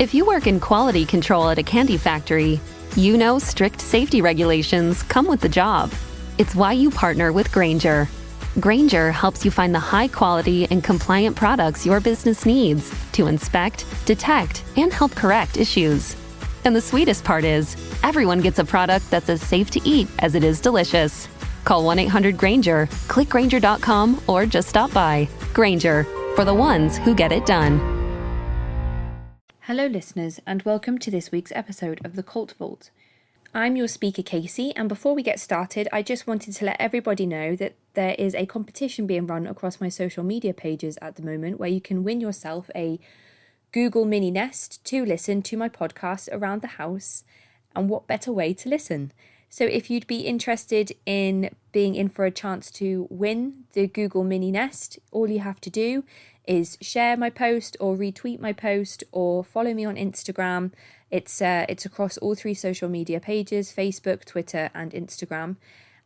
If you work in quality control at a candy factory, you know strict safety regulations come with the job. It's why you partner with Grainger. Grainger helps you find the high-quality and compliant products your business needs to inspect, detect, and help correct issues. And the sweetest part is, everyone gets a product that's as safe to eat as it is delicious. Call 1-800-GRAINGER, click Grainger.com, or just stop by. Grainger, for the ones who get it done. Hello listeners, and welcome to this week's episode of The Cult Vault. I'm your speaker Casey, and before we get started, I just wanted to let everybody know that there is a competition being run across my social media pages at the moment where you can win yourself a Google Mini Nest to listen to my podcast around the house, and what better way to listen? So if you'd be interested in being in for a chance to win the Google Mini Nest, all you have to do is share my post or retweet my post or follow me on Instagram. It's across all three social media pages, Facebook, Twitter and Instagram.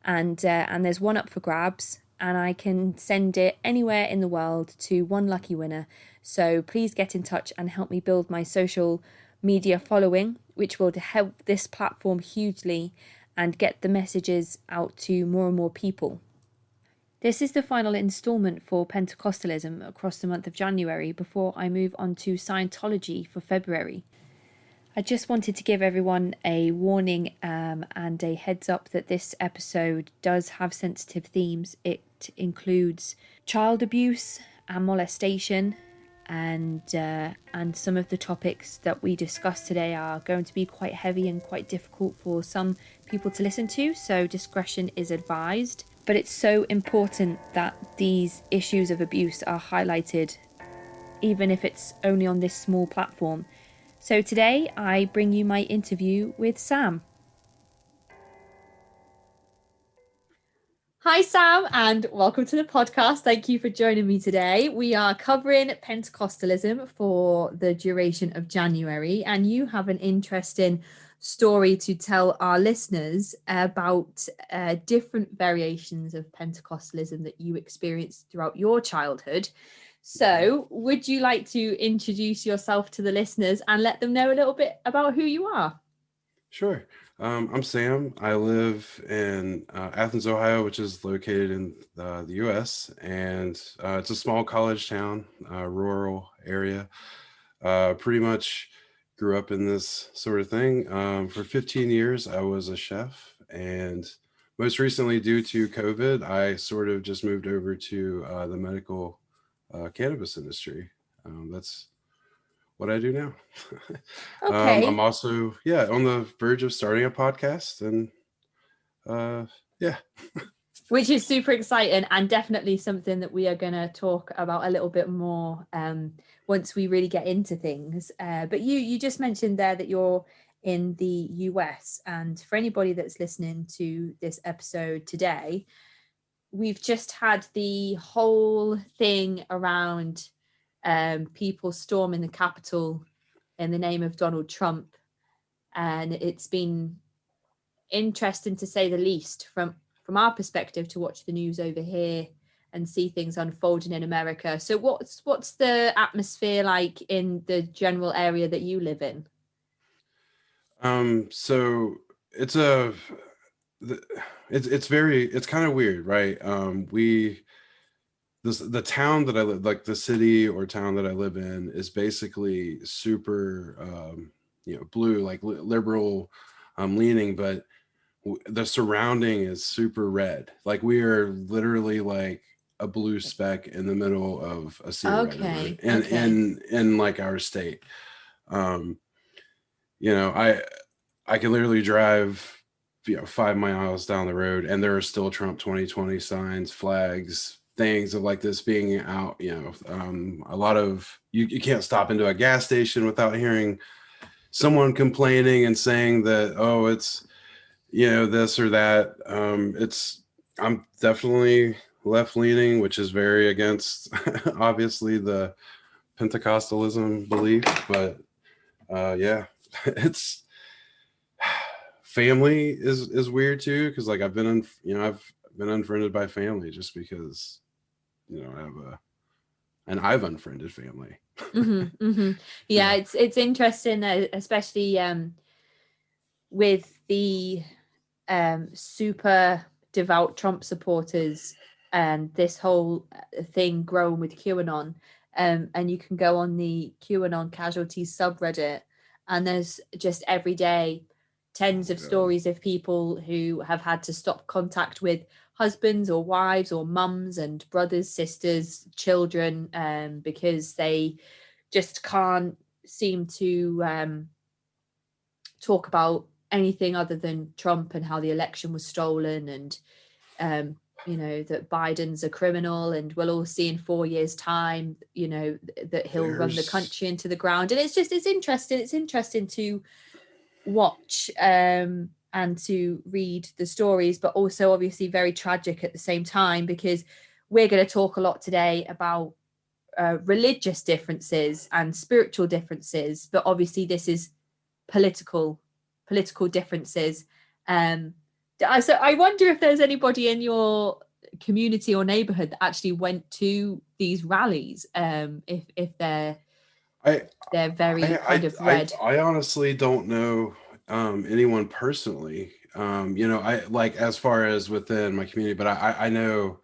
And there's one up for grabs, and I can send it anywhere in the world to one lucky winner. So please get in touch and help me build my social media following, which will help this platform hugely and get the messages out to more and more people. This is the final instalment for Pentecostalism across the month of January before I move on to Scientology for February. I just wanted to give everyone a warning and a heads up that this episode does have sensitive themes. It includes child abuse and molestation, and some of the topics that we discuss today are going to be quite heavy and quite difficult for some people to listen to, so discretion is advised. But it's so important that these issues of abuse are highlighted, even if it's only on this small platform. So today I bring you my interview with Sam. Hi Sam, and welcome to the podcast. Thank you for joining me today. We are covering Pentecostalism for the duration of January, and you have an interesting story to tell our listeners about different variations of Pentecostalism that you experienced throughout your childhood. So would you like to introduce yourself to the listeners and let them know a little bit about who you are? Sure. I'm Sam. I live in Athens, Ohio, which is located in the U.S. And it's a small college town, rural area. Pretty much grew up in this sort of thing. For 15 years, I was a chef. And most recently, due to COVID, I sort of just moved over to the medical cannabis industry. That's what I do now. Okay. I'm also, on the verge of starting a podcast, and Which is super exciting, and definitely something that we are going to talk about a little bit more once we really get into things. But you just mentioned there that you're in the US, and for anybody that's listening to this episode today, we've just had the whole thing around people storming the Capitol in the name of Donald Trump, and it's been interesting to say the least from our perspective to watch the news over here and see things unfolding in America. So what's the atmosphere like in the general area that you live in? So it's kind of weird, right? The town that I live, like the city or town that I live in, is basically super, blue, like liberal leaning, but the surrounding is super red. Like we are literally like a blue speck in the middle of a sea in like our state. I can literally drive 5 miles down the road and there are still Trump 2020 signs, flags, things of like this being out. A lot of you can't stop into a gas station without hearing someone complaining and saying that, oh, it's this or that. I'm definitely left leaning, which is very against obviously the Pentecostalism belief, but it's family is weird too, because like I've been unfriended by family just because I have I've unfriended family Yeah, it's interesting, especially with the super devout Trump supporters and this whole thing growing with QAnon. And you can go on the QAnon casualties subreddit, and there's just every day tens of stories of people who have had to stop contact with husbands or wives or mums and brothers, sisters, children, because they just can't seem to talk about anything other than Trump and how the election was stolen, and that Biden's a criminal, and we'll all see in 4 years' time, that he'll run the country into the ground. And it's interesting. It's interesting to watch and to read the stories, but also obviously very tragic at the same time, because we're going to talk a lot today about religious differences and spiritual differences, but obviously this is political differences. So I wonder if there's anybody in your community or neighborhood that actually went to these rallies, if they're very kind of red. I honestly don't know anyone personally, I like as far as within my community, but I know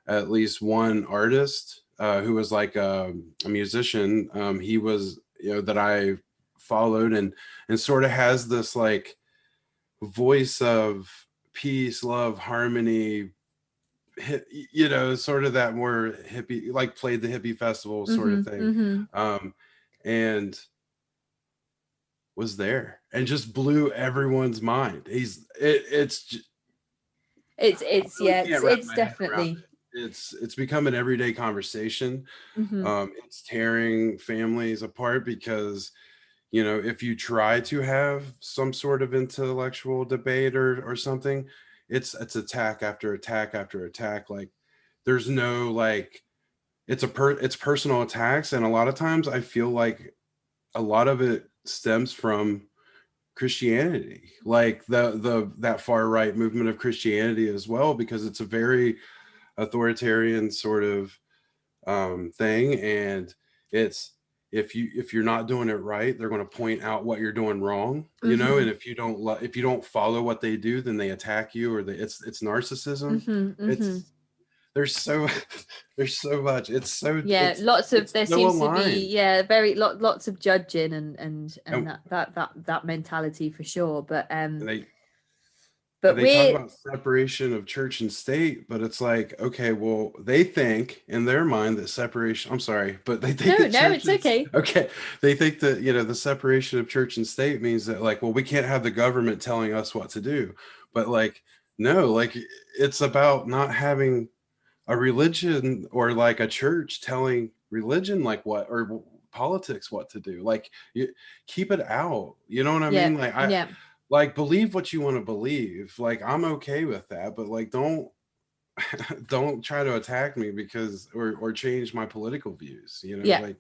at least one artist who was like a musician. He was, that I followed, and sort of has this like voice of peace, love, harmony, sort of that more hippie, like played the hippie festival sort of thing. And was there and just blew everyone's mind. It's definitely, it's become an everyday conversation. It's tearing families apart because, if you try to have some sort of intellectual debate or something, it's attack after attack after attack. Like there's no, like, it's personal attacks. And a lot of times I feel like a lot of it stems from Christianity, like that far right movement of Christianity as well, because it's a very authoritarian sort of thing. And it's, if you're not doing it right, they're going to point out what you're doing wrong, and if you don't follow what they do, then they attack you, or it's narcissism. There's so much. It's so lots of, there seems to be very lots of judging and that mentality for sure. But they talk about separation of church and state, but it's like, okay, well, they think in their mind that separation, I'm sorry, but they think it's okay. Okay. They think that, the separation of church and state means that, like, well, we can't have the government telling us what to do. But like, no, like it's about not having a religion or like a church telling religion like what, or politics what to do. Like, you keep it out. You know what I mean? Like like, believe what you want to believe. Like, I'm okay with that, but like, don't try to attack me because or change my political views. Like,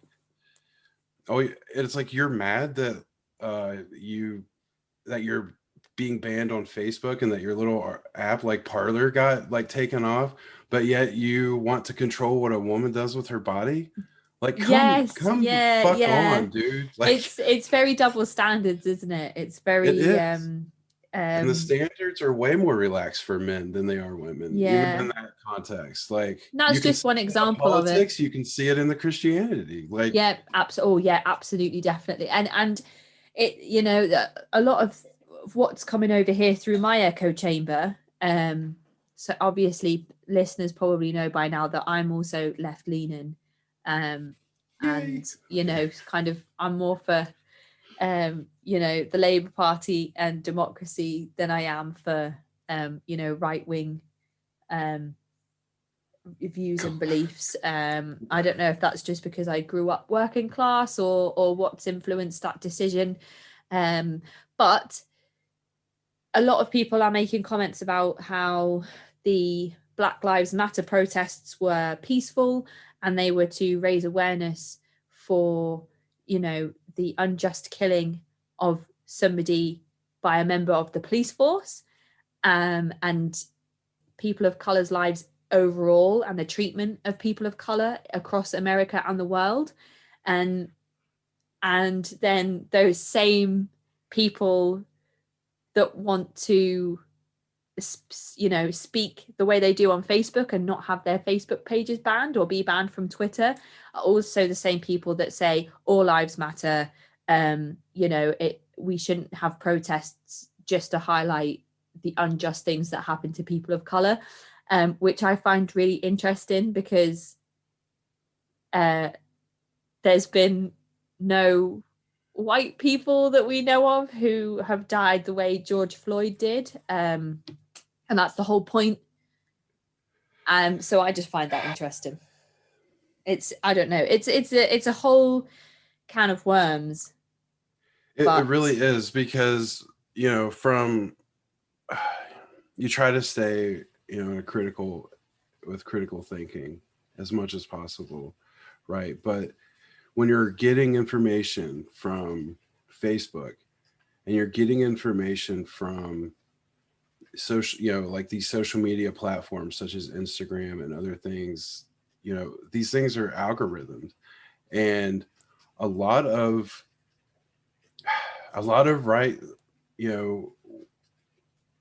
oh, it's like you're mad that you're being banned on Facebook and that your little app like Parler got like taken off, but yet you want to control what a woman does with her body. Like, come fuck on, dude. Like, it's very double standards, isn't it? It's very and the standards are way more relaxed for men than they are women. Even in that context. Like, that's just one example of it. You can see it in the Christianity. Like, absolutely, definitely. And it, a lot of what's coming over here through my echo chamber. So obviously listeners probably know by now that I'm also left leaning. And kind of, I'm more for the Labour Party and democracy than I am for right wing views and beliefs. I don't know if that's just because I grew up working class or what's influenced that decision, but a lot of people are making comments about how the Black Lives Matter protests were peaceful and they were to raise awareness for, the unjust killing of somebody by a member of the police force, and people of color's lives overall, and the treatment of people of color across America and the world. And then those same people that want to, you know, speak the way they do on Facebook and not have their Facebook pages banned or be banned from Twitter are also the same people that say all lives matter. You know, we shouldn't have protests just to highlight the unjust things that happen to people of color, which I find really interesting, because there's been no white people that we know of who have died the way George Floyd did, and that's the whole point. So I just find that interesting. I don't know, it's a whole can of worms. It really is, because, you know, you try to stay, you know, with critical thinking as much as possible, right? But when you're getting information from Facebook and you're getting information from social, you know, like these social media platforms such as Instagram and other things, you know, these things are algorithms, and a lot of right, you know,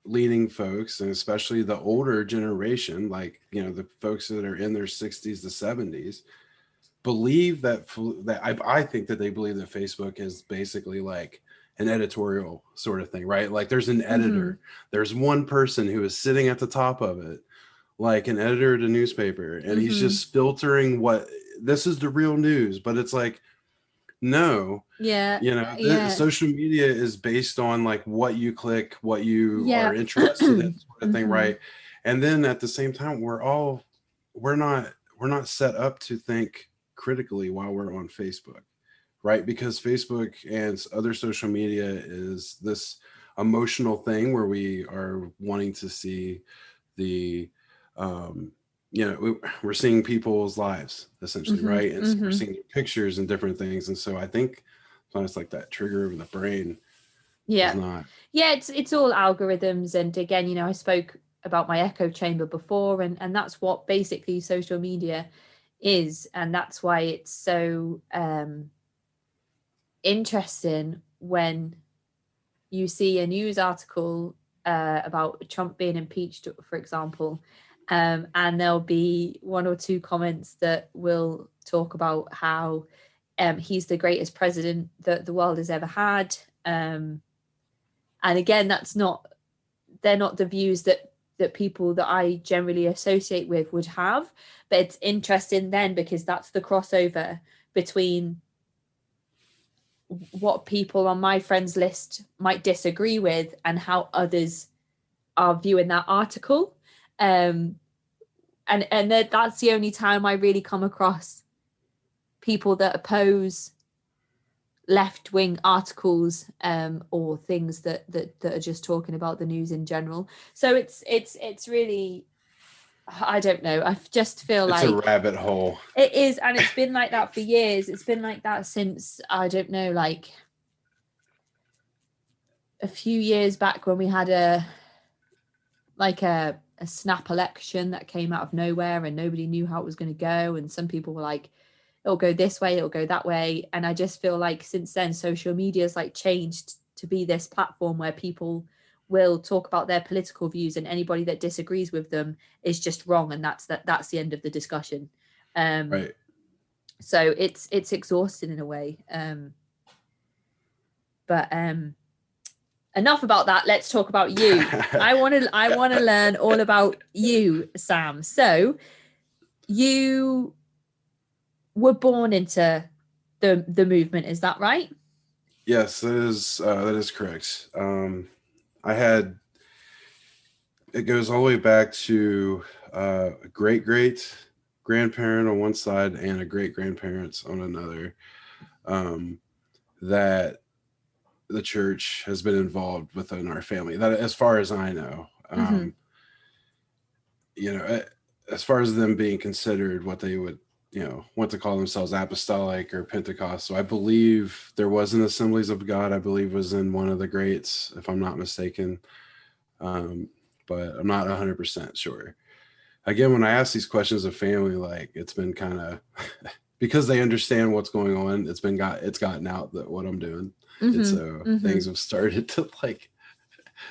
leading folks, and especially the older generation, like, you know, the folks that are in their 60s to 70s, believe that I think that they believe that Facebook is basically like an editorial sort of thing, right? Like there's an editor, there's one person who is sitting at the top of it, like an editor at a newspaper, and he's just filtering what this is the real news. But it's like, no, you know, social media is based on like what you click, what you are interested in, sort of thing, right? And then at the same time, we're not set up to think critically while we're on Facebook, right? Because Facebook and other social media is this emotional thing where we are wanting to see the you know, we're seeing people's lives essentially, right? And so we're seeing pictures and different things, and so I think sometimes like that trigger of the brain is not. It's all algorithms. And again, you know, I spoke about my echo chamber before, and that's what basically social media is, and that's why it's so interesting when you see a news article about Trump being impeached, for example, and there'll be one or two comments that will talk about how he's the greatest president that the world has ever had, and again, they're not the views that people that I generally associate with would have. But it's interesting then, because that's the crossover between what people on my friends list might disagree with and how others are viewing that article. And that's the only time I really come across people that oppose left-wing articles or things that are just talking about the news in general. So it's really, I don't know, I just feel it's like a rabbit hole. It is, and it's been like that for years. It's been like that since, I don't know, like a few years back when we had a snap election that came out of nowhere and nobody knew how it was going to go, and some people were like, it'll go this way, it'll go that way. And I just feel like since then social media has like changed to be this platform where people will talk about their political views, and anybody that disagrees with them is just wrong, and that's the end of the discussion. Right. So it's exhausting in a way. But enough about that. Let's talk about you. I want to learn all about you, Sam. So you were born into the movement, is that right? Yes, that is correct. It goes all the way back to a great grandparent on one side and a great grandparents on another, that the church has been involved within our family, that as far as I know. You know, as far as them being considered what they would, you know, want to call themselves, apostolic or Pentecostal. I believe there was an Assemblies of God, I believe was in one of the greats, if I'm not mistaken. But I'm not 100% sure. Again, when I ask these questions of family, like it's been kind of because they understand what's going on, it's gotten out that what I'm doing. And Mm-hmm. so Mm-hmm. things have started to like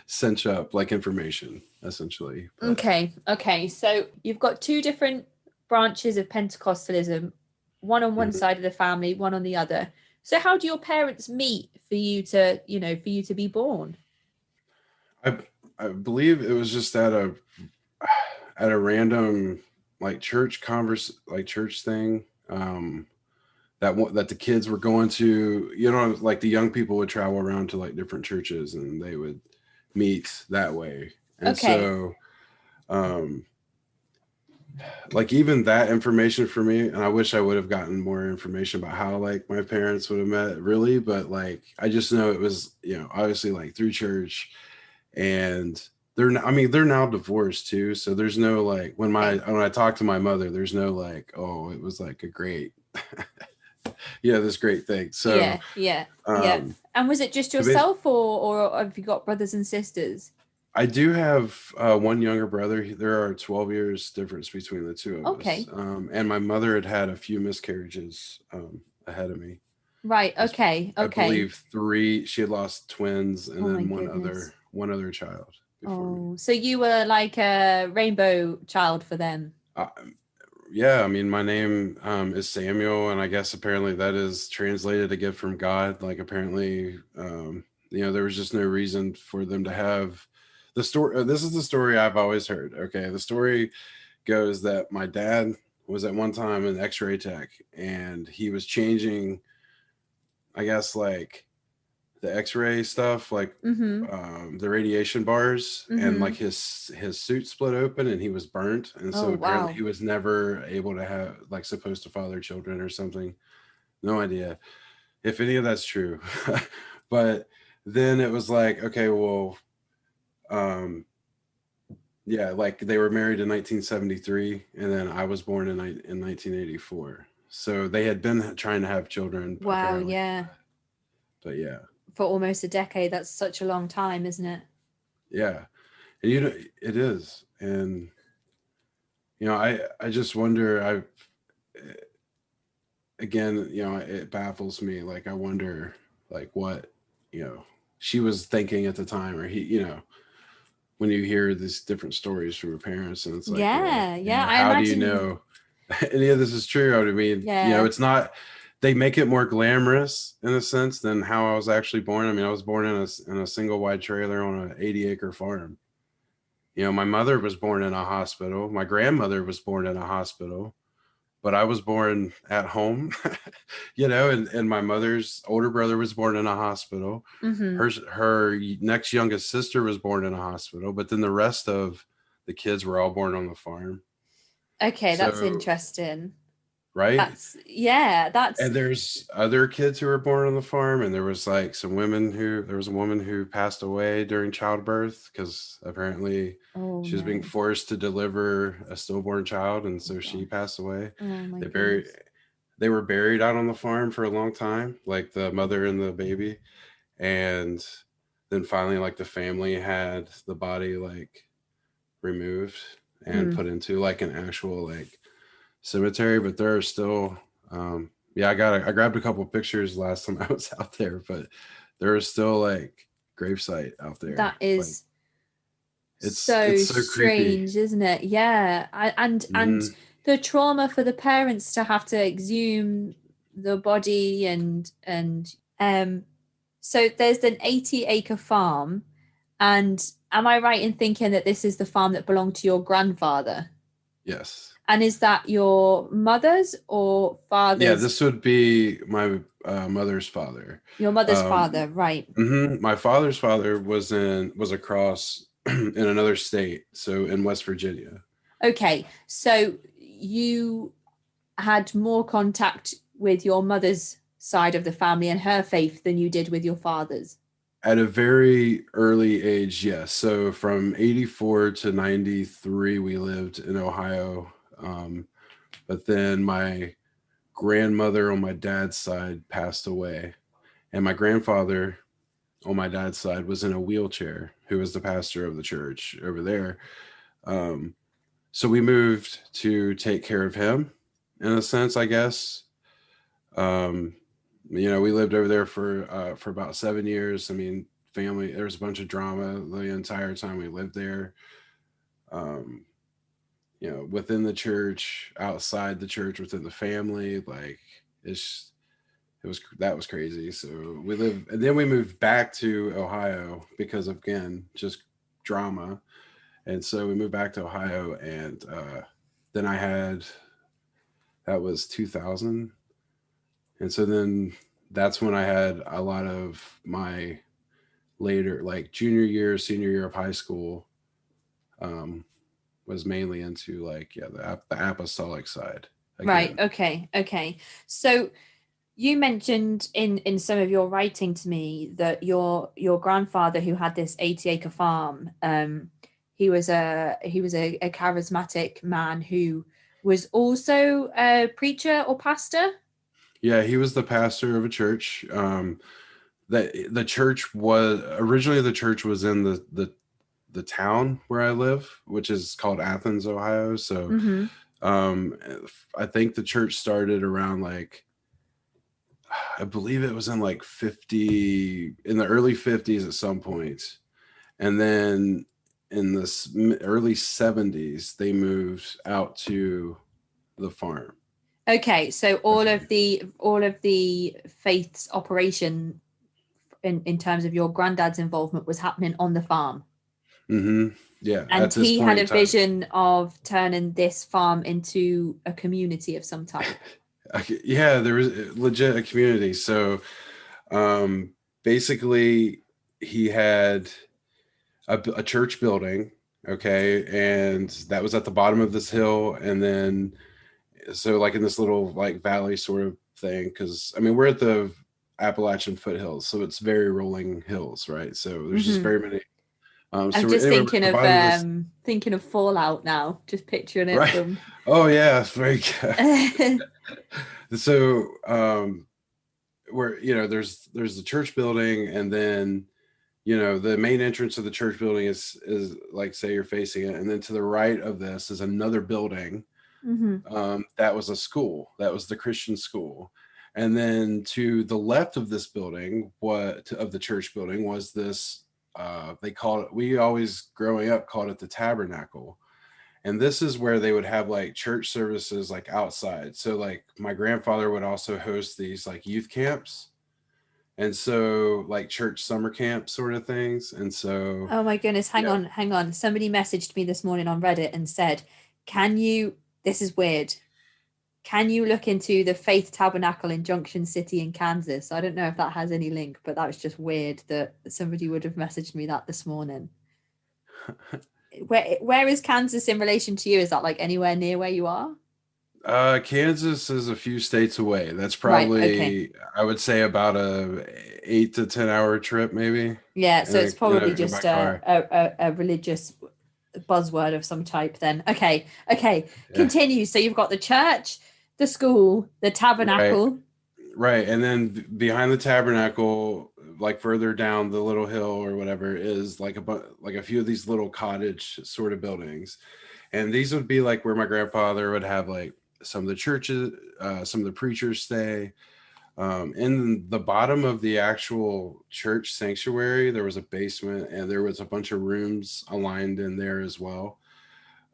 cinch up like information essentially. But Okay. So you've got two different branches of Pentecostalism, one on one mhm. side of the family, one on the other. So how do your parents meet for you to, for you to be born? I I believe it was just at a random like church thing. That the kids were going to, like the young people would travel around to like different churches and they would meet that way. And Okay. so, um, like even that information for me, and I wish I would have gotten more information about how like my parents would have met really, but like I just know it was, obviously like through church and they're now divorced too. So there's no like when Okay. I talk to my mother, there's no like, oh, it was like a great this great thing. So Yeah. um And was it just so bas- yourself or have you got brothers and sisters? I do have one younger brother. There are 12 years difference between the two of us. Okay. And my mother had had a few miscarriages ahead of me. Right. Okay. I Okay. believe three. She had lost twins and Oh my then goodness. one other child before me. Oh, so you were like a rainbow child for them. Uh, yeah, I mean, my name is Samuel, and I guess apparently that is translated a gift from God. Like apparently, there was just no reason for them to have the story. This is the story I've always heard. Okay, the story goes that my dad was at one time an X-ray tech, and he was changing, I guess, like the X-ray stuff, like Mm-hmm. the radiation bars, and Mm-hmm. like his suit split open and he was burnt, and Oh, so apparently wow. he was never able to have like supposed to father children or something. No idea if any of that's true. But then it was like, okay, well, um, yeah, like they were married in 1973, and then I was born in 1984. So they had been trying to have children Wow, apparently, yeah. but yeah, For almost a decade. That's such a long time, isn't it? yeah. And it is. And I just wonder, again, it baffles me. Like I wonder like what, she was thinking at the time, or when you hear these different stories from her parents, and it's like, well, Yeah. I how do you imagine. know any of this is true? I mean, Yeah. it's not, they make it more glamorous in a sense than how I was actually born. I mean, I was born in a single wide trailer on an 80-acre farm. My mother was born in a hospital. My grandmother was born in a hospital, but I was born at home, and my mother's older brother was born in a hospital. Mm-hmm. Her next youngest sister was born in a hospital, but then the rest of the kids were all born on the farm. Okay, that's So, interesting. right. That's And there's other kids who were born on the farm, and there was like there was a woman who passed away during childbirth because apparently oh she was being no. forced to deliver a stillborn child, and Oh so she gosh. passed away. Oh my They buried goodness. they were buried out on the farm for a long time, like the mother and the baby, and then finally like the family had the body like removed and Mm. put into like an actual like cemetery, but there are still I grabbed a couple of pictures last time I was out there, but there is still like gravesite out there. That Like is it's so so creepy. strange, isn't it? Yeah. And Hmm. the trauma for the parents to have to exhume the body and so there's an 80-acre farm, and am I right in thinking that this is the farm that belonged to your grandfather? Yes. And is that your mother's or Yeah, father's? this would be my mother's father. Your mother's Um, father, right? My father's father was across in another state, so in West Virginia. Okay, so you had more contact with your mother's side of the family and her faith than you did with your father's. At a very early age, yes. So from 84 to 93, we lived in Ohio. But then my grandmother on my dad's side passed away. And my grandfather on my dad's side was in a wheelchair, who was the pastor of the church over there. Um, so we moved to take care of him in a sense, I guess. Um, we lived over there for about 7 years. I mean, family, there was a bunch of drama the entire time we lived there. Um, within the church, outside the church, within the family, like it's that was crazy. So we lived, and then we moved back to Ohio because of, again, just drama. And so we moved back to Ohio, and then that was 2000. And so then that's when I had a lot of my later, like junior year, senior year of high school, um, was mainly into like, yeah, the apostolic side Right. again. Okay. Okay. So you mentioned in some of your writing to me that your grandfather, who had this 80-acre farm, he was a charismatic man who was also a preacher or pastor. Yeah, he was the pastor of a church. That the church was originally, the church was in the town where I live, which is called Athens, Ohio. So Mm-hmm. um, I think the church started around like, I believe it was in like 50, in the early 50s at some point. And then in the early 70s, they moved out to the farm. Okay, so Okay. all of the faith's operation in terms of your granddad's involvement was happening on the farm. Hmm. Yeah, And at this he had point a in time. vision of turning this farm into a community of some type. Yeah, there was legit a community. So um, basically, he had a church building, okay, and that was at the bottom of this hill. And then, so like in this little like valley sort of thing, because I mean, we're at the Appalachian foothills, so it's very rolling hills, right? So there's just Hmm. very many. I'm So just anyway, we're at the bottom of this, thinking of Fallout now, just picturing it right? from Oh yeah, it's very good. So where, there's the church building, and then the main entrance of the church building is like, say you're facing it, and then to the right of this is another building. Mhm. That was a school, that was the Christian school. And then to the left of this building, of the church building, was this, they called it, we always growing up called it the tabernacle. And this is where they would have like church services like outside. So like my grandfather would also host these like youth camps, and so like church summer camp sort of things. And so Oh my goodness, hang yeah. on, hang on. Somebody messaged me this morning on Reddit and said, "Can you, this is weird. Can you look into the Faith Tabernacle in Junction City in Kansas?" I don't know if that has any link, but that was just weird that somebody would have messaged me that this morning. Where is Kansas in relation to you? Is that like anywhere near where you are? Kansas is a few states away. That's Right, okay. probably, I would say, about a 8 to 10 hour trip, maybe, Yeah, so and it's probably by just car. a religious buzzword of some type then. Okay, okay. Yeah, Continue. So you've got the church, the school, the right, tabernacle. right. And then behind the tabernacle, like further down the little hill or whatever, is like like a few of these little cottage sort of buildings. And these would be like where my grandfather would have like some of the churches, some of the preachers stay. In the bottom of the actual church sanctuary, there was a basement, and there was a bunch of rooms aligned in there as well.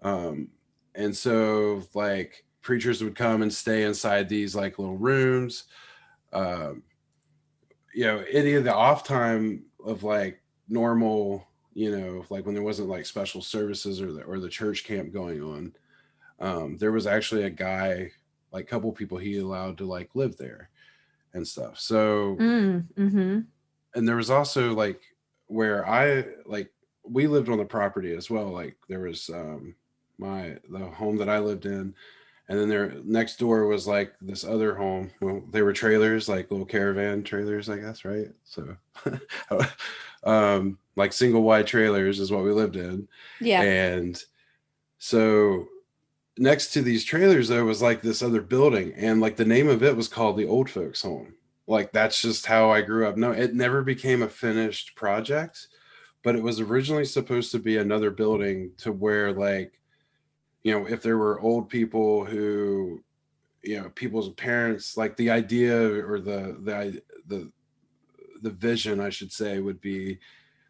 Um, and so like preachers would come and stay inside these like little rooms. Um, any of the off time of like normal, like when there wasn't like special services or the church camp going on, there was actually a guy, like couple people he allowed to like live there and stuff. So, Mm-hmm. and there was also like where we lived on the property as well. Like there was the home that I lived in, and then there next door was like this other home. Well, they were trailers, like little caravan trailers, I guess, right? So like single wide trailers is what we lived in. Yeah. And so next to these trailers there was like this other building, and like the name of it was called the old folks home. Like that's just how I grew up. No, it never became a finished project, but it was originally supposed to be another building to where, like, if there were old people who people's parents, like the idea or the vision, I should say, would be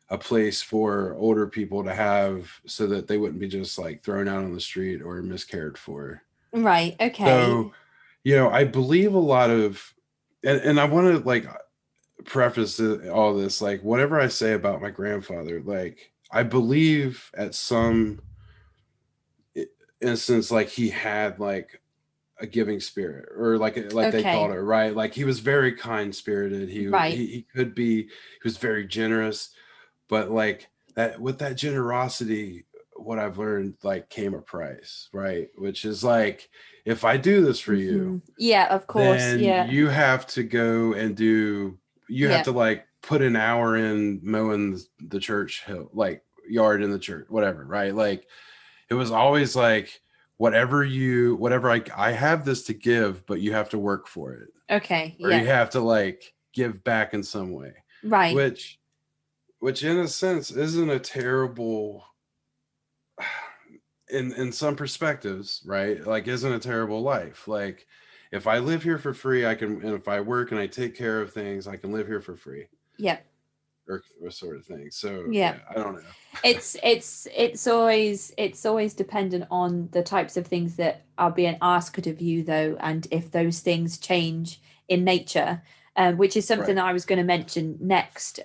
a place for older people to have so that they wouldn't be just like thrown out on the street or miscared for. Right. So, Okay. I believe a lot of, and I want to like preface all this, like whatever I say about my grandfather, like I believe at some instance, like he had like a giving spirit, or like they called Okay. it, right? Like he was very kind spirited. Right. He was very generous, but like that, with that generosity, what I've learned, like, came a price, right? Which is like, if I do this for you, Yeah, of course. then Yeah. you have to go and you have Yeah. to like put an hour in mowing the church hill, like yard in the church, whatever, right? Like it was always like, whatever I have this to give, but you have to work for it, Okay. or you Yeah. have to like give back in some way, Right. which in a sense isn't a terrible, in some perspectives, right? Like, isn't a terrible life. Like, if I live here for free, I can, and if I work and I take care of things, I can live here for free, Yeah. or sort of thing. So Yeah. yeah, I don't know. It's always dependent on the types of things that are being asked of you, though, and if those things change in nature, which is something Right. that I was going to mention next.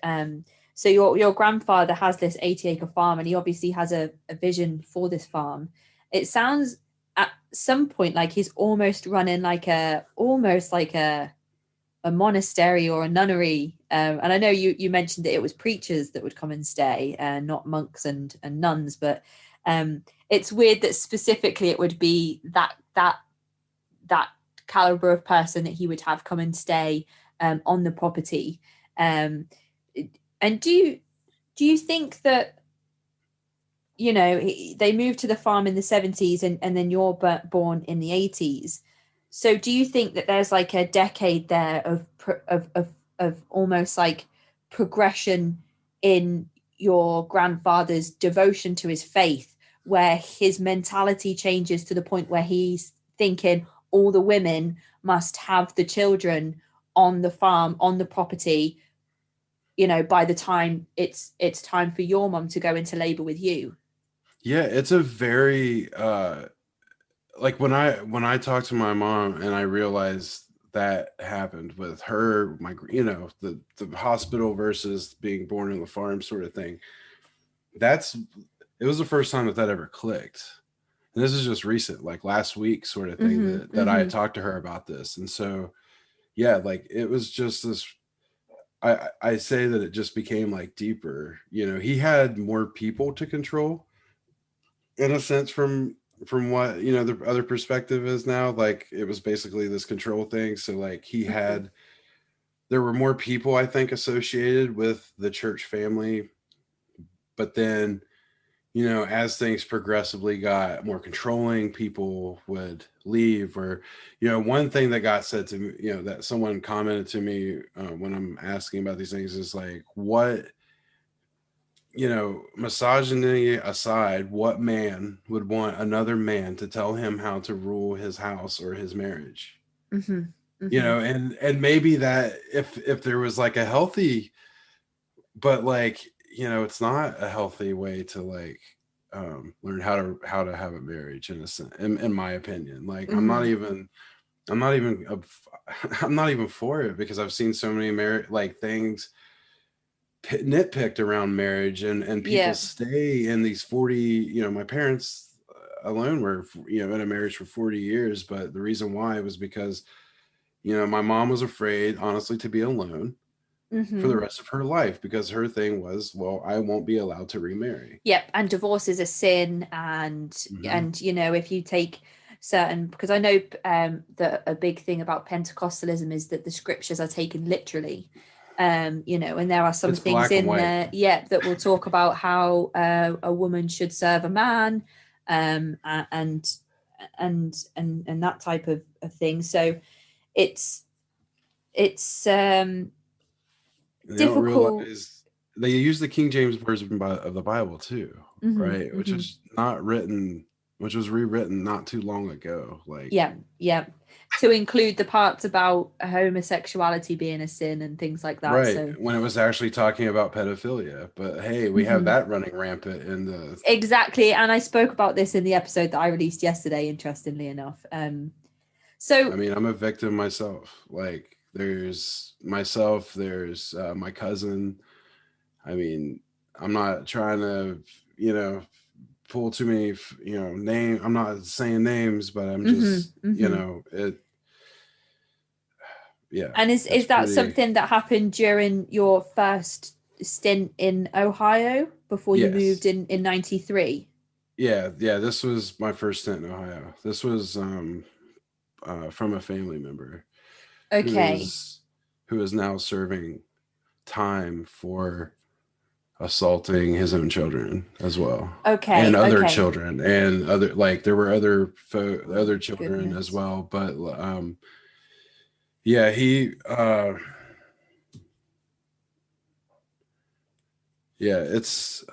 So your grandfather has this 80-acre farm, and he obviously has a vision for this farm. It sounds at some point like he's almost running almost like a monastery or a nunnery. And I know you mentioned that it was preachers that would come and stay, not monks and nuns. But it's weird that specifically it would be that caliber of person that he would have come and stay on the property. Um, and do you think that they moved to the farm in the 70s, and then you're born in the 80s? So do you think that there's like a decade there of almost like progression in your grandfather's devotion to his faith, where his mentality changes to the point where he's thinking all the women must have the children on the farm, on the property, by the time it's time for your mum to go into labor with you? Yeah, it's a very like when I talked to my mom and I realized that happened with her, the hospital versus being born in the farm sort of thing. That's It was the first time that ever clicked. And this is just recent, like last week sort of thing, that I had talked to her about this. And so yeah, like it was just this, I say that it just became like deeper. He had more people to control, in a sense, from what the other perspective is now. Like it was basically this control thing. So like there were more people, I think, associated with the church family. But then, as things progressively got more controlling, people would leave. Or one thing that got said to me, that someone commented to me when I'm asking about these things, is like, what, misogyny aside, what man would want another man to tell him how to rule his house or his marriage? And maybe that, if there was like a healthy, but like, it's not a healthy way to like learn how to have a marriage, in a sense, in my opinion. Like I'm not even I'm not even for it, because I've seen so many like things nitpicked around marriage, and people Yeah. stay in these 40, my parents alone were in a marriage for 40 years. But the reason why was because my mom was afraid, honestly, to be alone for the rest of her life, because her thing was, well, I won't be allowed to remarry. Yep, and divorce is a sin, Hmm. and if you take certain, because I know that a big thing about Pentecostalism is that the scriptures are taken literally, and there are some It's things black and in white. there, yeah, that will talk about how a woman should serve a man, and that type of thing. So it's it's And they don't difficult. realize they use the King James version of the Bible too, Hmm. right? Which Hmm. is not written which was rewritten not too long ago. Like, Yeah. To include the parts about homosexuality being a sin and things like that. right, So when it was actually talking about pedophilia. But hey, we have Mhm. that running rampant in the. Exactly. And I spoke about this in the episode that I released yesterday, interestingly enough. I So mean, I'm a victim myself. Like, there's myself, there's my cousin. I mean, I'm not trying to, you know, pull too many, name. I'm not saying names, but I'm hmm just, hmm it. Yeah, And is it's that pretty. something that happened during your first stint in Ohio before you moved Yes, in 93? yeah. This was my first stint in Ohio. This was from a family member who Okay. is who is now serving time for assaulting his own children as well, and Okay. other Okay. children, and other, like, there were Oh other my children as goodness. well. But yeah, he yeah, it's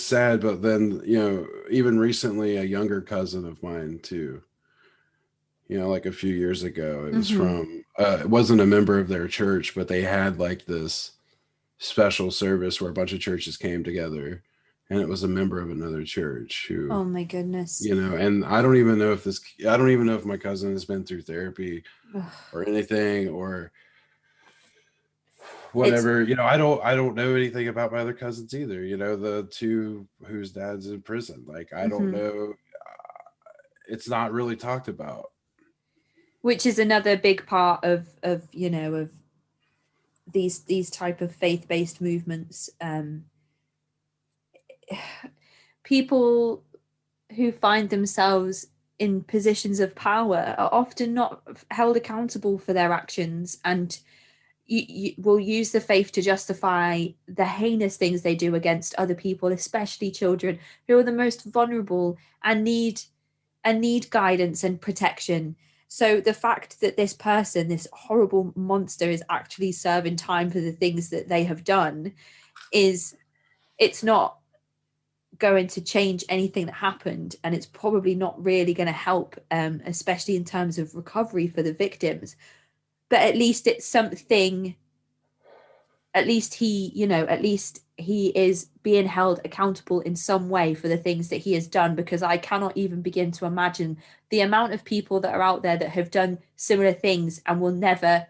sad. But then, even recently, a younger cousin of mine too, like a few years ago, it was hmm from it wasn't a member of their church, but they had like this special service where a bunch of churches came together, and it was a member of another church who, Oh my goodness. and I don't even know if my cousin has been through therapy Ugh. or anything, or It's whatever. I don't know anything about my other cousins either, the two whose dad's in prison. Like, I don't mhm. know. It's not really talked about. Which is another big part of of these type of faith-based movements. People who find themselves in positions of power are often not held accountable for their actions, and you will use the faith to justify the heinous things they do against other people, especially children who are the most vulnerable and need guidance and protection. So the fact that this person, this horrible monster, is actually serving time for the things that they have done is it's not going to change anything that happened, and it's probably not really going to help, especially in terms of recovery for the victims. But at least it's something. At least at least he is being held accountable in some way for the things that he has done, because I cannot even begin to imagine the amount of people that are out there that have done similar things and will never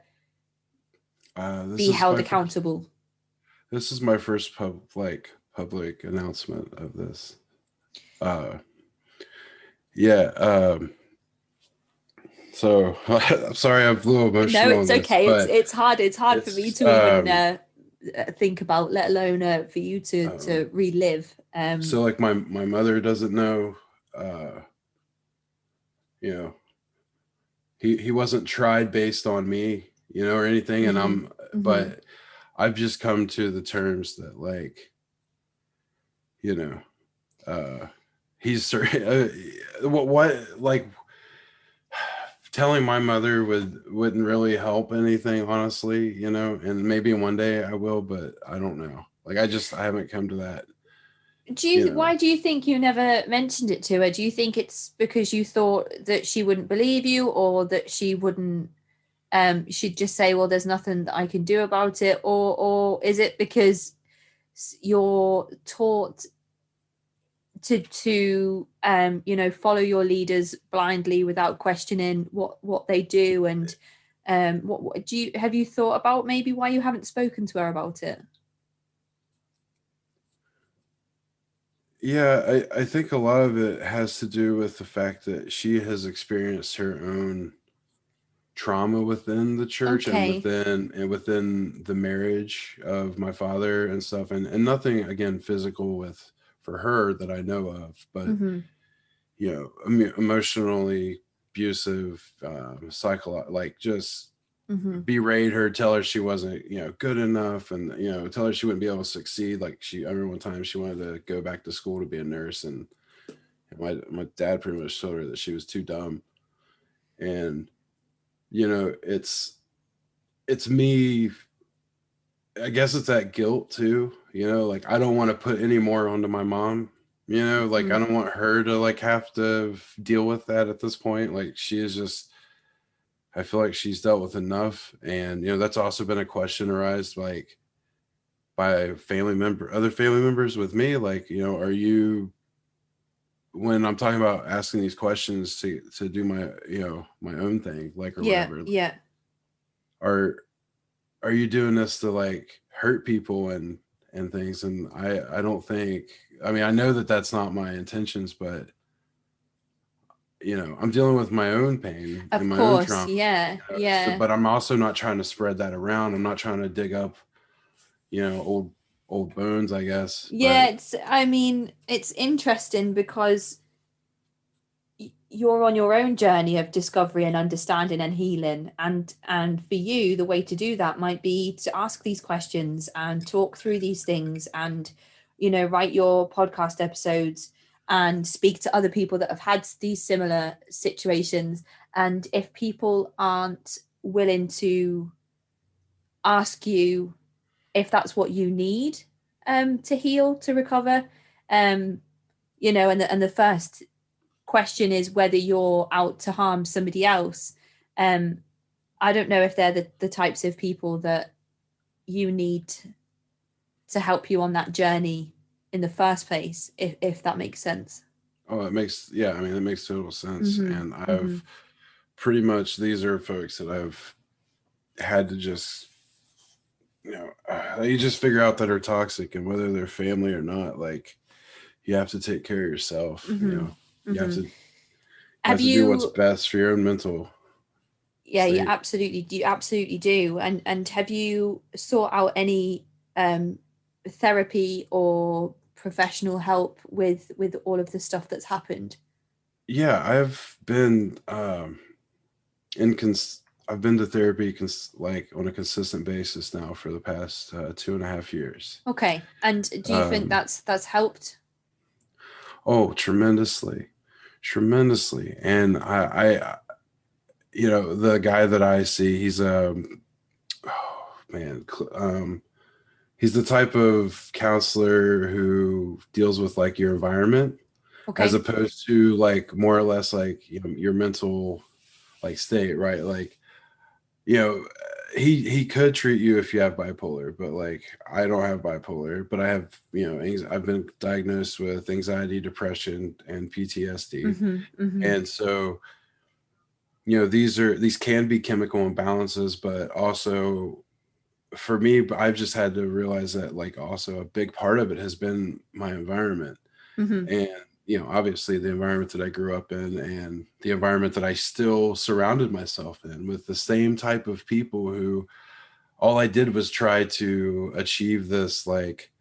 This be is held my first. accountable. This is my first public announcement of this. Uh, yeah. So I'm sorry, I'm a little No, emotional on it's this, okay. but It's hard for me it's to even think about, let alone for you um, to relive. so, like, my mother doesn't know. Uh, you know, he wasn't tried based on me, or anything, and Mm, hmm but I've just come to the terms that, like, you know, uh, he's what, like, telling my mother wouldn't really help anything, honestly, and maybe one day I will, but I don't know. Like, I haven't come to that, you know. Why do you think you never mentioned it to her? Do you think it's because you thought that she wouldn't believe you, or that she wouldn't, she'd just say, well, there's nothing that I can do about it? Or is it because you're taught to follow your leaders blindly without questioning what they do? And what do you have you thought about maybe why you haven't spoken to her about it? Yeah, I think a lot of it has to do with the fact that she has experienced her own trauma within the church, and Okay. within the marriage of my father and stuff, and nothing, again, physical with for her that I know of, but Mm-hmm. emotionally abusive, like, just Mm-hmm. berate her, tell her she wasn't, good enough, and tell her she wouldn't be able to succeed. Like, I remember one time she wanted to go back to school to be a nurse, and my dad pretty much told her that she was too dumb. And it's me. I guess it's that guilt too. Like, I don't want to put any more onto my mom. Like I don't want her to like have to deal with that at this point. Like she is just, I feel like she's dealt with enough. And, that's also been a question arised like by other family members with me. Like, are you, when I'm talking about asking these questions to do my, my own thing, like, or Yeah, whatever, yeah. are, are you doing this to like hurt people and things? And I don't think, I mean, I know that that's not my intentions, but I'm dealing with my own pain and Of my own course, trauma. yeah, So, yeah. but I'm also not trying to spread that around. I'm not trying to dig up, old bones, I guess. Yeah, But I mean, it's interesting because you're on your own journey of discovery and understanding and healing, and for you the way to do that might be to ask these questions and talk through these things, and write your podcast episodes and speak to other people that have had these similar situations. And if people aren't willing to ask you if that's what you need to heal, to recover, and the first question is whether you're out to harm somebody else. I don't know if they're the types of people that you need to help you on that journey in the first place, if that makes sense. oh, yeah, I mean, it makes total sense. Mm-hmm. And Mm-hmm. I've pretty much, these are folks that I've had to just, you just figure out that are toxic, and whether they're family or not, like you have to take care of yourself. Mm-hmm. You have Mm-hmm. to, you Have have to do what's you? best for your own mental Yeah, you state. absolutely do. And have you sought out any therapy or professional help with all of the stuff that's happened? Yeah, in cons- I've been to therapy like on a consistent basis now for the past 2.5 years. Okay. And do you think Um, that's helped? oh, tremendously, tremendously. And the guy that I see, he's oh man, he's the type of counselor who deals with like your environment, as Okay. opposed to like more or less like your mental like state, right? Like you know he could treat you if you have bipolar, but like I don't have bipolar, but I have I've been diagnosed with anxiety, depression, and PTSD. Mm-hmm. Mm-hmm. And so these can be chemical imbalances, but also for me, I've just had to realize that like also a big part of it has been my environment. Mm-hmm. And obviously the environment that I grew up in, and the environment that I still surrounded myself in, with the same type of people who all I did was try to achieve this like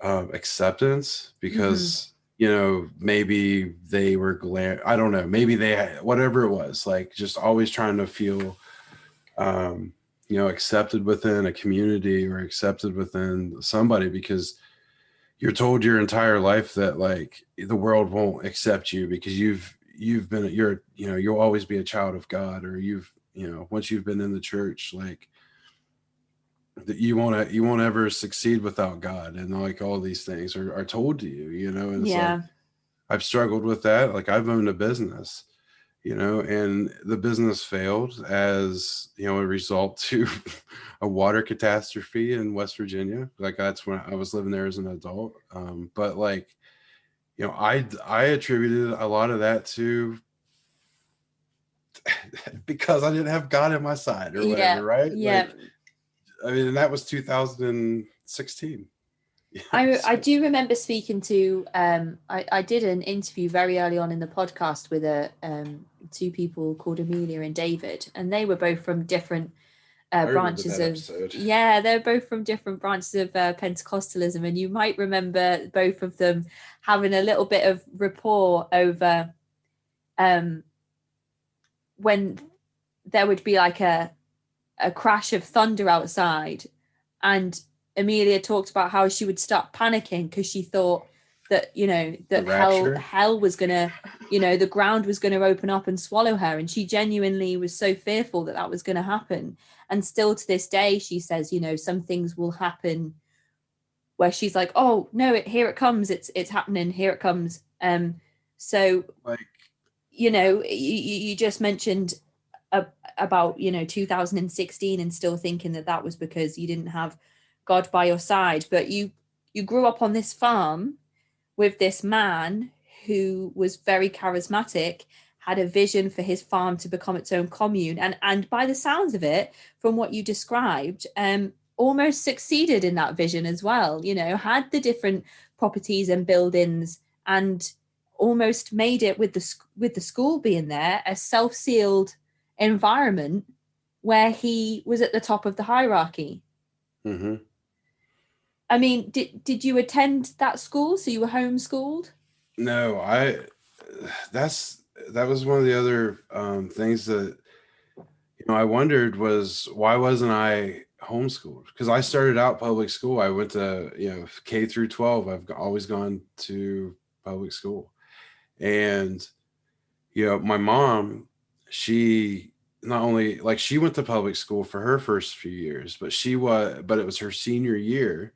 acceptance, Mm-hmm. because maybe they were I don't know, maybe they had, whatever it was, like just always trying to feel accepted within a community or accepted within somebody, because you're told your entire life that like the world won't accept you because you'll always be a child of God, or once you've been in the church, like that you won't ever succeed without God, and like all these things are told to you, and it's like Yeah. I've struggled with that. Like I've owned a business, and the business failed as a result to a water catastrophe in West Virginia. Like that's when I was living there as an adult. But like I attributed a lot of that to because I didn't have God in my side or Yeah. whatever, right? Yeah. Like I mean, and that was 2016. Yeah, I so do remember speaking to I did an interview very early on in the podcast with a two people called Amelia and David, and they were both from different I remember branches that of, episode. yeah, they're both from different branches of Pentecostalism, and you might remember both of them having a little bit of rapport over um when there would be like a crash of thunder outside, and Amelia talked about how she would start panicking because she thought that The that rapture. hell was gonna, the ground was gonna open up and swallow her, and she genuinely was so fearful that that was going to happen. And still to this day she says some things will happen where she's like, oh no, here it comes, it's happening, here it comes. So Like, you just mentioned uh, about 2016 and still thinking that that was because you didn't have God by your side, but you grew up on this farm with this man who was very charismatic, had a vision for his farm to become its own commune, and by the sounds of it, from what you described, almost succeeded in that vision as well. Had the different properties and buildings, and almost made it with the school being there a self-sealed environment where he was at the top of the hierarchy. hmm I mean, did you attend that school? So you were homeschooled? no, that's that was one of the other things that I wondered was why wasn't I homeschooled? Because I started out public school. I went to K through 12. I've always gone to public school, and my mom, she not only like she went to public school for her first few years, but it was her senior year,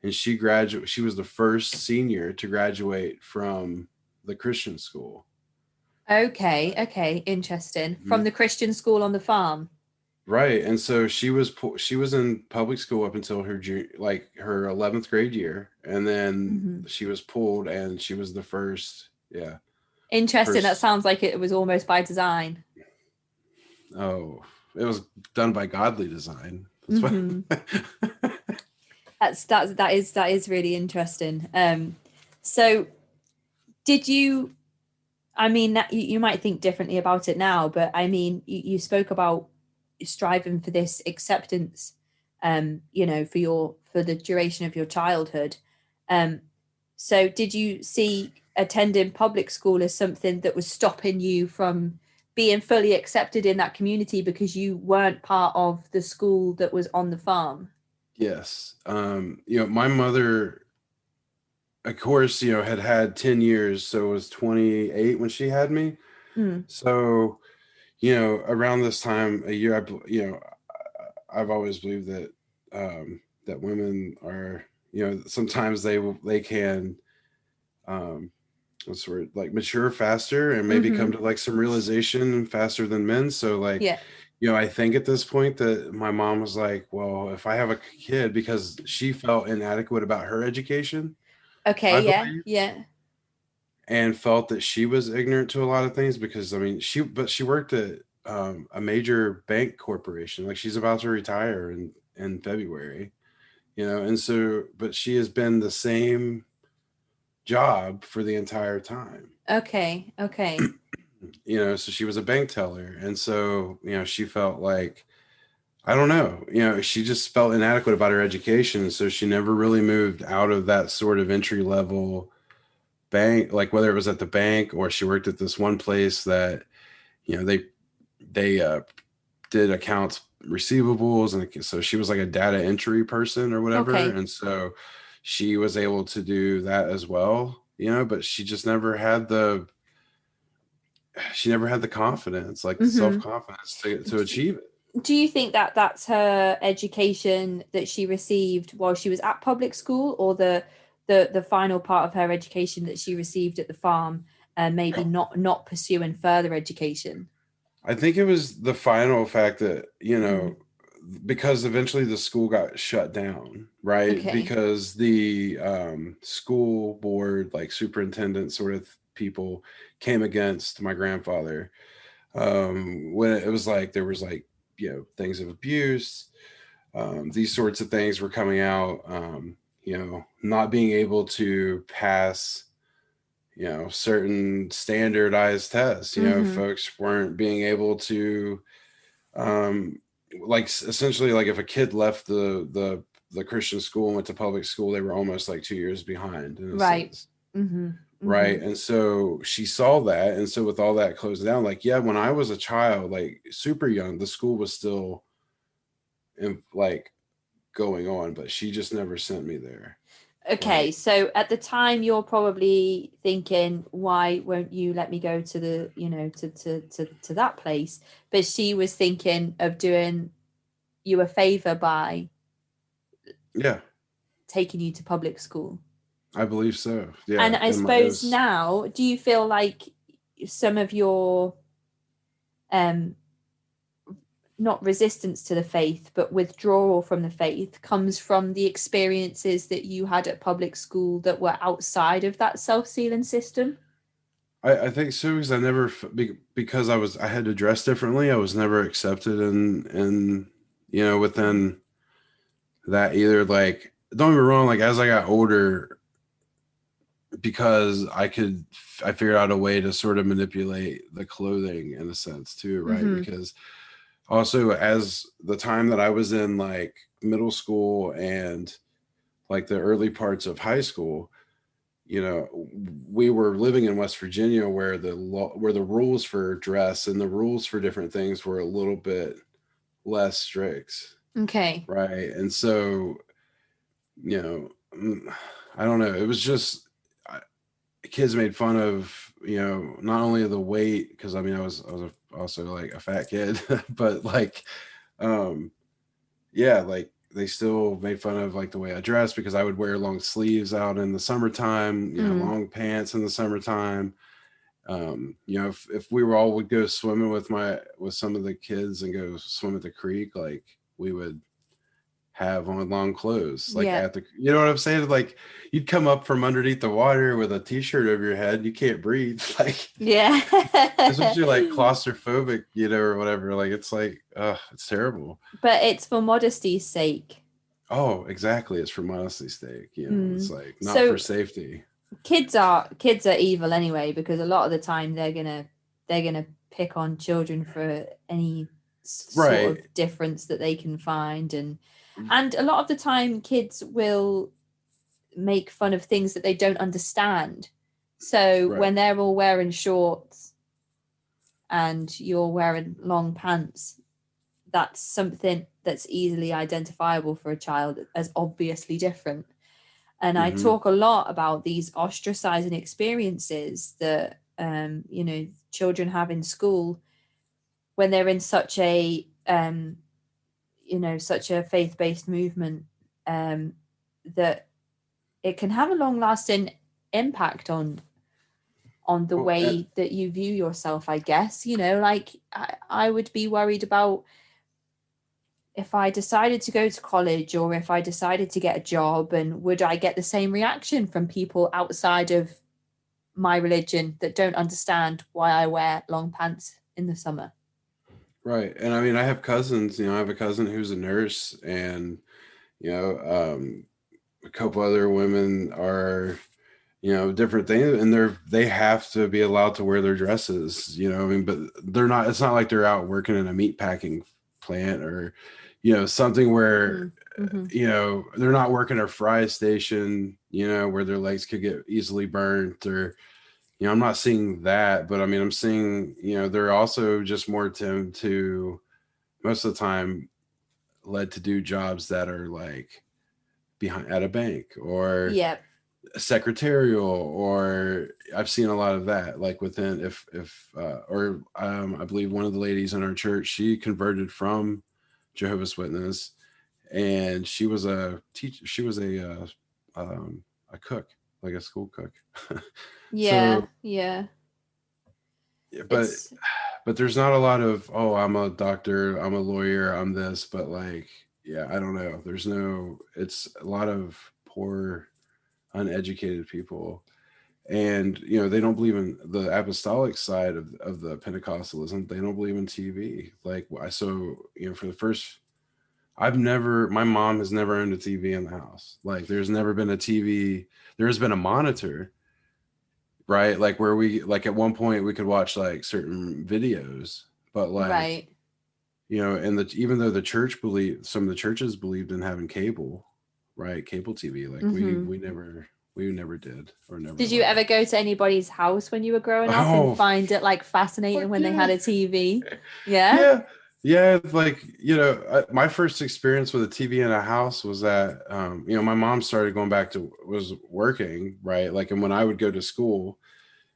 and she was the first senior to graduate from the Christian school. Okay, interesting. From Mhm. the Christian school on the farm. Right, and so she was in public school up until her 11th grade year, and then Hmm. she was pulled, and she was the first, yeah, Interesting. That first. sounds like it was almost by design. Oh, it was done by godly design. That's why. Hmm. That is really interesting. So did you? I mean, you might think differently about it now, but I mean, you spoke about striving for this acceptance, for the duration of your childhood. Um, so did you see attending public school as something that was stopping you from being fully accepted in that community because you weren't part of the school that was on the farm? Yes. My mother, of course, had 10 years, so it was 28 when she had me. Mm. So, around this time a year, I've always believed that women are, sometimes they can, um, what's the word, like mature faster and maybe come Hmm. to like some realization faster than men. So like, Yeah. I think at this point that my mom was like, well, if I have a kid, because she felt inadequate about her education, Okay. I Yeah. believe, Yeah. and felt that she was ignorant to a lot of things because I mean, she worked at a major bank corporation. Like she's about to retire in February, and so, but she has been the same job for the entire time. Okay. Okay. So she was a bank teller, and so she felt like, I don't know, she just felt inadequate about her education, so she never really moved out of that sort of entry level bank, like whether it was at the bank or she worked at this one place that they did accounts receivables, and so she was like a data entry person or whatever, Okay. and so she was able to do that as well, but she just never had the confidence, like the Hmm. self-confidence to achieve it. Do you think that that's her education that she received while she was at public school, or the final part of her education that she received at the farm, and maybe not pursuing further education? I think it was the final fact that, Mm. because eventually the school got shut down, right? Okay. Because the school board, like superintendent sort of people, came against my grandfather. When it was like there was like, things of abuse, these sorts of things were coming out, not being able to pass certain standardized tests. Hmm. Folks weren't being able to, um, like essentially, like if a kid left the Christian school and went to public school, they were almost like 2 years behind in a Right. sense. Hmm. Hmm. Right. And so she saw that. And so with all that closed down, like, yeah, when I was a child, like super young, the school was still like going on, but she just never sent me there. Okay, Like, so at the time you're probably thinking, why won't you let me go to the, to that place? But she was thinking of doing you a favor by yeah. taking you to public school. I believe so. Yeah. And I suppose now, do you feel like some of your not resistance to the faith, but withdrawal from the faith comes from the experiences that you had at public school that were outside of that self-sealing system? I think so, because I never, because I had to dress differently. I was never accepted in, within that either. Like, don't get me wrong, like as I got older, because I figured out a way to sort of manipulate the clothing in a sense too, right? Mm-hmm. Because also, as the time that I was in like middle school and like the early parts of high school, we were living in West Virginia where the rules for dress and the rules for different things were a little bit less strict. Okay. Right. And so, I don't know. It was just kids made fun of, not only the weight, because I mean, I was also like a fat kid, but like, yeah, like they still made fun of like the way I dressed, because I would wear long sleeves out in the summertime, long pants in the summertime. If we would go swimming with some of the kids and go swim at the creek, like we would have on long clothes, like you know what I'm saying? Like you'd come up from underneath the water with a t-shirt over your head, you can't breathe. Like, yeah, especially like claustrophobic, or whatever. Like, it's like, it's terrible. But it's for modesty's sake. Oh, exactly. It's for modesty's sake. It's like not for safety. Kids are evil anyway, because a lot of the time they're gonna pick on children for any sort of difference that they can find, and a lot of the time kids will make fun of things that they don't understand. So when they're all wearing shorts and you're wearing long pants, that's something that's easily identifiable for a child as obviously different. And I talk a lot about these ostracizing experiences that children have in school when they're in such a such a faith-based movement, that it can have a long-lasting impact on the way that you view yourself, I guess. Like I would be worried about if I decided to go to college, or if I decided to get a job, and would I get the same reaction from people outside of my religion that don't understand why I wear long pants in the summer? Right. And I mean, I have cousins, I have a cousin who's a nurse, and, a couple other women are, different things, and they have to be allowed to wear their dresses, I mean, but it's not like they're out working in a meat packing plant or, something where, they're not working a fry station, where their legs could get easily burnt, or, I'm not seeing that, but I mean, I'm seeing, they're also just more to most of the time led to do jobs that are like behind at a bank, or secretarial, or I've seen a lot of that, like within I believe one of the ladies in our church, she converted from Jehovah's Witness, and she was a teacher. She was a cook, like a school cook. But there's not a lot of, I'm a doctor, I'm a lawyer, I'm this, but like, I don't know. It's a lot of poor, uneducated people. And, they don't believe in the apostolic side of the Pentecostalism. They don't believe in TV. Like, for the first, my mom has never owned a TV in the house. Like, there's never been a TV. There's been a monitor, right? Like where at one point we could watch like certain videos, but like, and even though some of the churches believed in having cable, right? Cable TV, like we never did, or never. Did you ever go to anybody's house when you were growing up and find it like fascinating when they had a TV? Yeah, like, my first experience with a TV in a house was that, my mom started going back was working, right? Like, and when I would go to school,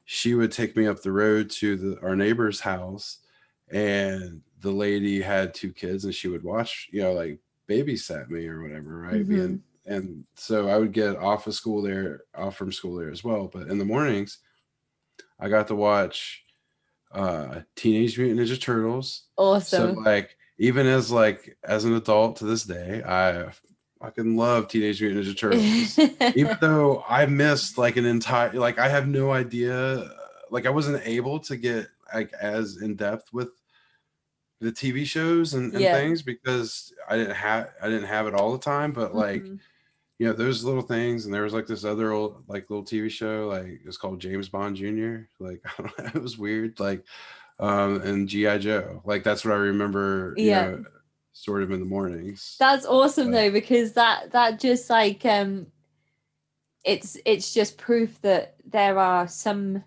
she would take me up the road to our neighbor's house, and the lady had 2 kids, and she would watch, like babysat me or whatever, right? and so I would get off from school there as well. But in the mornings, I got to watch Teenage Mutant Ninja Turtles. So Awesome. like even as an adult to this day, I fucking love Teenage Mutant Ninja Turtles. Even though I missed like an entire, like I have no idea, like I wasn't able to get like as in depth with the TV shows and Yeah. things because I didn't have it all the time, but like Mhm. those little things. And there was like this other old like little TV show, like it's called James Bond Jr. Like I don't know, it was weird. Like and GI Joe. Like that's what I remember, Yeah. sort of in the mornings. That's awesome though, because that just like it's just proof that there are some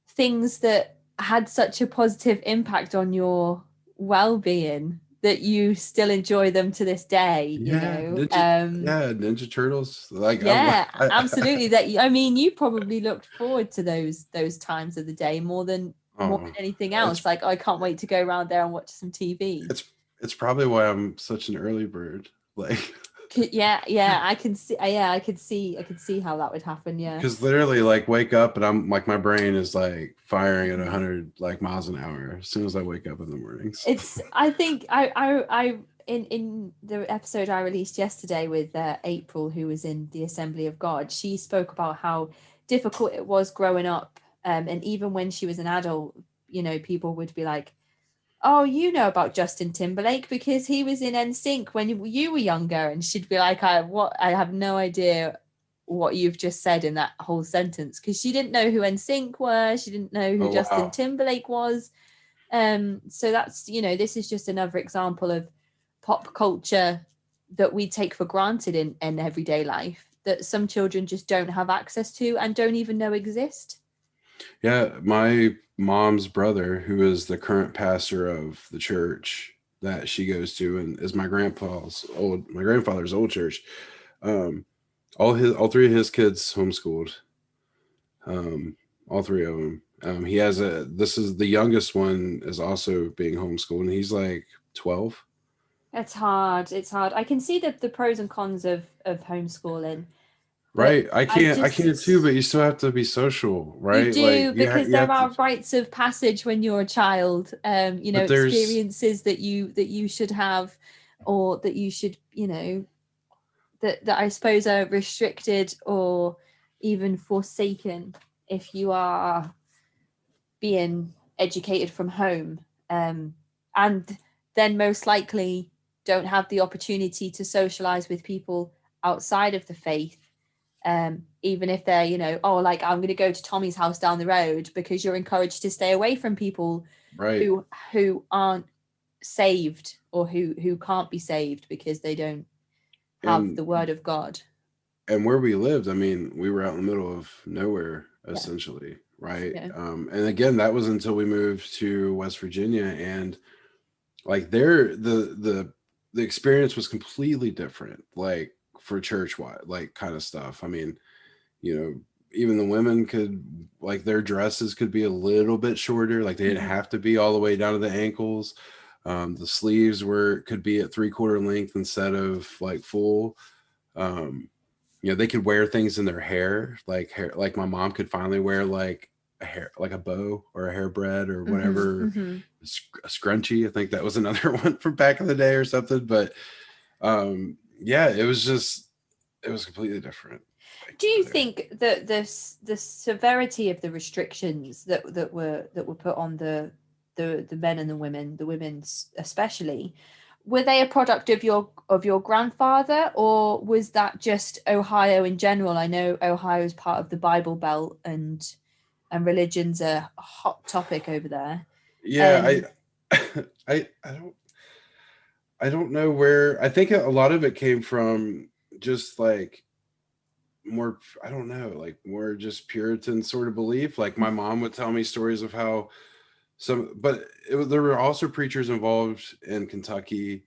things that had such a positive impact on your well-being that you still enjoy them to this day, you Yeah, know. Ninja Turtles. Like Yeah, I absolutely. That I mean, you probably looked forward to those times of the day more than oh, anything it's else. Like, I can't wait to go around there and watch some TV. it's probably why I'm such an early bird. Like Yeah, I can see. Yeah, I could see how that would happen. Yeah. because literally like wake up and I'm like my brain is like firing at 100 like miles an hour as soon as I wake up in the mornings. It's. I think I in the episode I released yesterday with April, who was in the Assembly of God. She spoke about how difficult it was growing up, and even when she was an adult, you know, people would be like, "Oh, you know about Justin Timberlake because he was in NSYNC when you were younger," and she'd be like, I have no idea what you've just said in that whole sentence," because she didn't know who NSYNC were, she didn't know who Oh Justin wow. Timberlake was. So that's, you know, this is just another example of pop culture that we take for granted in everyday life that some children just don't have access to and don't even know exist. Yeah, my mom's brother, who is the current pastor of the church that she goes to, and is my grandfather's old church. Um, all three of his kids homeschooled. Um, all three of them. He has this is the youngest one is also being homeschooled, and he's like 12. It's hard. It's hard. I can see the pros and cons of homeschooling, but Right. I I can't too, just but you still have to be social, you right? Like do, because you there have to, are rites of passage when you're a child. You know, but there's experiences that you should have, or that you should, you know, that I suppose are restricted or even forsaken if you are being educated from home, and then most likely don't have the opportunity to socialize with people outside of the faith, even if they're, you know, oh, like, I'm going to go to Tommy's house down the road, because you're encouraged to stay away from people right. who aren't saved, or who can't be saved because they don't have And the word of God. where we lived, I mean, we were out in the middle of nowhere Yeah. essentially, right? Yeah. And again, that was until we moved to West Virginia, and like there, the experience was completely different, like for church wide, like kind of stuff. I mean, you know, even the women could like their dresses could be a little bit shorter, like they didn't Mhm. have to be all the way down to the ankles. The sleeves could be at 3/4 length instead of like full. Um, they could wear things in their hair, like my mom could finally wear like a hair, like a bow or a hairbread or Mhm. whatever, Mhm. a scrunchie. I think that was another one from back in the day or something. But yeah, it was completely different. Like Do you over there. think that the severity of the restrictions that were put on the men and the women especially, were they a product of your grandfather, or was that just Ohio in general? I know Ohio is part of the Bible Belt, and religion's a hot topic over there. Yeah, Um, I I don't know where. I think a lot of it came from just like more, I don't know, like more just Puritan sort of belief. Like my mom would tell me stories of how there were also preachers involved in Kentucky,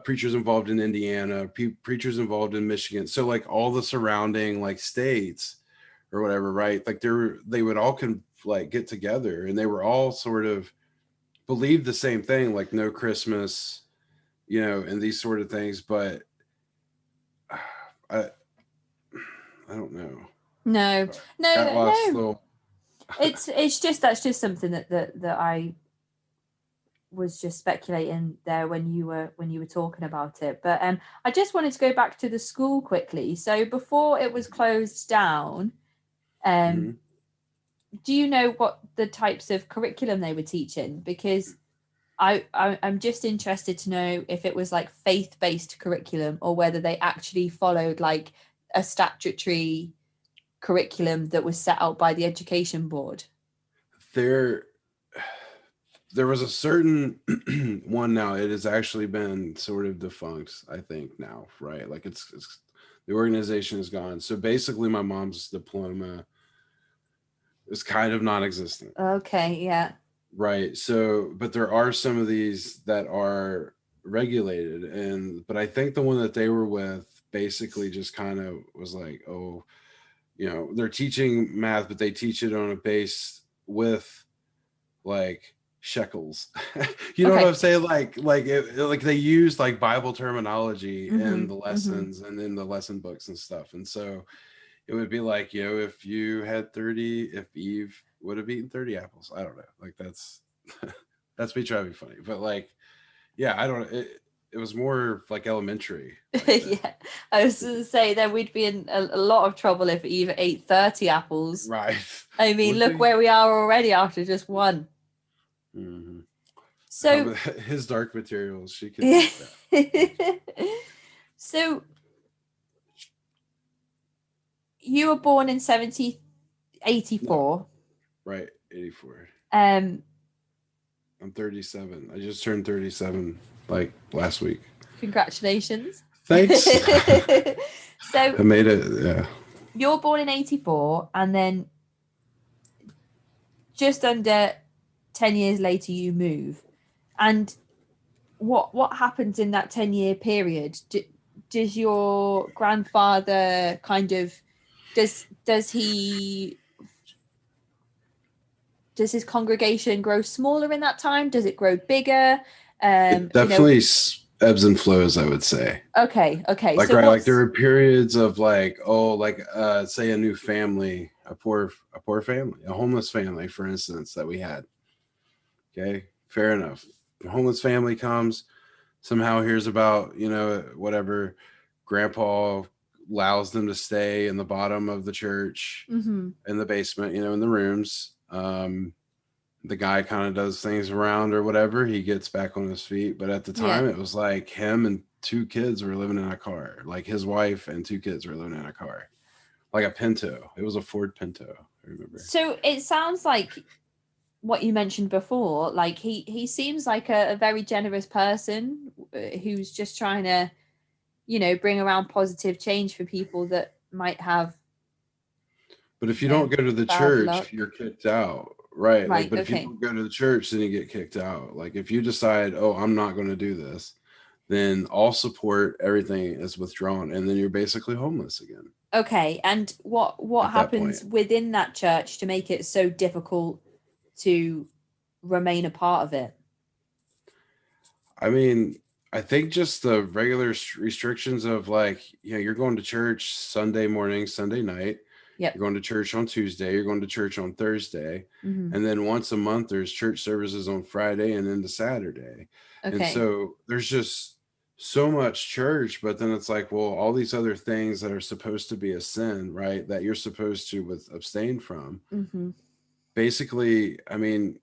preachers involved in Indiana, preachers involved in Michigan. So like all the surrounding like states or whatever, right? Like they would all like get together, and they were all sort of believed the same thing, like no Christmas, and these sort of things. But I I don't know. No, Got lost no. little. It's just that's just something that I was just speculating there when you were talking about it. But I just wanted to go back to the school quickly. So before it was closed down, Mhm. do you know what the types of curriculum they were teaching? Because I'm just interested to know if it was like faith-based curriculum or whether they actually followed like a statutory curriculum that was set out by the education board. There was a certain one. Now it has actually been sort of defunct, I think, now, right? Like it's the organization is gone. So basically my mom's diploma is kind of non-existent. Okay, yeah. Right. So, but there are some of these that are regulated, but I think the one that they were with basically just kind of was like, oh, they're teaching math, but they teach it on a base with like shekels. You know what Okay. I'm saying? Like they use like Bible terminology in Mm-hmm. the Mm-hmm. lessons and in the lesson books and stuff. And so it would be like, if you had 30, if Eve would have eaten 30 apples. I don't know. Like that's me trying to be funny. But like, yeah, I don't it was more like elementary back then. Yeah, I was going to say then we'd be in a lot of trouble if Eve ate 30 apples. Right. I mean, Would look be. where we are already after just one. Mm-hmm. So His dark materials, she could eat that. so you were born in 84. No, right, 84. Um, I'm 37. I just turned 37 like last week. Congratulations. Thanks. So I made it. Yeah. You're born in 84, and then just under 10 years later you move. And what happens in that 10-year period? Does your grandfather kind of does his congregation grow smaller in that time? Does it grow bigger? It definitely ebbs and flows, I would say. Okay. Like, So right, like there are periods of like, say a new family, a poor family, a homeless family, for instance, that we had. Okay, fair enough. The homeless family comes, somehow hears about, whatever, grandpa allows them to stay in the bottom of the church, mm-hmm. in the basement, in the rooms. The guy kind of does things around or whatever. He gets back on his feet. But at the time, It was like him and two kids were living in a car. Like his wife and two kids were living in a car. Like a Pinto. It was a Ford Pinto, I remember. So it sounds like what you mentioned before. Like he seems like a very generous person who's just trying to, bring around positive change for people that might have. But if you don't go to the church, luck. You're kicked out. Right. Like, but okay. if you don't go to the church, then you get kicked out. Like if you decide, oh, I'm not going to do this, then all support, everything is withdrawn. And then you're basically homeless again. Okay. And what happens within that church to make it so difficult to remain a part of it? I mean, I think just the regular restrictions of like, you're going to church Sunday morning, Sunday night. Yep. You're going to church on Tuesday. You're going to church on Thursday. Mm-hmm. And then once a month, there's church services on Friday and then to Saturday. Okay. And so there's just so much church, but then it's like, well, all these other things that are supposed to be a sin, right? That you're supposed to abstain from. Mm-hmm. Basically, I mean,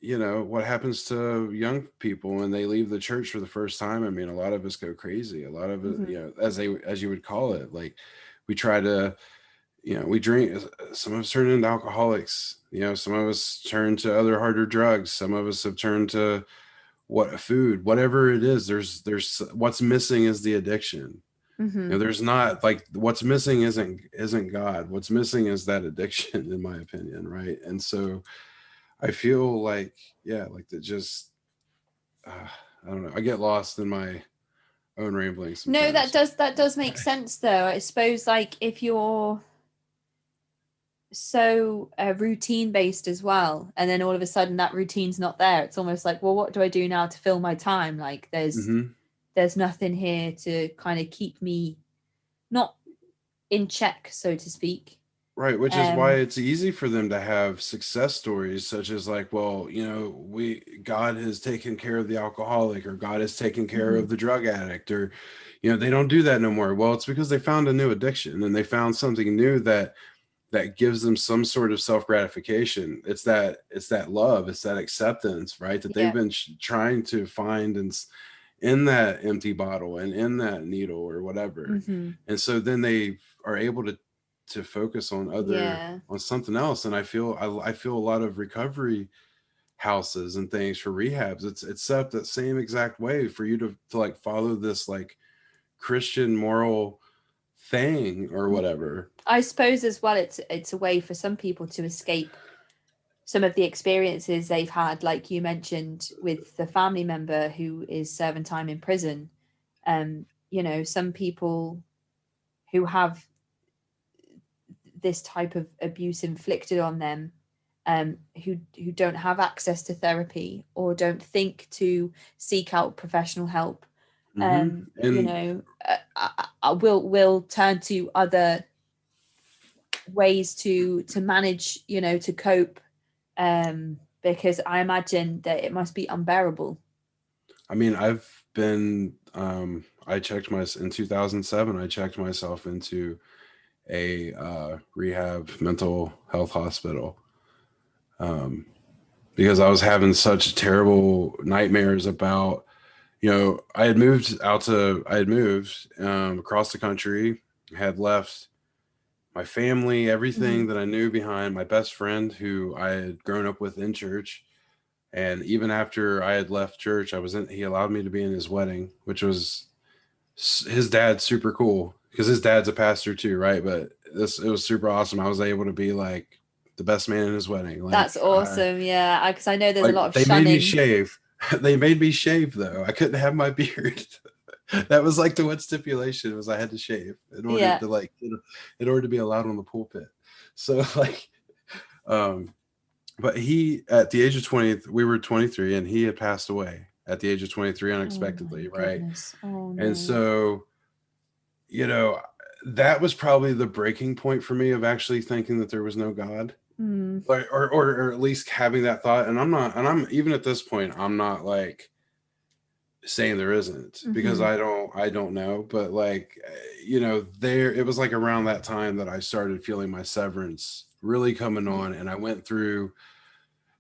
what happens to young people when they leave the church for the first time? I mean, a lot of us go crazy. A lot of it, mm-hmm. As you would call it, like we try to, we drink. Some of us turn into alcoholics. Some of us turn to other harder drugs. Some of us have turned to food, whatever it is. There's what's missing is the addiction. Mm-hmm. There's not like what's missing isn't God. What's missing is that addiction, in my opinion, right? And so I feel like, like that just, I don't know. I get lost in my own ramblings sometimes. No, that does make sense though. I suppose like if you're so routine based as well, and then all of a sudden that routine's not there, it's almost like, well, what do I do now to fill my time? Like there's nothing here to kind of keep me not in check, so to speak. Right, which is why it's easy for them to have success stories such as like, well, God has taken care of the alcoholic, or God has taken care of the drug addict, or they don't do that no more. Well, it's because they found a new addiction, and they found something new that gives them some sort of self-gratification. It's that love, it's that acceptance, right? That they've been trying to find in that empty bottle and in that needle or whatever. And so then they are able to focus on on something else. And I feel a lot of recovery houses and things for rehabs, it's set up that same exact way for you to like follow this like Christian moral thing or whatever. I suppose as well it's a way for some people to escape some of the experiences they've had, like you mentioned with the family member who is serving time in prison. Some people who have this type of abuse inflicted on them, who don't have access to therapy or don't think to seek out professional help, will turn to other ways to manage, to cope, because I imagine that it must be unbearable. I mean, I've been I checked in 2007 I checked myself into a rehab mental health hospital, because I was having such terrible nightmares about, I had moved across the country, had left my family, everything that I knew behind, my best friend who I had grown up with in church. And even after I had left church, he allowed me to be in his wedding, which was his dad's super cool because his dad's a pastor too, right? But it was super awesome. I was able to be like the best man in his wedding. Like, that's awesome. Because I know there's like, a lot of they shunning. made me shave. They made me shave though. I couldn't have my beard. That was like the one stipulation, was I had to shave in order to in order to be allowed on the pulpit. So like, but he, at the age of 20, we were 23, and he had passed away at the age of 23 unexpectedly, right? Oh, no. And so, that was probably the breaking point for me of actually thinking that there was no God, or at least having that thought. And I'm even at this point, I'm not like saying there isn't, because I don't know, but like, it was like around that time that I started feeling my severance really coming on, and I went through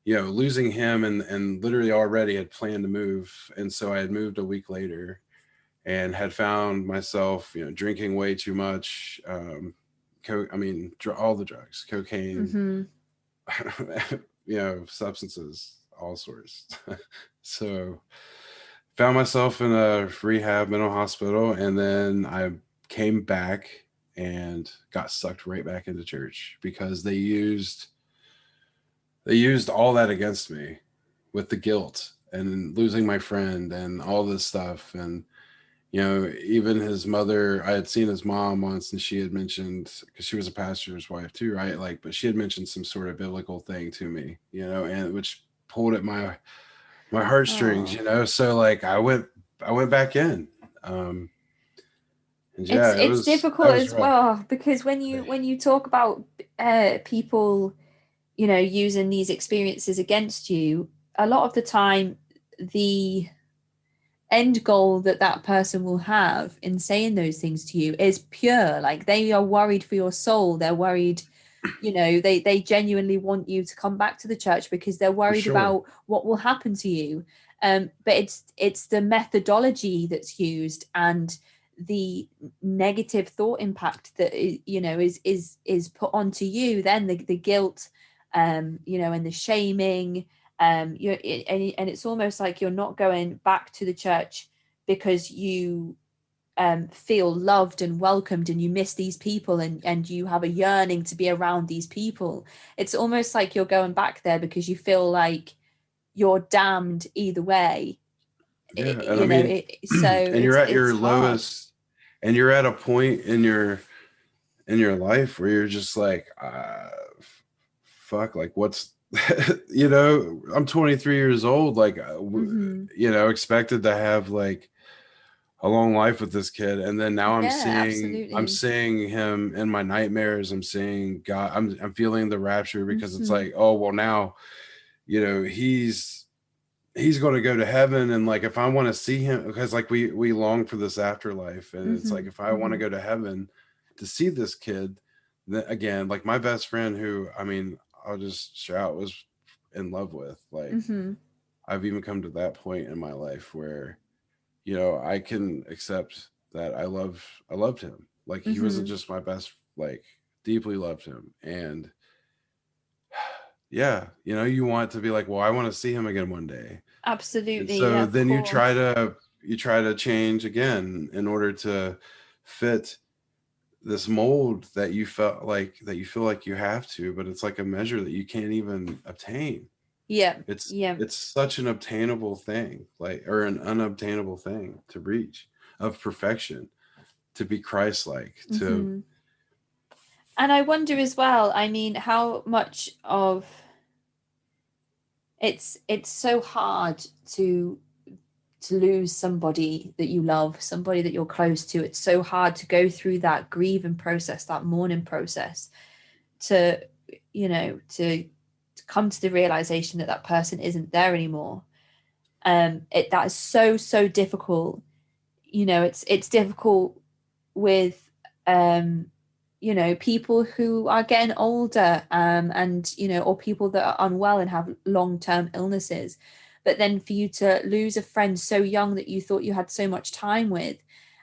losing him, and literally already had planned to move. And so I had moved a week later and had found myself drinking way too much, all the drugs, cocaine, substances, all sorts. So found myself in a rehab mental hospital, and then I came back and got sucked right back into church because they used all that against me with the guilt and losing my friend and all this stuff. And even his mother, I had seen his mom once, and she had mentioned, because she was a pastor's wife too, right? Like, but she had mentioned some sort of biblical thing to me, and which pulled at my heartstrings, so like I went back in. And yeah, it's difficult as well, because when you talk about people using these experiences against you, a lot of the time the end goal that person will have in saying those things to you is pure, like they are worried for your soul. They're worried, they genuinely want you to come back to the church because they're worried about what will happen to you. But it's the methodology that's used, and the negative thought impact that is put onto you, then the guilt, and the shaming, and it's almost like you're not going back to the church because you feel loved and welcomed, and you miss these people, and you have a yearning to be around these people. It's almost like you're going back there because you feel like you're damned either way. So and you're at your lowest, and you're at a point in your life where you're just like, fuck, like what's I'm 23 years old, like expected to have like a long life with this kid, and then now Yeah, I'm absolutely. seeing him in my nightmares. I'm seeing God. I'm feeling the rapture, because it's Hmm. like, oh well, now he's going to go to heaven, and like if I want to see him, because like we long for this afterlife, and it's like Hmm. if I want to go to heaven to see this kid, then again, like my best friend, who I mean I'll just shout was in love with, like Hmm. I've even come to that point in my life where I can accept that I loved him. Like he wasn't Hmm. just my best, like deeply loved him. And yeah, you want to be like, well, I want to see him again one day. And Absolutely. Yeah, so of then course. you try to change again in order to fit this mold that you felt like that you feel like you have to, but it's like a measure that you can't even obtain. Yeah. It's Yeah. it's such an obtainable thing, like, or an unobtainable thing to reach, of perfection, to be Christ-like, to Hmm. And I wonder as well, I mean, how much of it's so hard to lose somebody that you love, somebody that you're close to. It's so hard to go through that grieving process, that mourning process, to to come to the realization that that person isn't there anymore. That is so difficult. It's difficult with people who are getting older, and or people that are unwell and have long-term illnesses. But then for you to lose a friend so young that you thought you had so much time with,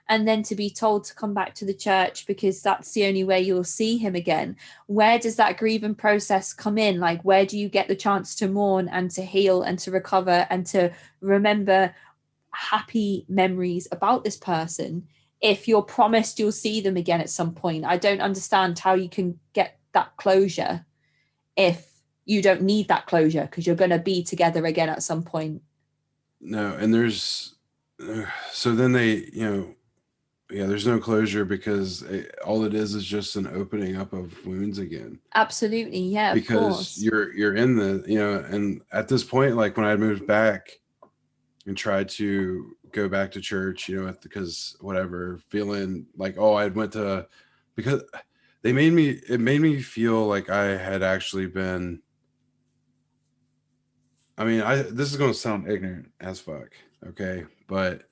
and then to be told to come back to the church because that's the only way you'll see him again. Where does that grieving process come in? Like, where do you get the chance to mourn and to heal and to recover and to remember happy memories about this person if you're promised you'll see them again at some point? I don't understand how you can get that closure if you don't need that closure because you're going to be together again at some point. no, and there's so then yeah, there's no closure, because all it is just an opening up of wounds again, Absolutely. Yeah, of because course. you're in the and at this point, like when I moved back and tried to go back to church, because whatever, feeling like, oh, I went to, because it made me feel like I had actually been, I mean, this is going to sound ignorant as fuck, okay? But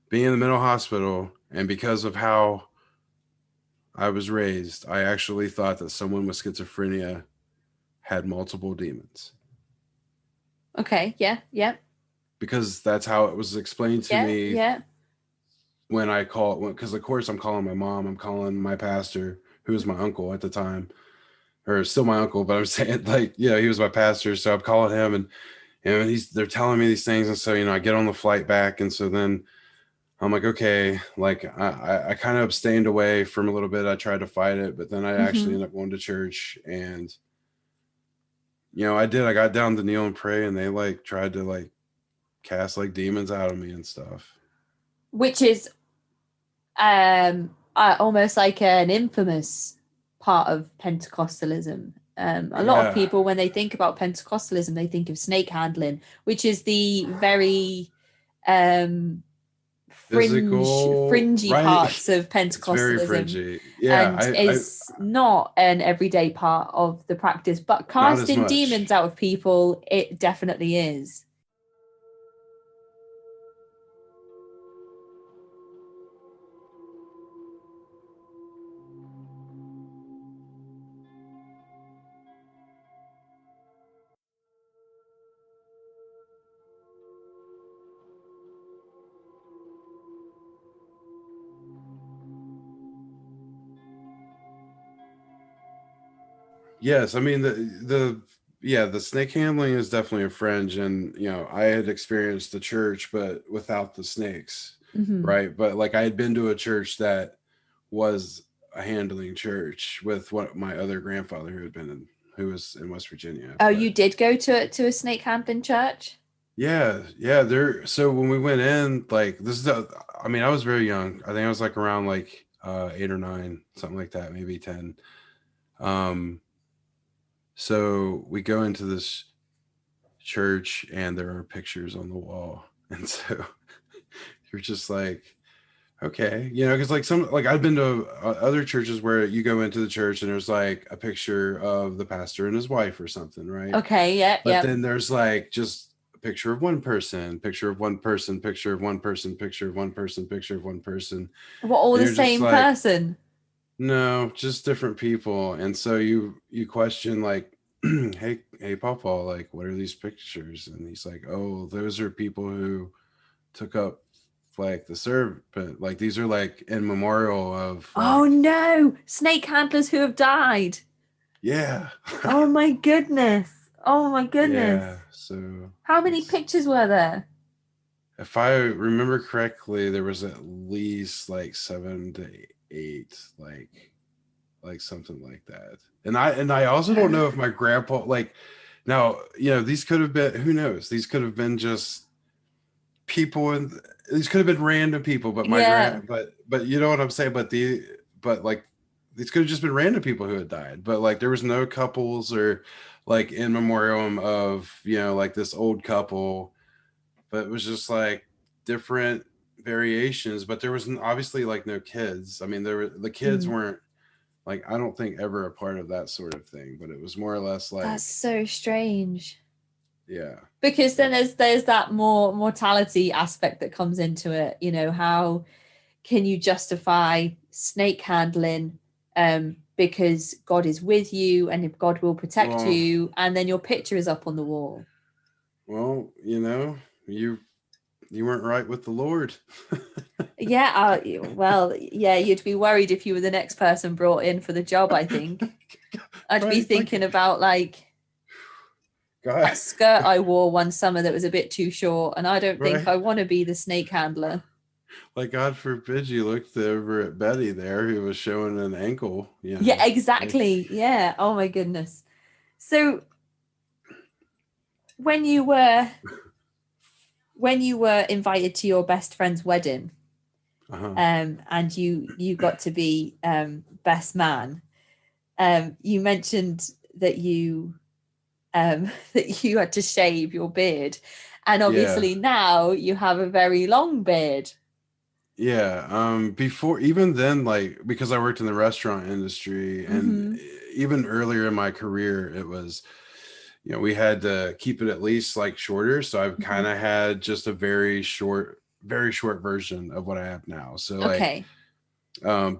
being in the mental hospital, and because of how I was raised, I actually thought that someone with schizophrenia had multiple demons, Okay. Yeah. Yeah. because that's how it was explained to Yeah. me Yeah. when I call, because of course I'm calling my mom, I'm calling my pastor, who was my uncle at the time, or still my uncle, but I'm saying, like, he was my pastor, so I'm calling him, and they're telling me these things, and so I get on the flight back, and so then I'm like, okay, like I kind of abstained away from a little bit. I tried to fight it, but then I actually Hmm. ended up going to church, and I got down to kneel and pray, and they like tried to like cast like demons out of me and stuff. Which is almost like an infamous part of Pentecostalism. A lot of Yeah, people, when they think about Pentecostalism, they think of snake handling, which is the very um, physical, fringy right? parts of It's very Pentecostalism, fringy. Yeah, and is not an everyday part of the practice. But not as casting demons much. out of people, it definitely is. Yes, I mean the yeah, the snake handling is definitely a fringe, and I had experienced the church but without the snakes, Hmm. right? But like I had been to a church that was a handling church with what my other grandfather, who was in West Virginia. Oh, you But did go to a snake handling church? yeah, yeah, there, so when we went in, like this is the I mean, I was very young. I think I was like around like 8 or 9, something like that, maybe 10. Um so we go into this church, and there are pictures on the wall, and so you're just like, Okay, because like I've been to other churches where you go into the church and there's like a picture of the pastor and his wife or something, right? Okay, yep, But yep. then there's like just a picture of one person, picture of one person, picture of one person, picture of one person, picture of one person, What, all and the you're just same like, person? no, just different people. And so you question like, hey Papa, like what are these pictures? And he's like, oh, those are people who took up like the serpent, like these are like in memorial of Oh like, no, snake handlers who have died. yeah. Oh my goodness. Oh my goodness. Yeah, so How many it's, pictures were there? if I remember correctly, there was at least like 7 to 8, like something like that. And I also don't know if my grandpa, like, now, these could have been, who knows, these could have been just people, and these could have been random people, but Yeah. but you know what I'm saying, but like these could have just been random people who had died, but like there was no couples or like in memoriam of like this old couple, but it was just like different variations, but there was obviously like no kids. I mean, the kids Mm. weren't, like, I don't think ever a part of that sort of thing, but it was more or less That's like, so strange. yeah. Because then But there's that more mortality aspect that comes into it. How can you justify snake handling because God is with you and if God will protect well, you, and then your picture is up on the wall? well, you weren't right with the Lord. Yeah, well, yeah, you'd be worried if you were the next person brought in for the job, I think. I'd be Right, thinking like, about like God, that skirt I wore one summer that was a bit too short, and I don't think right? I want to be the snake handler. Like, God forbid you looked over at Betty there, who was showing an ankle, Yeah, like, exactly. Yeah. Oh my goodness. So when you were invited to your best friend's wedding, uh-huh. and you got to be best man, you mentioned that you that you had to shave your beard, and Yeah. obviously now you have a very long beard. Yeah. Before, even then, like, because I worked in the restaurant industry, and Mm-hmm. even earlier in my career, it was, we had to keep it at least like shorter. So I've Mm-hmm. kind of had just a very short version of what I have now. So like, Okay.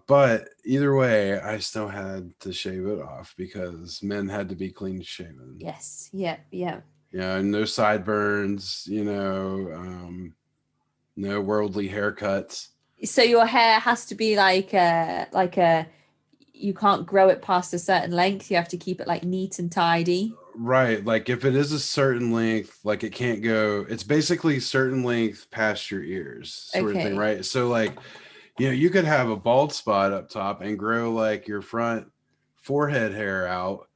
but either way, I still had to shave it off because men had to be clean shaven. Yes. Yeah. Yeah. Yeah, no sideburns, no worldly haircuts. So your hair has to be like a you can't grow it past a certain length. You have to keep it like neat and tidy. Right. Like if it is a certain length, like it can't go, it's basically certain length past your ears, sort of thing, Okay. right? So like, you could have a bald spot up top and grow like your front forehead hair out,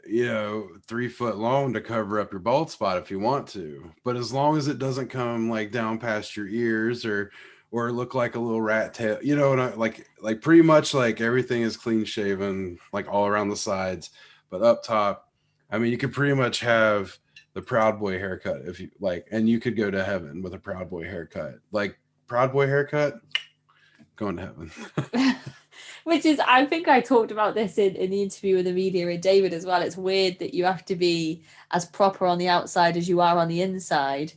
3 foot long to cover up your bald spot if you want to. But as long as it doesn't come like down past your ears or look like a little rat tail, what like pretty much like everything is clean shaven, like all around the sides. But up top, I mean, you could pretty much have the Proud Boy haircut if you like, and you could go to heaven with a Proud Boy haircut. Like Proud Boy haircut, going to heaven. Which is, I think I talked about this in the interview with Amelia and David as well. It's weird that you have to be as proper on the outside as you are on the inside,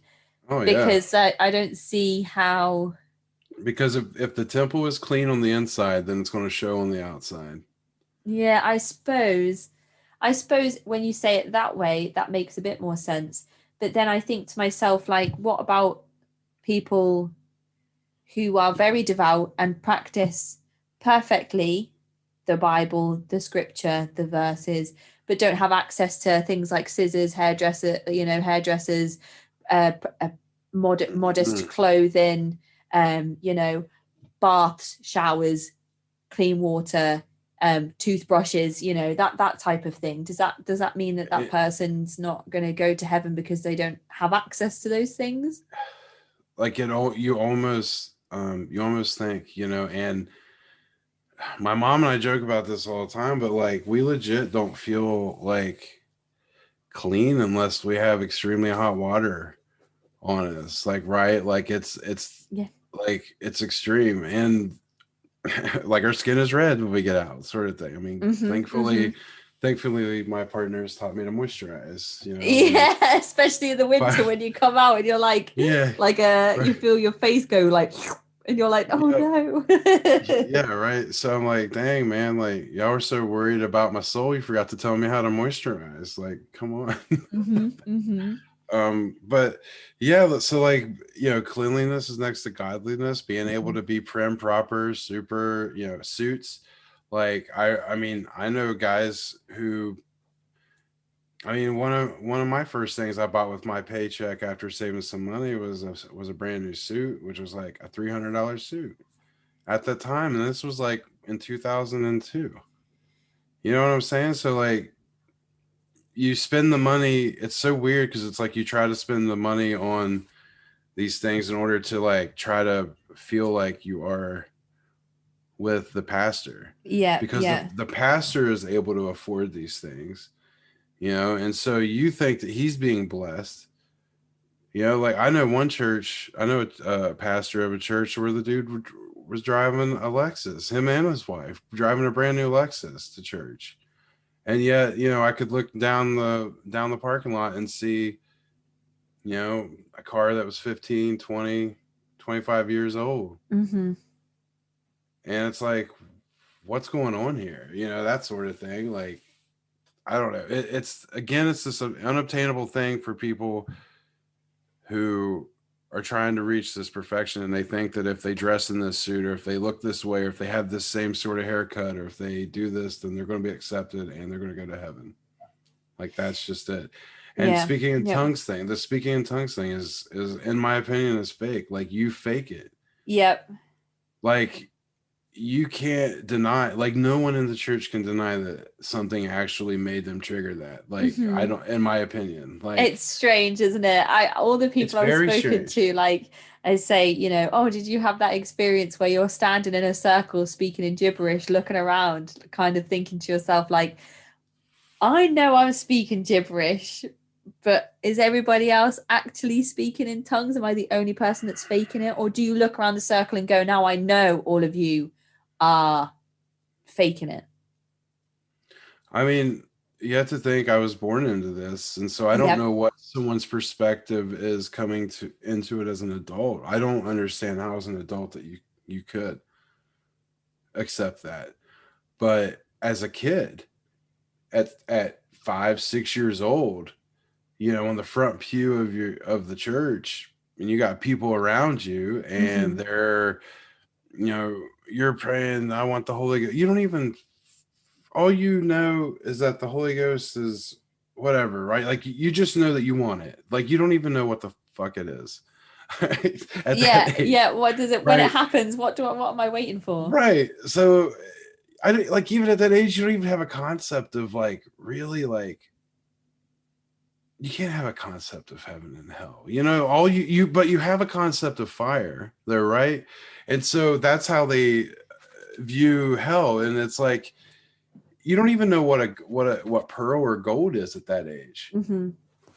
Oh yeah. because I don't see how. Because if the temple is clean on the inside, then it's going to show on the outside. Yeah, I suppose when you say it that way, that makes a bit more sense. But then I think to myself, like, what about people who are very devout and practice perfectly the Bible, the scripture, the verses, but don't have access to things like scissors, hairdressers, modest Mm. clothing, baths, showers, clean water, toothbrushes, that type of thing. Does that mean that It, person's not going to go to heaven because they don't have access to those things? like you almost think, and my mom and I joke about this all the time, but like we legit don't feel like clean unless we have extremely hot water on us. Like, right? Like it's Yeah. like it's extreme, and like our skin is red when we get out, sort of thing. I mean, thankfully, my partners taught me to moisturize. You know, and Yeah, especially in the winter when you come out and you're like, yeah, you feel your face go like, and you're like, oh yeah, no. yeah, right. So I'm like, dang, man, like y'all were so worried about my soul, you forgot to tell me how to moisturize. Like, come on. But yeah, so like, cleanliness is next to godliness, being able to be prim, proper, super, suits. Like I mean, I know guys who, I mean, one of my first things I bought with my paycheck after saving some money was a brand new suit, which was like a $300 suit at the time, and this was like in 2002. You know what I'm saying? So like, you spend the money. It's so weird because it's like you try to spend the money on these things in order to like try to feel like you are with the pastor, Yeah, because the, yeah. the pastor is able to afford these things, and so you think that he's being blessed. Like I know one church, I know a pastor of a church where the dude was driving a Lexus, him and his wife driving a brand new Lexus to church. And yet, I could look down the parking lot and see, a car that was 15, 20, 25 years old. Mm-hmm. And it's like, what's going on here? That sort of thing. Like, I don't know. It's this unobtainable thing for people who are trying to reach this perfection, and they think that if they dress in this suit, or if they look this way, or if they have this same sort of haircut, or if they do this, then they're going to be accepted and they're going to go to heaven. Like, that's just it. And Yeah. Yep. the speaking in tongues thing is in my opinion is fake. Like, you fake it. Yep. Like, you can't deny, like, no one in the church can deny that something actually made them trigger that. Like, I don't, in my opinion, like, It's strange, isn't it? All the it's people I've very spoken strange. to, like, I say, oh, did you have that experience where you're standing in a circle speaking in gibberish, looking around, kind of thinking to yourself, like, I know I'm speaking gibberish, but is everybody else actually speaking in tongues? Am I the only person that's faking it? Or do you look around the circle and go, now I know all of you are faking it? I mean, you have to think I was born into this, and so I don't Yep. know what someone's perspective is coming into it as an adult. I don't understand how, as an adult, that you could accept that. But as a kid, at 5, 6 years old, on the front pew of the church, and you got people around you, and they're, you're praying, I want the Holy Ghost. You don't even, all you know is that the Holy Ghost is whatever, right? Like, you just know that you want it. Like, you don't even know what the fuck it is. At Yeah, that age, yeah. What does it when it right? happens? What am I waiting for? Right. So I like, even at that age, you don't even have a concept of, like, really, like, you can't have a concept of heaven and hell. All but you have a concept of fire there, right? And so that's how they view hell. And it's like, you don't even know what pearl or gold is at that age,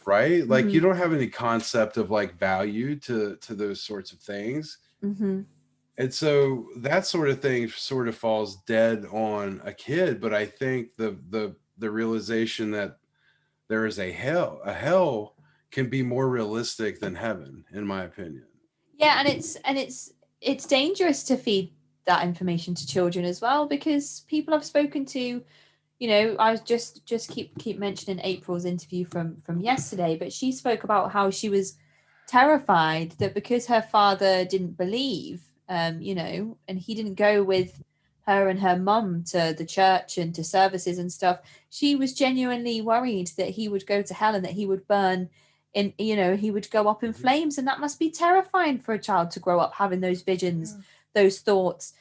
right? Like, you don't have any concept of, like, value to those sorts of things. And so that sort of thing sort of falls dead on a kid. But I think the realization that there is a hell can be more realistic than heaven, in my opinion. Yeah, and it's dangerous to feed that information to children as well, because people I've spoken to, I was just keep mentioning April's interview from yesterday, but she spoke about how she was terrified that because her father didn't believe, and he didn't go with her and her mum to the church and to services and stuff, she was genuinely worried that he would go to hell and that he would burn in, he would go up in flames. And that must be terrifying for a child to grow up having those visions, those thoughts.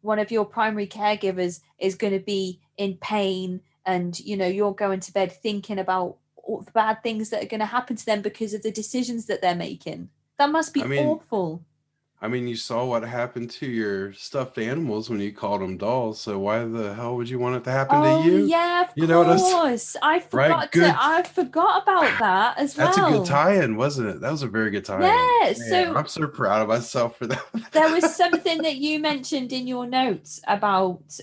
One of your primary caregivers is going to be in pain, and you're going to bed thinking about all the bad things that are going to happen to them because of the decisions that they're making. That must be I mean, awful. I mean, you saw what happened to your stuffed animals when you called them dolls. So why the hell would you want it to happen to Oh you? yeah, of You know what I'm saying? course. Right? Good. I forgot about that as That's a good well. tie-in, wasn't it? That was a very good tie-in. Yeah, Man, so I'm so proud of myself for that. there was something that you mentioned in your notes about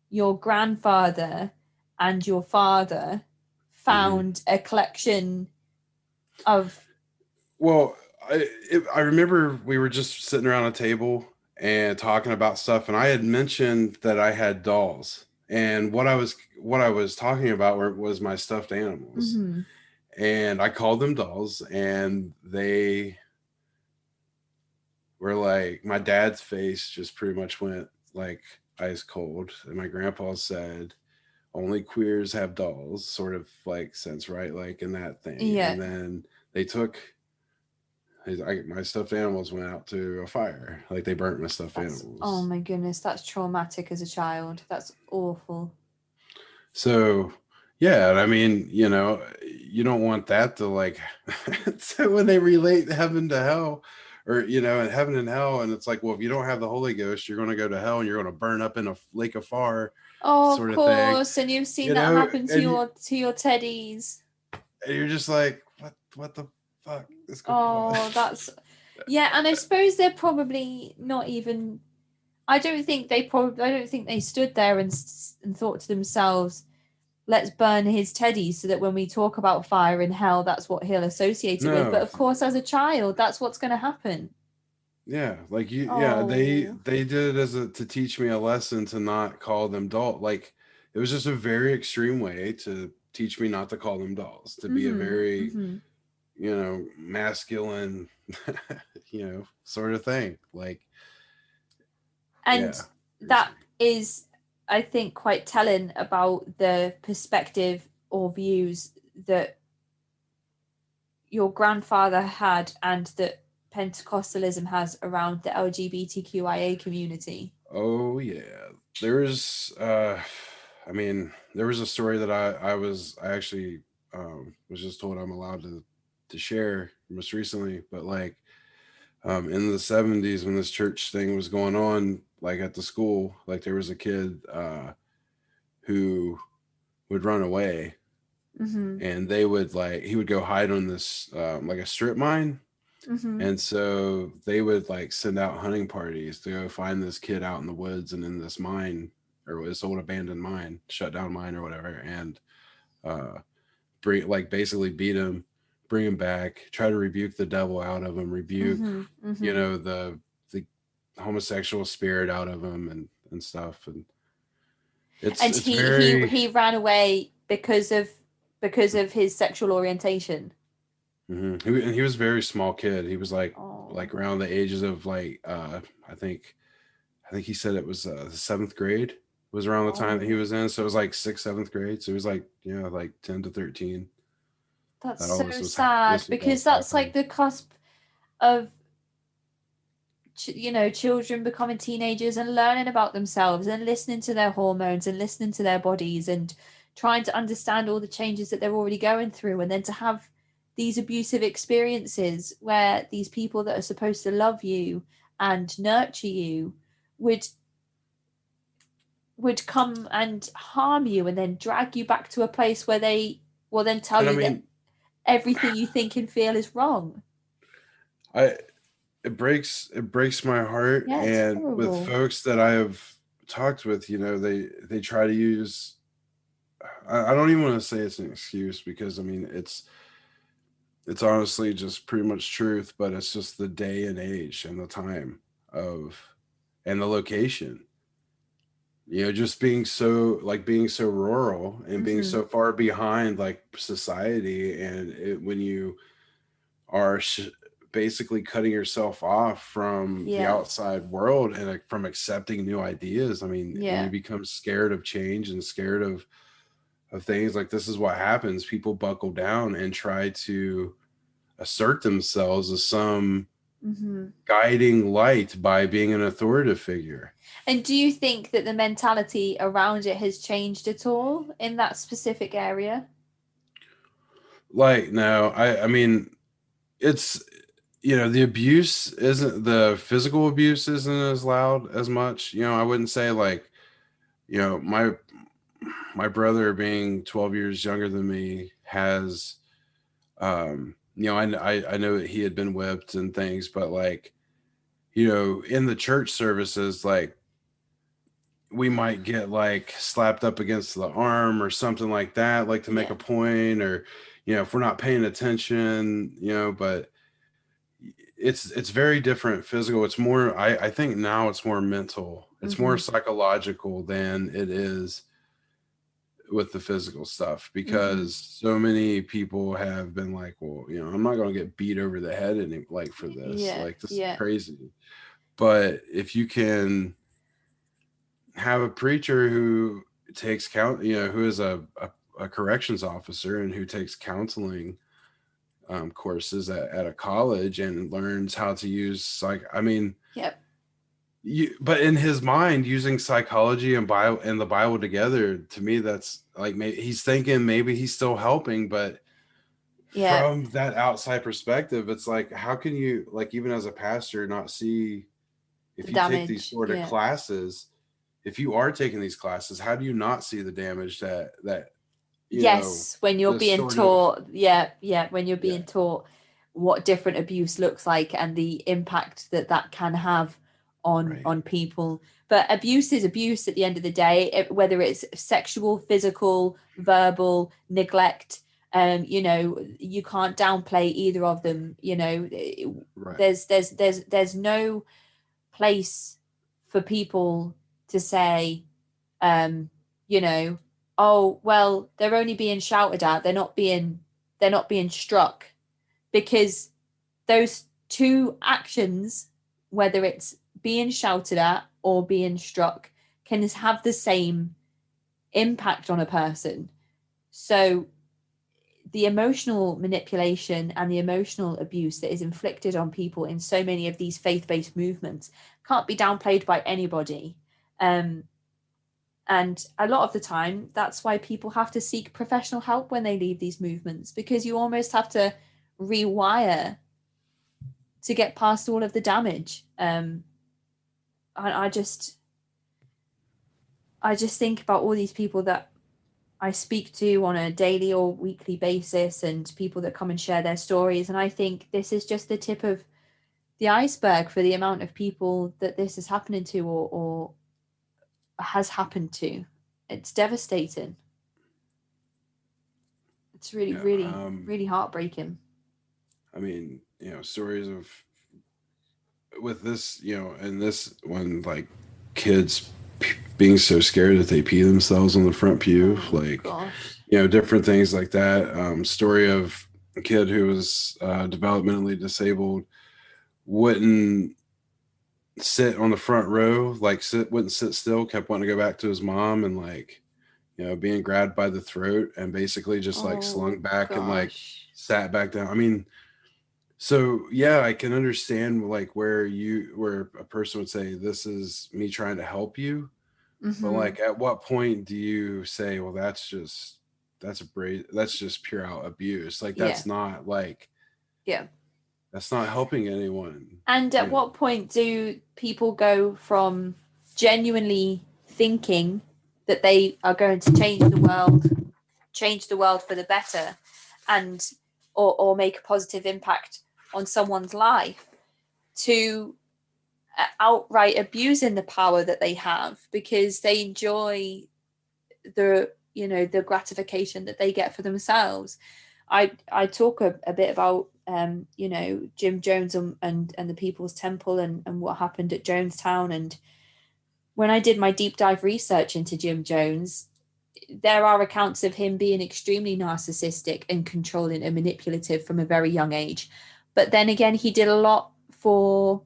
your grandfather and your father Mhm. found a collection of Well, I remember we were just sitting around a table and talking about stuff, and I had mentioned that I had dolls, and what I was talking about was my stuffed animals, Mhm. and I called them dolls, and they were like, my dad's face just pretty much went like ice cold, and my grandpa said, "Only queers have dolls," sort of like sense, right? Like in that thing, Yeah. and then they took my stuffed animals went out to a fire. Like they burnt my stuffed Oh animals. my goodness, that's traumatic as a child. That's awful. So yeah, and I mean, you don't want that to like so when they relate heaven to hell, or and heaven and hell, and it's like, well, if you don't have the Holy Ghost, you're gonna go to hell and you're gonna burn up in a lake of fire, Oh, of sort of thing. course. And you've seen You that know, happen to and, your teddies. and you're just like, what the fuck is going on? Oh, that's yeah, and I suppose they're probably not even I don't think they stood there and thought to themselves, let's burn his teddy so that when we talk about fire in hell, that's what he'll associate it with. But No. of course, as a child, that's what's going to happen. Yeah, like yeah, they Oh. they did it as a to teach me a lesson to not call them doll. Like it was just a very extreme way to teach me not to call them dolls, to be a Mm-hmm. very, Mm-hmm. masculine, sort of thing. Like, And yeah, that crazy. is, I think, quite telling about the perspective or views that your grandfather had and that Pentecostalism has around the LGBTQIA community. Oh yeah. There's I mean, there was a story that I actually was just told I'm allowed to share most recently, but like in the 70s when this church thing was going on, like at the school, like there was a kid who would run away, Mm-hmm. and they would like he would go hide on this like a strip mine, Mm-hmm. and so they would like send out hunting parties to go find this kid out in the woods and in this mine, or this old abandoned mine, shut down mine or whatever, and uh bring like basically beat him, bring him back, try to rebuke the devil out of him, rebuke, Mm-hmm. Mm-hmm. the homosexual spirit out of him, and stuff. And it's And it's very. he ran away because of his sexual orientation. And he was a very small kid. He was Oh. like around the ages of like I think he said it was the seventh grade was around the time that he Oh. was in. So it was like sixth, seventh grade. So he was like, like 10 to 13. That's That all so this sad was all because that's like happening. the cusp of children becoming teenagers and learning about themselves and listening to their hormones and listening to their bodies and trying to understand all the changes that they're already going through, and then to have these abusive experiences where these people that are supposed to love you and nurture you would come and harm you and then drag you back to a place where they will then tell And I you that mean, everything you think and feel is wrong. I it breaks my heart. Yeah, it's And with horrible. folks that I have talked with, they try to use. I don't even want to say it's an excuse, because I mean it's honestly just pretty much truth, but it's just the day and age and the time of and the location. Just being so rural and being Mm-hmm. so far behind like society, and when you are basically cutting yourself off from the Yeah, outside world and from accepting new ideas. I mean, when yeah. you become scared of change and scared of things, like this is what happens. People buckle down and try to assert themselves as some Mm-hmm. guiding light by being an authoritative figure. And do you think that the mentality around it has changed at all in that specific area? Like, no, I mean, it's the abuse isn't the physical abuse isn't as loud as much. I wouldn't say like, my brother being 12 years younger than me has, I know that he had been whipped and things, but like, in the church services, like we might get like slapped up against the arm or something like that, like to make a point, or, if we're not paying attention, but it's very different physical. It's more, I think now it's more mental. It's more psychological than it is with the physical stuff, because so many people have been like, well, I'm not going to get beat over the head like for this, like this is crazy. But if you can have a preacher who takes who is a corrections officer and who takes counseling courses at a college and learns how to use but in his mind, using psychology and the Bible together, to me, that's like, he's thinking maybe he's still helping, but from that outside perspective, it's like, how can you, like, even as a pastor, not see if you take these sort of classes, if you are taking these classes, how do you not see the damage that when you're being taught, when you're being taught what different abuse looks like and the impact that can have on people. But abuse is abuse at the end of the day, whether it's sexual, physical, verbal, neglect. You can't downplay either of them. There's no place for people to say, oh, well, they're only being shouted at, they're not being struck, because those two actions, whether it's being shouted at or being struck, can have the same impact on a person. So the emotional manipulation and the emotional abuse that is inflicted on people in so many of these faith-based movements can't be downplayed by anybody. And a lot of the time, that's why people have to seek professional help when they leave these movements, because you almost have to rewire to get past all of the damage. I just think about all these people that I speak to on a daily or weekly basis, and people that come and share their stories. And I think this is just the tip of the iceberg for the amount of people that this is happening to or has happened to. It's devastating. It's really heartbreaking. I mean, stories of with this, and this one, like kids being so scared that they pee themselves on the front pew, different things like that. Story of a kid who was developmentally disabled, wouldn't sit on the front row, wouldn't sit still, kept wanting to go back to his mom, and being grabbed by the throat and basically just slung back and sat back down. I mean, so I can understand where a person would say, this is me trying to help you. But at what point do you say, well, that's just pure out abuse? That's not that's not helping anyone. And at what point do people go from genuinely thinking that they are going to change the world for the better, and or make a positive impact on someone's life, to outright abusing the power that they have because they enjoy the gratification that they get for themselves? I talk a bit about Jim Jones and the People's Temple and what happened at Jonestown. And when I did my deep dive research into Jim Jones, there are accounts of him being extremely narcissistic and controlling and manipulative from a very young age. But then again, he did a lot for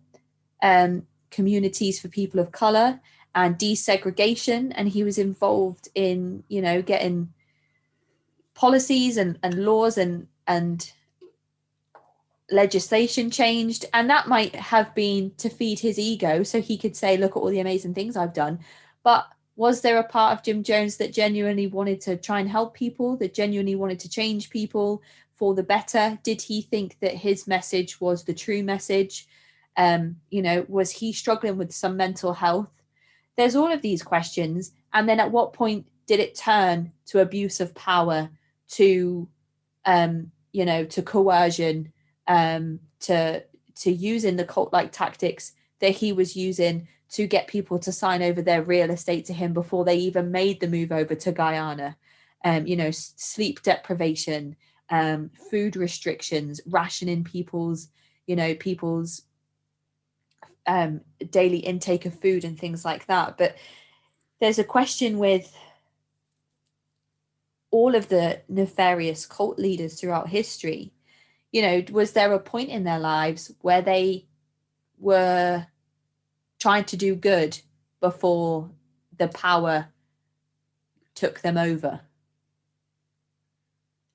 communities for people of color and desegregation, and he was involved in getting policies and laws and legislation changed, and that might have been to feed his ego so he could say, look at all the amazing things I've done. But was there a part of Jim Jones that genuinely wanted to try and help people, that genuinely wanted to change people for the better? Did he think that his message was the true message? Was he struggling with some mental health? There's all of these questions. And then at what point did it turn to abuse of power, to to coercion, to using the cult-like tactics that he was using to get people to sign over their real estate to him before they even made the move over to Guyana? Sleep deprivation, food restrictions, rationing people's daily intake of food and things like that. But there's a question with all of the nefarious cult leaders throughout history. Was there a point in their lives where they were trying to do good before the power took them over?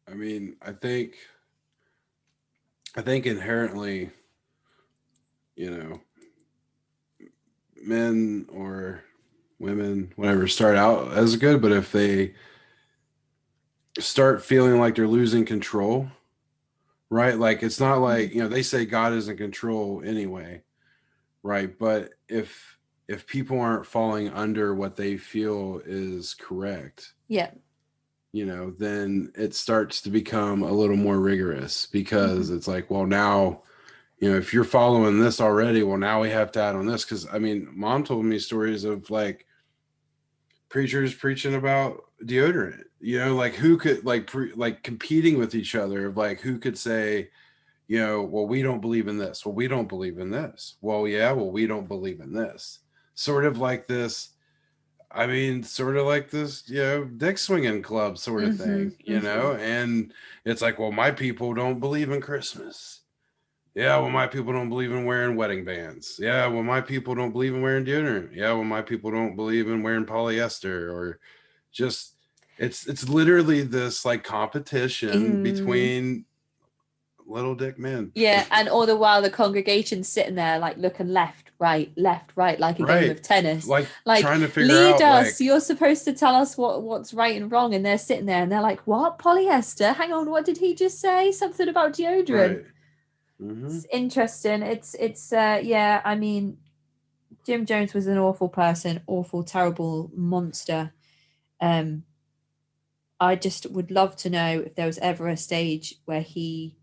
I mean, I think inherently, men or women, whatever, start out as good, but if they start feeling like they're losing control, right? Like, it's not like, they say God is in control anyway, right? But if people aren't falling under what they feel is correct, then it starts to become a little more rigorous, because it's like, well, now, if you're following this already, well, now we have to add on this. Because Mom told me stories of like preachers preaching about deodorant, like who could like competing with each other, of like who could say, well, we don't believe in this. Well, we don't believe in this. Well, yeah, well, we don't believe in this. Sort of like this. Sort of like this, dick swinging club sort of thing, and it's like, well, my people don't believe in Christmas. Yeah, well, my people don't believe in wearing wedding bands. Yeah, well, my people don't believe in wearing deodorant. Yeah, well, my people don't believe in wearing polyester, or just, it's literally this like competition between little dick men. Yeah, and all the while the congregation's sitting there like looking left, right, like a game of tennis. Like trying to figure lead out, us, you're supposed to tell us what's right and wrong, and they're sitting there and they're like, what? Polyester? Hang on, what did he just say? Something about deodorant. Right. Mm-hmm. It's interesting. It's Jim Jones was an awful person, awful, terrible monster. I just would love to know if there was ever a stage where he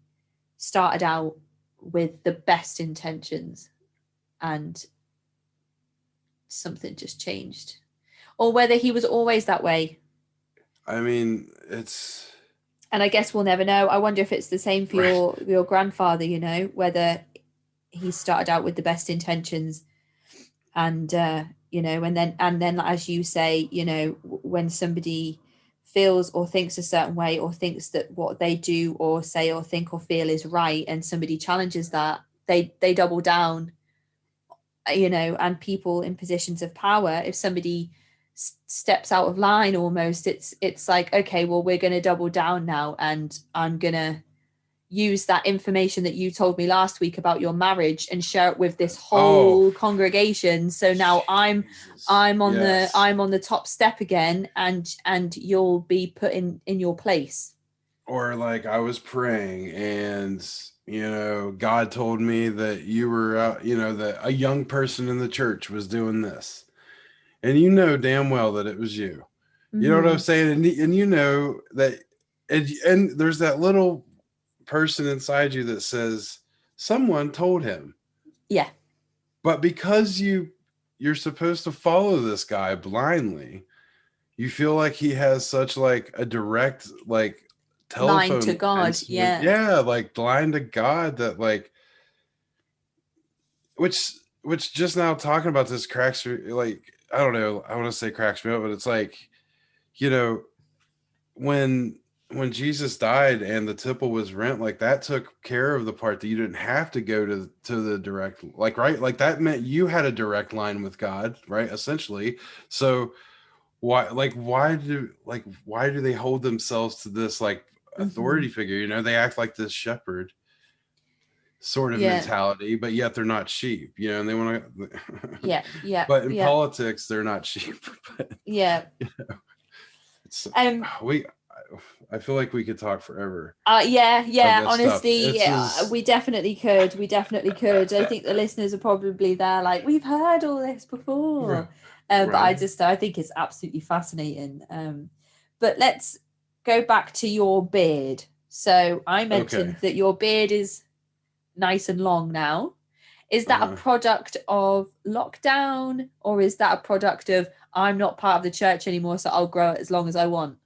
started out with the best intentions and something just changed, or whether he was always that way. It's, and I guess we'll never know. I wonder if it's the same for your grandfather, whether he started out with the best intentions and and then as you say, when somebody feels or thinks a certain way, or thinks that what they do or say or think or feel is right, and somebody challenges that, they double down, and people in positions of power, if somebody steps out of line, almost it's like, okay, well, we're going to double down now, and I'm going to use that information that you told me last week about your marriage and share it with this whole congregation. So now I'm on the top step again, and you'll be put in your place. Or like, I was praying and God told me that you were out, that a young person in the church was doing this, and damn well that it was you. You know what I'm saying? And that, and there's that little person inside you that says someone told him. Yeah. But because you're supposed to follow this guy blindly, you feel like he has such like a direct like telephone line to God. Like line to God, that like, which just now talking about this cracks, like, I don't know, I want to say cracks me up, but it's like, when Jesus died and the temple was rent, like that took care of the part that you didn't have to go to the direct, like, right? Like that meant you had a direct line with God, right? Essentially. So why do they hold themselves to this like authority figure? They act like this shepherd sort of mentality, but yet they're not sheep, and they want to but in politics they're not sheep. But, it's I feel like we could talk forever of Yeah. this stuff. Honestly, It's yeah, just we definitely could. We definitely could. I think the listeners are probably there, like, we've heard all this before. But right. I think it's absolutely fascinating. But let's go back to your beard. So I Okay. mentioned that your beard is nice and long now. Is that a Uh-huh. product of lockdown, or is that a product of I'm not part of the church anymore, so I'll grow it as long as I want?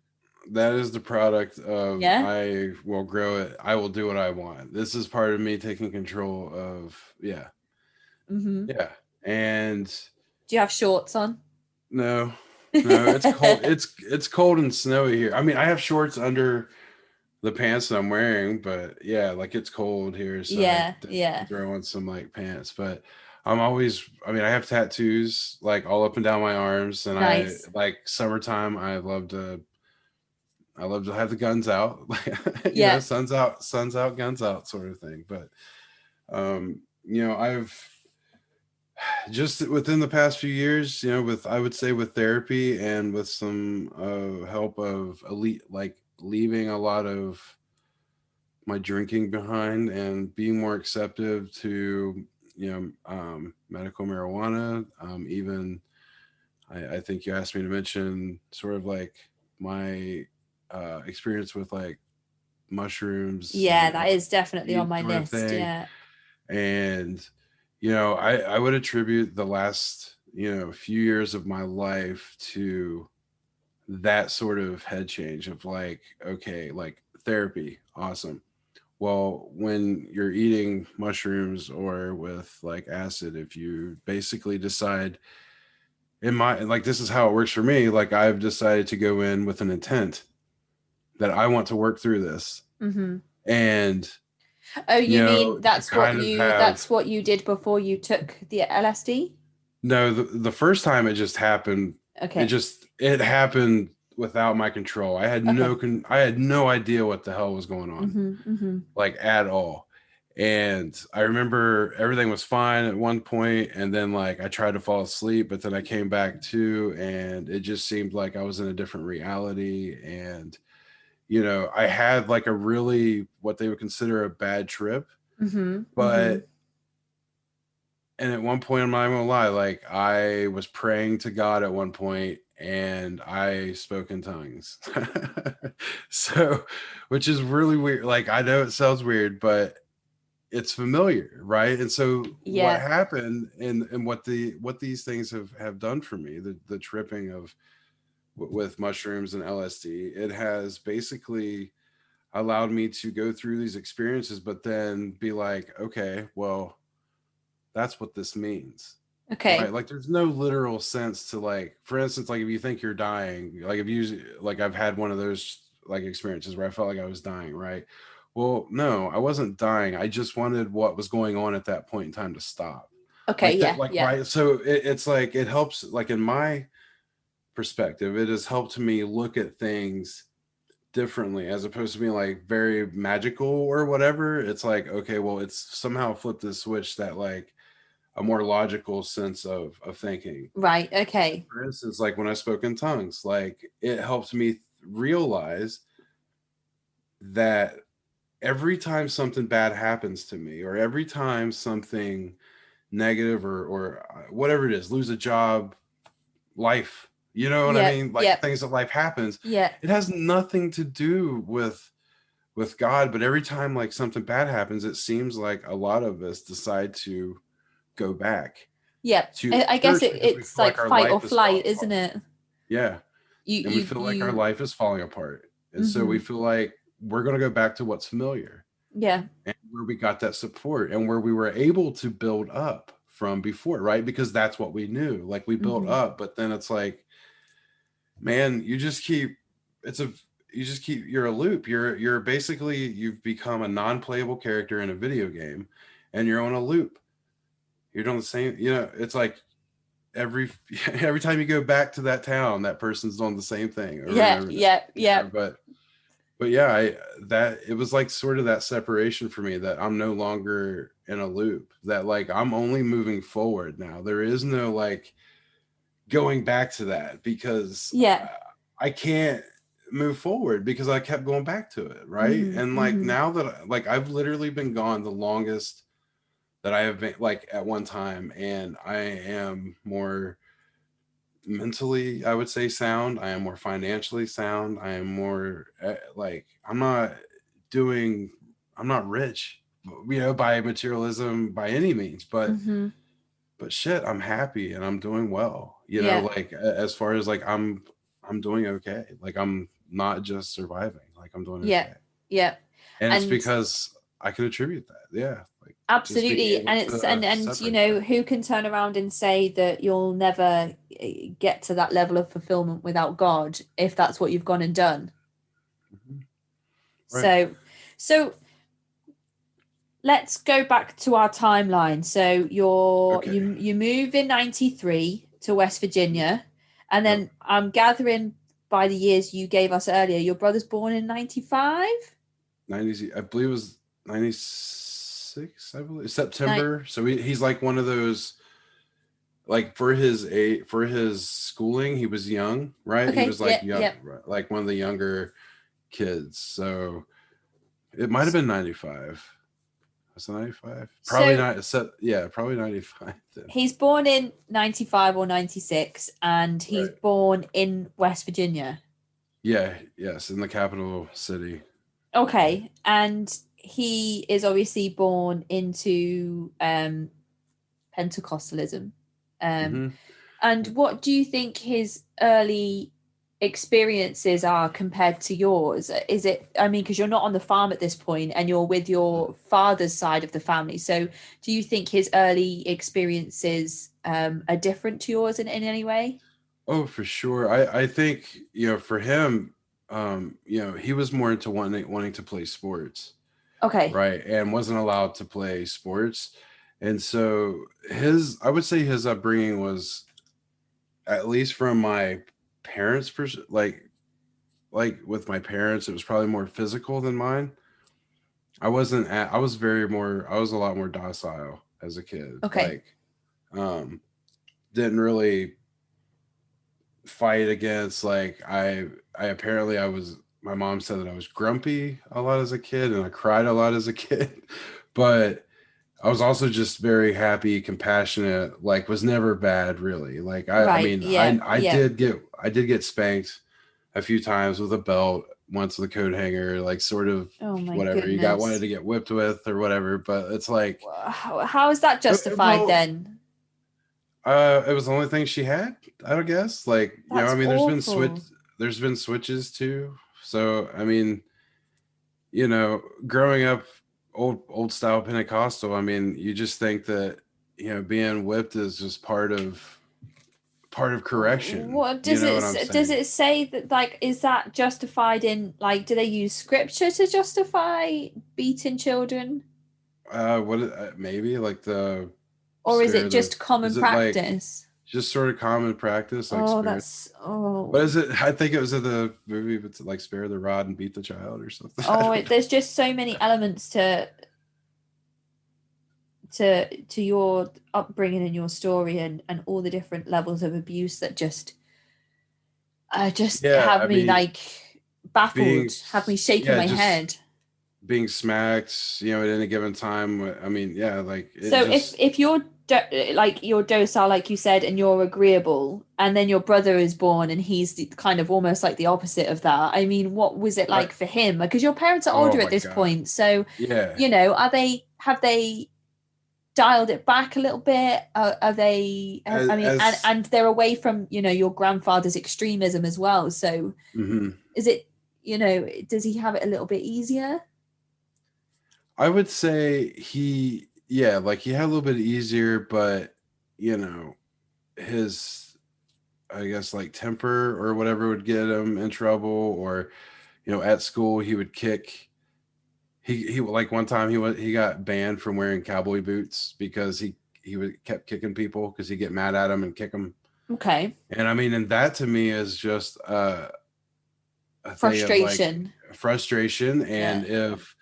That is the product of Yeah. I will grow it. I will do what I want. This is part of me taking control of, yeah. Mm-hmm. Yeah. And Do you have shorts on? no, no, it's cold. It's cold and snowy here. I mean, I have shorts under the pants that I'm wearing, but yeah, like it's cold here, so I Yeah, definitely yeah. throw on some like pants. But I'm always, I mean, I have tattoos like all up and down my arms, and I Nice. like summertime. I love to have the guns out, Yeah. sun's out, guns out, sort of thing. But I've just within the past few years, with I would say with therapy and with some help of elite, like leaving a lot of my drinking behind and being more acceptive to medical marijuana. Even I think you asked me to mention sort of like my experience with like mushrooms Yeah, and that is definitely on LSD my sort of list. thing. Yeah. And I would attribute the last few years of my life to that sort of head change of like, okay, like therapy, awesome. Well, when you're eating mushrooms or with like acid, if you basically decide in my like this is how it works for me, like I've decided to go in with an intent that I want to work through this. Mm-hmm. And Oh, you mean to that's what kind of you have that's what you did before you took the LSD? no, the first time it just happened, Okay. it happened without my control. Okay. I had no idea what the hell was going on, Mm-hmm. Mm-hmm. like at all. And I remember everything was fine at one point, and then like I tried to fall asleep, but then I came back to, and it just seemed like I was in a different reality. And I had like a really what they would consider a bad trip, Mm-hmm. Mm-hmm. but and at one point, I'm not even gonna lie, like I was praying to God at one point and I spoke in tongues. So, which is really weird. Like I know it sounds weird, but it's familiar, right? And so what Yeah. happened and what these things have done for me, the tripping of with mushrooms and LSD, it has basically allowed me to go through these experiences, but then be like, okay, well, that's what this means, right? Okay. Like there's no literal sense to like, for instance, like if you think you're dying, like if you like I've had one of those like experiences where I felt like I was dying, right? Well, no, I wasn't dying. I just wanted what was going on at that point in time to stop. Okay. Like that, Yeah. like Yeah. right. So it's like it helps, like in my perspective, it has helped me look at things differently as opposed to being like very magical or whatever. It's like, okay, well, it's somehow flipped this switch that like a more logical sense of thinking. Right. Okay. For instance, like when I spoke in tongues, like it helped me realize that every time something bad happens to me, or every time something negative or whatever it is, lose a job, life, you know what I Yep. mean? Like Yep. things that life happens, Yeah. it has nothing to do with God, but every time like something bad happens, it seems like a lot of us decide to go back Yep. to I guess church because we it's feel like like our fight or life is falling flight, isn't apart. it? Yeah. You And we you feel like our you. life is falling apart. And so Mm-hmm. we feel like we're going to go back to what's familiar Yeah. and where we got that support and where we were able to build up from before, right? Because that's what we knew. Like we built Mm-hmm. up, but then it's like, man, it's a you're a loop. You're basically you've become a non-playable character in a video game and you're on a loop. You're doing the same, it's like every every time you go back to that town, that person's doing the same thing over and Yeah. over and over. Yeah. Yeah. But yeah, I that it was like sort of that separation for me that I'm no longer in a loop. That like I'm only moving forward now. There is no like going back to that because Yeah. I can't. move forward because I kept going back to it, right? Mm-hmm, And like mm-hmm. now that like I've literally been gone the longest that I have been, like at one time, and I am more mentally, I would say, sound. I am more financially sound. I am more like doing I'm not rich, by materialism by any means, Mm-hmm. but shit, I'm happy and I'm doing well. Yeah, Like as far as like I'm doing okay. Like I'm not just surviving. Like I'm doing yeah, okay. yeah. And it's And because I could attribute that. Yeah. Like just being absolutely. able And it's to and separate that. who can turn around and say that you'll never get to that level of fulfillment without God if that's what you've gone and done. Mhm. Right. So let's go back to our timeline. So Okay. you move in 93 to West Virginia, and Yep. then I'm gathering by the years you gave us earlier, your brother's born in 95? 90s, I believe it was 96, I believe. Nine. September. So he's like one of those, like for his schooling, he was young, right? He Okay, was yeah, like young, yeah. right? Like one of the younger kids. So it might have been 95. Was it 95? Probably So not. Yeah, probably 95 then. he's born in 95 or 96, and he's Right. born in West Virginia. Yeah, yes, in the capital city. Okay, and he is obviously born into Pentecostalism. Um, Hmm. and what do you think his early experiences are compared to yours? Is it, I mean, because you're not on the farm at this point and you're with your father's side of the family. So do you think his early experiences are different to yours in any way? Oh, for sure. I think, for him, he was more into wanting to play sports, Okay. right? And wasn't allowed to play sports. And so I would say his upbringing was, at least from my parents' like with my parents, it was probably more physical than mine. I was a lot more docile as a kid. Okay. Like, um, didn't really fight against, like, I apparently I was my mom said that I was grumpy a lot as a kid and I cried a lot as a kid. But I was also just very happy, compassionate, like was never bad really. Like I Right. mean, Yeah. Yeah. I did get spanked a few times with a belt, once with a coat hanger, like sort of Oh my whatever you got wanted goodness. to get whipped with or whatever. But it's like, How is that justified well, then? it was the only thing she had, I would guess. Like, I That's mean, awful. there's been switches too. So I mean, growing up old style Pentecostal, I mean, you just think that, being whipped is just part of correction. What You does know it what I'm does saying? it say that, like, is that justified in, like, do they use scripture to justify beating children, Maybe like the or is it spirit of, just common is it like practice? just sort of common practice, like Oh, spirit? that's What is it? I think it was in the movie, but it's like spare the rod and beat the child or something. I don't know. there's just so many elements to your upbringing and your story, and all the different levels of abuse that just Yeah, have I me, mean, like, baffled, have me shaking yeah, my just head. being smacked, at any given time. I mean, yeah, like it So just, if like, you're docile, like you said, and you're agreeable, and then your brother is born and he's kind of almost like the opposite of that. I mean, what was it I, like for him? Because your parents are oh older at my this God. point, so Yeah. have they dialed it back a little bit? Are they? I mean, As and they're away from your grandfather's extremism as well. So mhm. is it? Does he have it a little bit easier? I would say yeah, like he had a little bit easier, but his, I guess, like temper or whatever would get him in trouble, or at school he would kick. He like one time he got banned from wearing cowboy boots because he would kept kicking people because he'd get mad at him and kick them. Okay. And I mean, and that to me is just a thing of like Frustration. frustration. Yeah. And if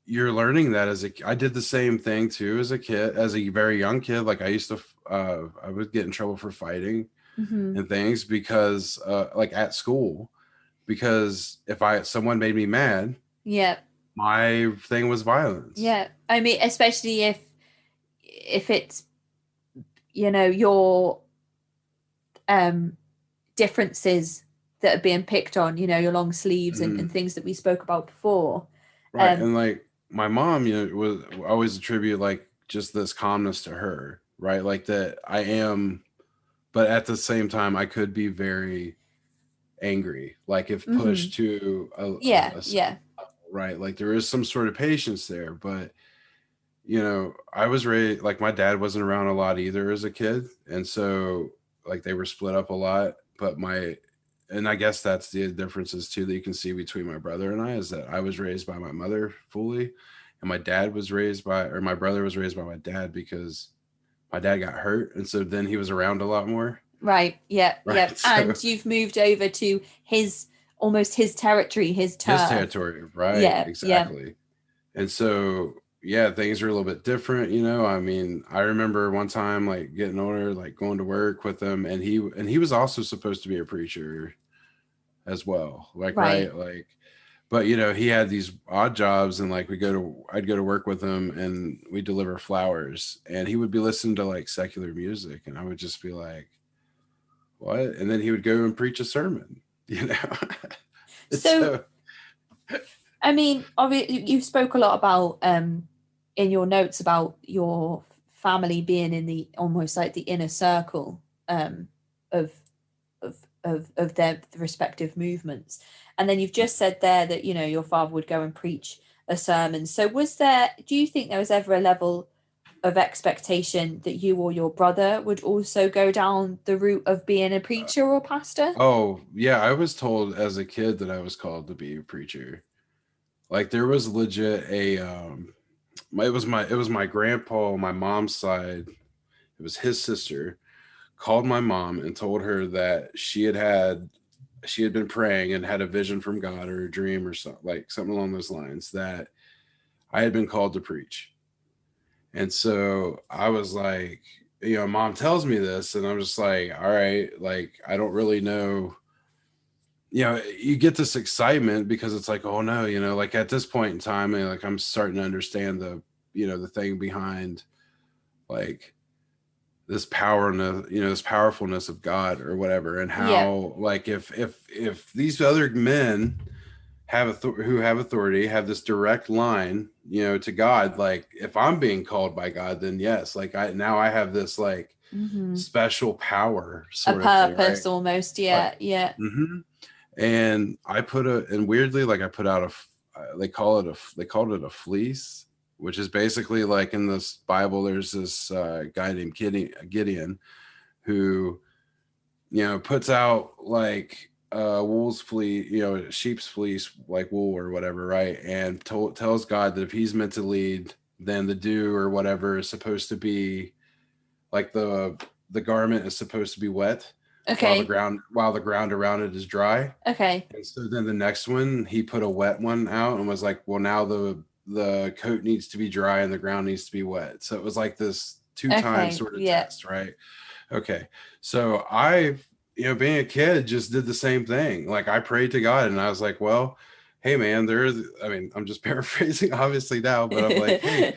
you're learning that I did the same thing too as a kid, as a very young kid. Like I used to, I would get in trouble for fighting Hmm. and things because, like at school, because if someone made me mad, Yeah. my thing was violence. Yeah. I mean, especially if it's, your differences that are being picked on, your long sleeves and things that we spoke about before. Right. And like my mom, was I always attribute like just this calmness to her, right? Like that I am, but at the same time, I could be very angry, like if pushed to Yeah. Yeah. right. Like there is some sort of patience there, but I was raised like my dad wasn't around a lot either as a kid. And so like they were split up a lot. But and I guess that's the differences too that you can see between my brother and I is that I was raised by my mother fully. And my brother was raised by my dad because my dad got hurt. And so then he was around a lot more. Right. Yeah. Right. Yeah. So, and you've moved over to almost his territory, his turf. His territory. Right. Yeah. Exactly. Yeah. And so, yeah, things are a little bit different, I mean, I remember one time like getting older, like going to work with him, and he was also supposed to be a preacher as well. Like, right, like, but he had these odd jobs, and like I'd go to work with him, and we deliver flowers, and he would be listening to like secular music, and I would just be like, what? And then he would go and preach a sermon, So I mean, obviously, you spoke a lot about in your notes about your family being in the almost like the inner circle of their respective movements, and then you've just said there that your father would go and preach a sermon. So do you think there was ever a level of expectation that you or your brother would also go down the route of being a preacher or pastor? Oh yeah, I was told as a kid that I was called to be a preacher. Like there was legit it was my grandpa on my mom's side. It was his sister called my mom and told her that she had been praying and had a vision from God or a dream or something along those lines that I had been called to preach. And so I was like, mom tells me this, and I'm just like, all right, like I don't really know. You get this excitement because it's like, oh no, like at this point in time, like I'm starting to understand the thing behind like this power and this powerfulness of God or whatever, and how like if these other men who have authority have this direct line, to God, like if I'm being called by God, then yes, like I have this like special power, sort a of purpose thing, right? almost, yeah. Like, yeah. And and weirdly, like I put out they called it a fleece, which is basically like in this Bible, there's this guy named Gideon who, puts out like wool's fleece, sheep's fleece, like wool or whatever, right? And tells God that if he's meant to lead, then the dew or whatever is supposed to be like the garment is supposed to be wet. Okay. While the ground around it is dry. Okay. And so then the next one, he put a wet one out and was like, well, now the coat needs to be dry and the ground needs to be wet. So it was like this 2-time sort of test, right? Okay. So I, being a kid, just did the same thing. Like I prayed to God and I was like, well, hey man, I'm just paraphrasing obviously now, but I'm like, hey,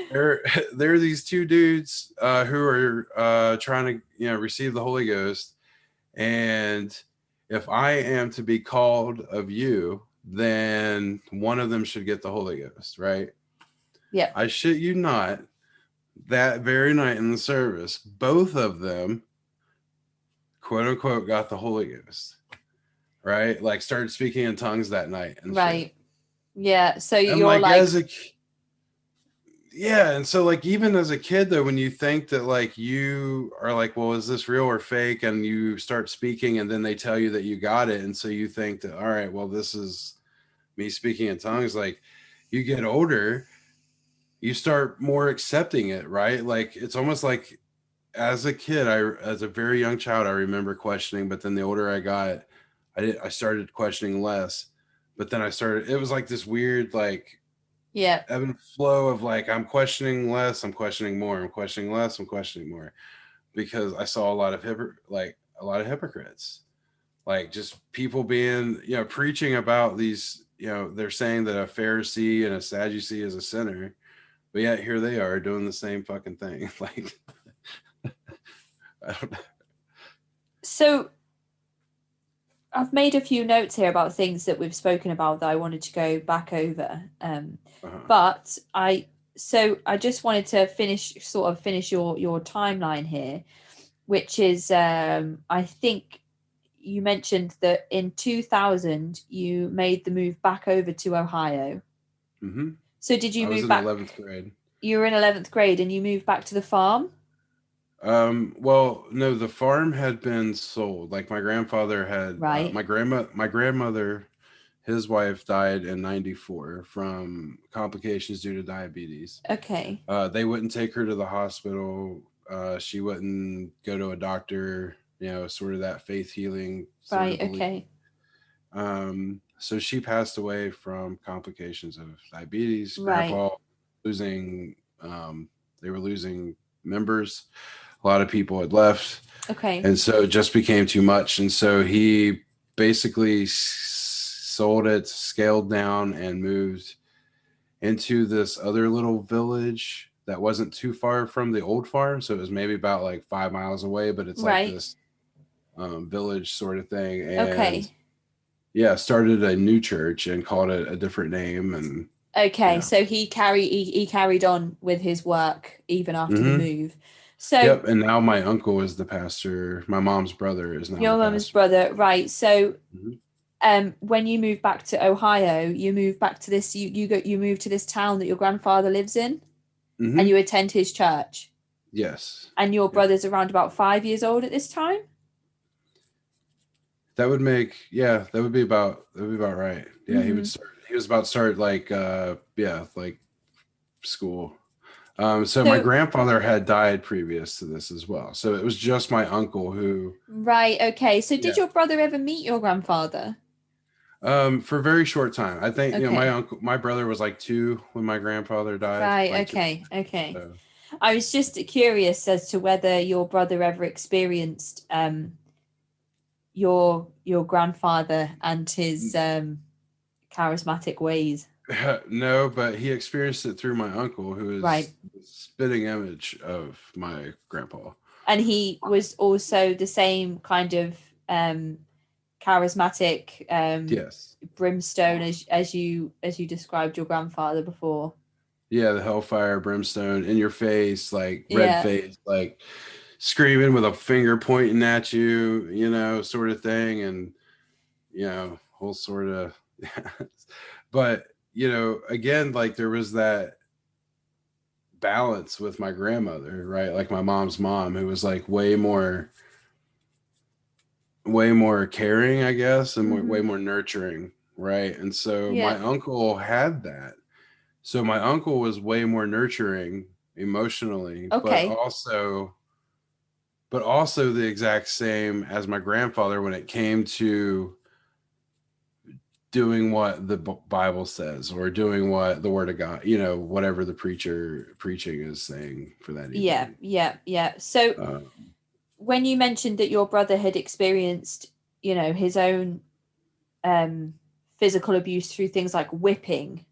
there are these two dudes who are trying to, receive the Holy Ghost. And if I am to be called of you, then one of them should get the Holy Ghost, right? Yeah. I shit you not, that very night in the service, both of them, quote unquote, got the Holy Ghost, right? Like started speaking in tongues that night. And right. Shit. Yeah. So and you're like yeah. And so like, even as a kid though, when you think that like you are like, well, is this real or fake? And you start speaking and then they tell you that you got it. And so you think that, all right, well, this is me speaking in tongues. Like you get older, you start more accepting it, right? Like, it's almost like as a kid, as a very young child, I remember questioning, but then the older I got, I started questioning less, but then it was like this weird, like, ebb and flow of like, I'm questioning less, I'm questioning more, I'm questioning less, I'm questioning more, because I saw a lot of hypocrites, like just people being, preaching about these, they're saying that a Pharisee and a Sadducee is a sinner, but yet here they are doing the same fucking thing. Like, I don't know. So I've made a few notes here about things that we've spoken about that I wanted to go back over. But I just wanted to finish your timeline here, which is I think you mentioned that in 2000 you made the move back over to Ohio. Mm-hmm. So did you move back? I was in 11th grade. You were in 11th grade and you moved back to the farm? Well, no, the farm had been sold. Like my grandfather had, Right. my grandmother, his wife died in 94 from complications due to diabetes. Okay. They wouldn't take her to the hospital. She wouldn't go to a doctor, sort of that faith healing. Right. Okay. So she passed away from complications of diabetes. Right. Grandpa they were losing members. A lot of people had left. Okay. And so it just became too much. And so he basically sold it, scaled down, and moved into this other little village that wasn't too far from the old farm. So it was maybe about like 5 miles away, but it's like this village sort of thing. And started a new church and called it a different name. And so he carried on with his work even after the move. So and now my uncle is the pastor. My mom's brother is now your mom's brother, right? So when you moved back to Ohio, you moved back to this. You moved to this town that your grandfather lives in, and you attend his church. Yes. And your brother's around about 5 years old at this time. That would be about right. Yeah, he was about to start like school. So my grandfather had died previous to this as well. So it was just my uncle who. Right. Okay. So did your brother ever meet your grandfather? For a very short time. I think my brother was like 2 when my grandfather died. Right. Like okay. So. I was just curious as to whether your brother ever experienced your grandfather and his charismatic ways. No, but he experienced it through my uncle, who is the spitting image of my grandpa. And he was also the same kind of charismatic brimstone as you described your grandfather before. Yeah, the hellfire, brimstone, in your face, like red face, like screaming with a finger pointing at you, sort of thing. And, whole sort of, but, again, like there was that balance with my grandmother, right? Like my mom's mom, who was like way more caring, I guess, and way more nurturing. Right. And so my uncle had that. So my uncle was way more nurturing emotionally, but also the exact same as my grandfather when it came to doing what the Bible says or doing what the Word of God, whatever the preaching is saying for that evening. Yeah. So when you mentioned that your brother had experienced, his own physical abuse through things like whipping,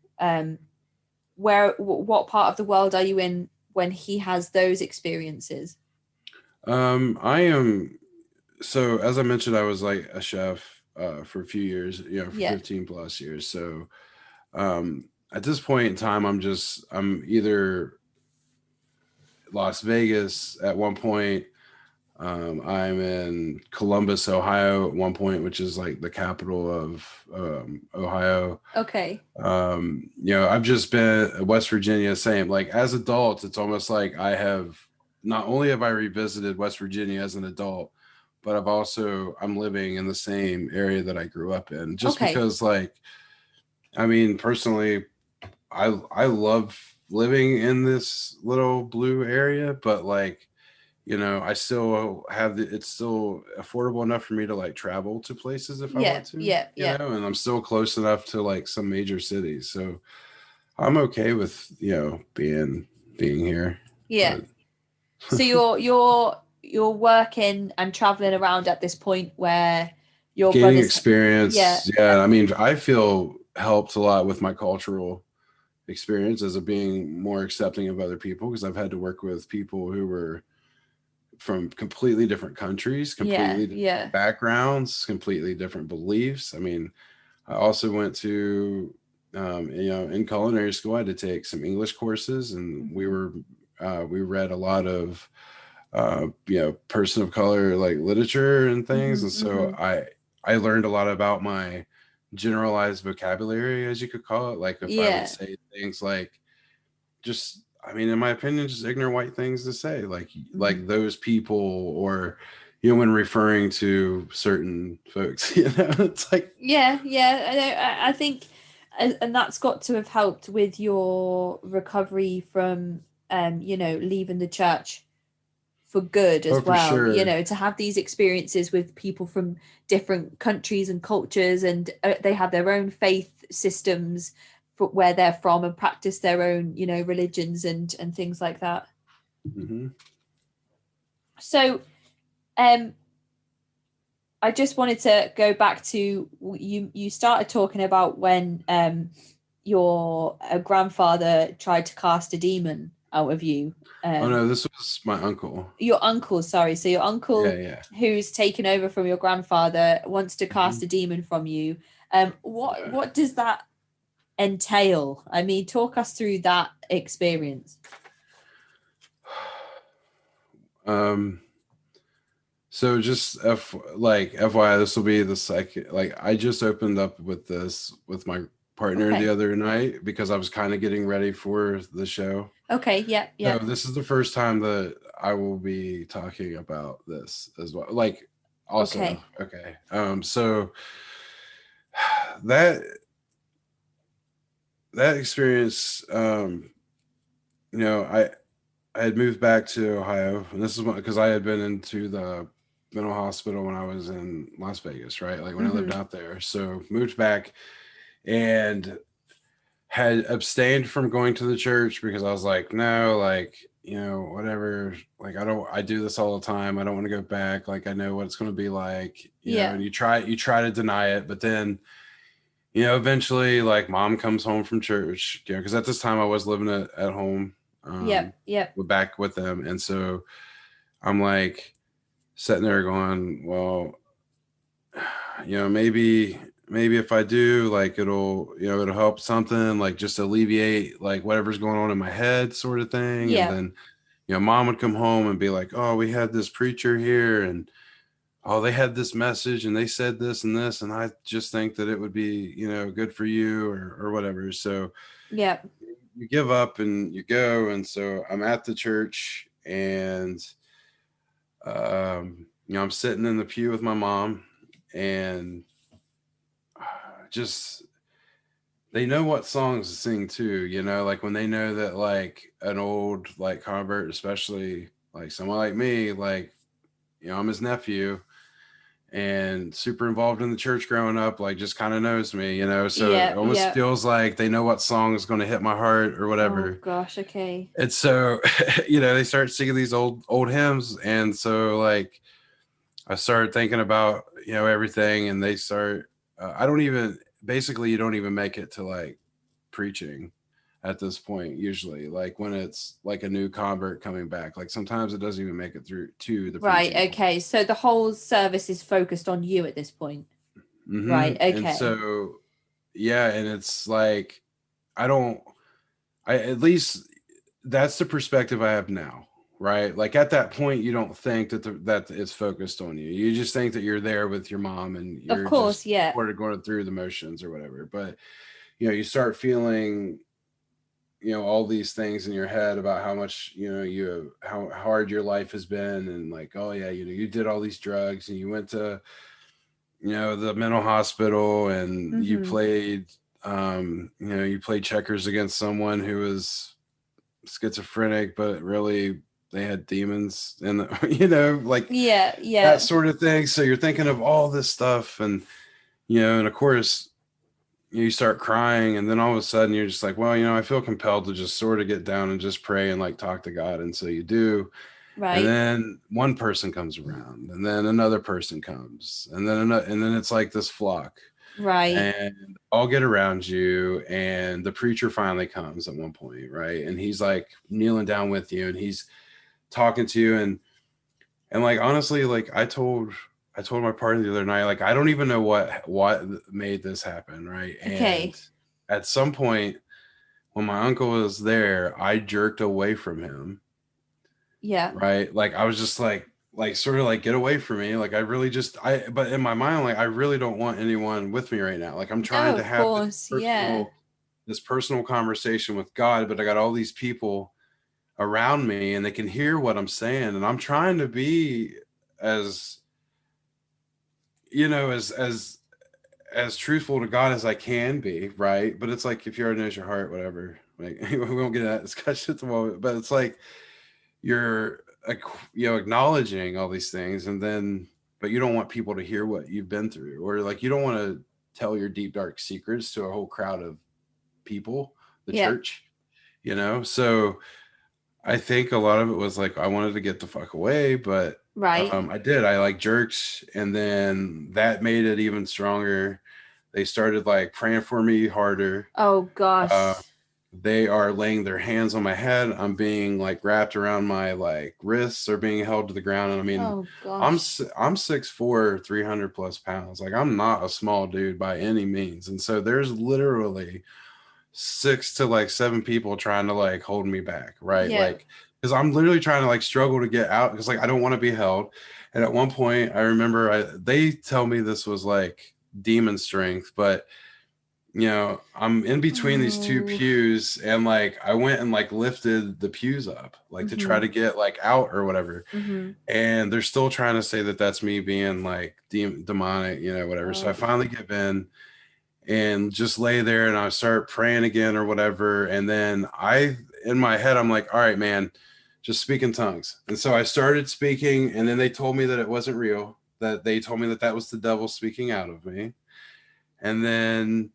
what part of the world are you in when he has those experiences? I am. So as I mentioned, I was like a chef for a few years, for 15 plus years. So at this point in time, I'm either Las Vegas at one point. I'm in Columbus, Ohio at one point, which is like the capital of Ohio. Okay. I've just been at West Virginia, same. Like as adults, it's almost like not only have I revisited West Virginia as an adult, but I'm living in the same area that I grew up in. Just because, like, I mean, personally, I love living in this little blue area, but like, I still have it's still affordable enough for me to like travel to places if I want to. Yeah. And I'm still close enough to like some major cities. So I'm okay with, being here. Yeah. So you're working and traveling around at this point where your Gaining brother's. Yeah, experience. Yeah. I mean, I feel helped a lot with my cultural experience as of being more accepting of other people, because I've had to work with people who were from completely different countries, yeah, completely different yeah. backgrounds, completely different beliefs. I mean, I also went to, in culinary school, I had to take some English courses, and Hmm. we read a lot of, person of color like literature and things, Hmm. and so Hmm. I learned a lot about my generalized vocabulary, as you could call it. Like if I would Yeah. say things like, just, I mean, in my opinion, just ignorant white things to say, Hmm. like those people, or when referring to certain folks, it's like, Yeah, yeah. I know. I think, and that's got to have helped with your recovery from, leaving the church for good oh, as for well. sure. To have these experiences with people from different countries and cultures, and they have their own faith systems for where they're from and practice their own, religions and things like that. Hmm. So, um, I just wanted to go back to you. You started talking about when your grandfather tried to cast a demon out of you. Oh Um, no, this was my uncle. your uncle, sorry. So your Yeah, uncle, yeah. who's taken over from your grandfather, wants to cast Hmm. a demon from you. What Yeah. what does that entail? I mean, talk us through that experience. Um. So just FYI, this will be the second. Like, I just opened up with this with my partner the Okay. other night, because I was kind of getting ready for the show. Okay. Yep. So Yep. this is the first time that I will be talking about this as well. Like, also, Okay. okay. So that that experience, I had moved back to Ohio, and this is because I had been into the mental hospital when I was in Las Vegas, right? Like when I lived Mm-hmm. out there. So moved back and had abstained from going to the church, because I was like, no, like, whatever. Like, I do this all the time. I don't want to go back. Like, I know what it's going to be like, Yeah. and you try to deny it, but then, eventually, like, mom comes home from church, because at this time I was living at home, Yep. Yep. back with them. And so I'm like sitting there going, well, maybe if I do, like, it'll help something, like just alleviate like whatever's going on in my head, sort of thing. And Yep. then, mom would come home and be like, oh, we had this preacher here, and oh, they had this message, and they said this and this, and I just think that it would be, good for you, or whatever. So Yep. you give up and you go. And so I'm at the church, and I'm sitting in the pew with my mom, and just, they know what songs to sing too, like when they know that, like, an old, like, convert, especially like someone like me, like, I'm his nephew and super involved in the church growing up, like, just kind of knows me, so it Yep. almost Yep. feels like they know what song is going to hit my heart or Oh whatever. gosh. Okay. And so, they start singing these old hymns. And so, like, I started thinking about, everything, and they start, I don't even, basically, you don't even make it to, like, preaching at this point, usually, like when it's like a new convert coming back, like sometimes it doesn't even make it through to the Right. preaching point. Okay. So the whole service is focused on you at this point. Right. And Okay. so, yeah, and it's like, I don't, I at least that's the perspective I have now, right? Like at that point, you don't think that it's focused on you. You just think that you're there with your mom, and Of you're course. just Yeah. sort of going through the motions or whatever. But you start feeling, all these things in your head about how much, how hard your life has been, and like, oh yeah, you did all these drugs, and you went to, the mental hospital, and you Mm-hmm. played, you played checkers against someone who was schizophrenic, but really they had demons, and like Yeah. that Yeah. sort of thing. So you're thinking of all this stuff, and and of course you start crying, and then all of a sudden you're just like, well, I feel compelled to just sort of get down and just pray and like talk to God. And so you do. And Right. then one person comes around, and then another person comes, and then another, and then it's like this flock, Right. and all get around you, and the preacher finally comes at one point, right? And he's like kneeling down with you, and he's talking to you, and like honestly, like I told my partner the other night, like I don't even know what made this happen, right? Okay. And at some point when my uncle was there, I jerked away from him, Yeah. right? Like I was just like sort of like get away from me. Like I really just but in my mind, like I really don't want anyone with me right now. Like I'm No, trying to of have course. Yeah. this personal conversation with God, but I got all these people around me and they can hear what I'm saying. And I'm trying to be as, as truthful to God as I can be, right? But it's like if you already knows your heart, whatever. Like we won't get into that discussion at the moment. But it's like you're acknowledging all these things, and then but you don't want people to hear what you've been through, or like you don't want to tell your deep dark secrets to a whole crowd of people, the Yeah. church, So I think a lot of it was like I wanted to get the fuck away, but Right. I did. I like jerks, and then that made it even stronger. They started like praying for me harder. Oh Uh, gosh. they are laying their hands on my head. I'm being like wrapped around my like wrists or being held to the ground. And I mean, Oh I'm gosh. I'm 6'4", 300 plus pounds. Like I'm not a small dude by any means. And so there's literally 6 to like 7 people trying to like hold me back, right? Yeah. Like, because I'm literally trying to like struggle to get out because like I don't want to be held. And at one point, I remember they tell me this was like demon strength, but I'm in between these two Oh. pews, and like I went and like lifted the pews up, like to try Mhm. to get like out or whatever. Mhm. And they're still trying to say that that's me being like demonic, whatever. So I Oh. finally give in and just lay there, and I start praying again or whatever. And then in my head, I'm like, all right, man, just speak in tongues. And so I started speaking, and then they told me that it wasn't real, that they told me that that was the devil speaking out of me. And then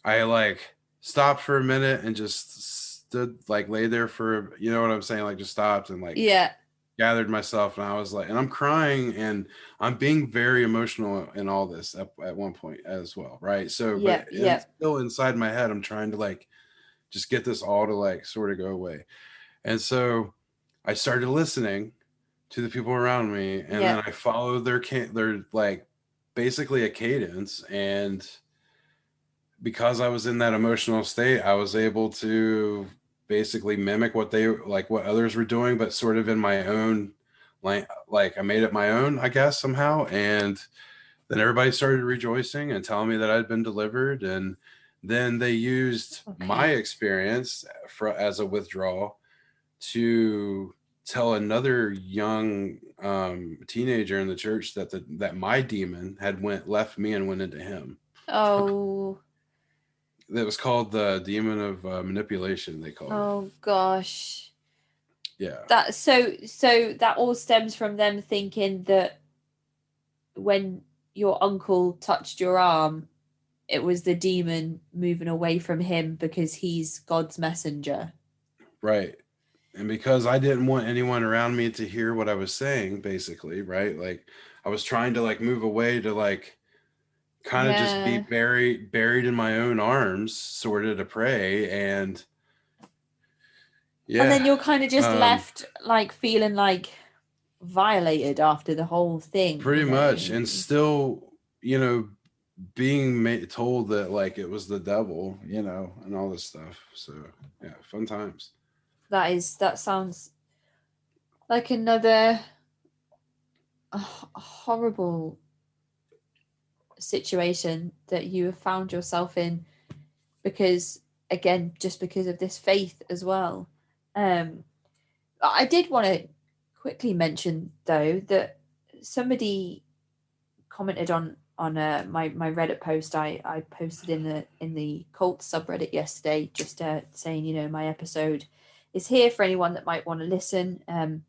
I like stopped for a minute and just stood, like lay there for, you know what I'm saying? Like just stopped and like Yeah. gathered myself, and I was like, and I'm crying and I'm being very emotional in all this at one point as well. Right. So, but Yep. and Yep. still inside my head, I'm trying to like just get this all to like sort of go away. And so I started listening to the people around me, and then Yep. I followed their like basically a cadence. And because I was in that emotional state, I was able to basically mimic what others were doing, but sort of in my own, like I made it my own, I guess, somehow. And then everybody started rejoicing and telling me that I'd been delivered. And then they used my Okay. experience as a withdrawal to tell another young teenager in the church that my demon had left me and went into him. Oh. That was called the demon of manipulation, they called it. Oh gosh. Yeah. That so that all stems from them thinking that when your uncle touched your arm, it was the demon moving away from him because he's God's messenger. Right. And because I didn't want anyone around me to hear what I was saying, basically, right? Like I was trying to like move away to like kind of just be Yeah. buried in my own arms, sort of to pray. And And yeah. then you're kind of just Um left like feeling like violated after the whole thing, pretty you much. know. And still, you know, being told that like it was the devil, and all this stuff. So yeah, fun times. That sounds like another horrible situation that you have found yourself in because again just because of this faith as well. I did want to quickly mention though that somebody commented on my Reddit post I posted in the cult subreddit yesterday, just saying, my episode is here for anyone that might want to listen. And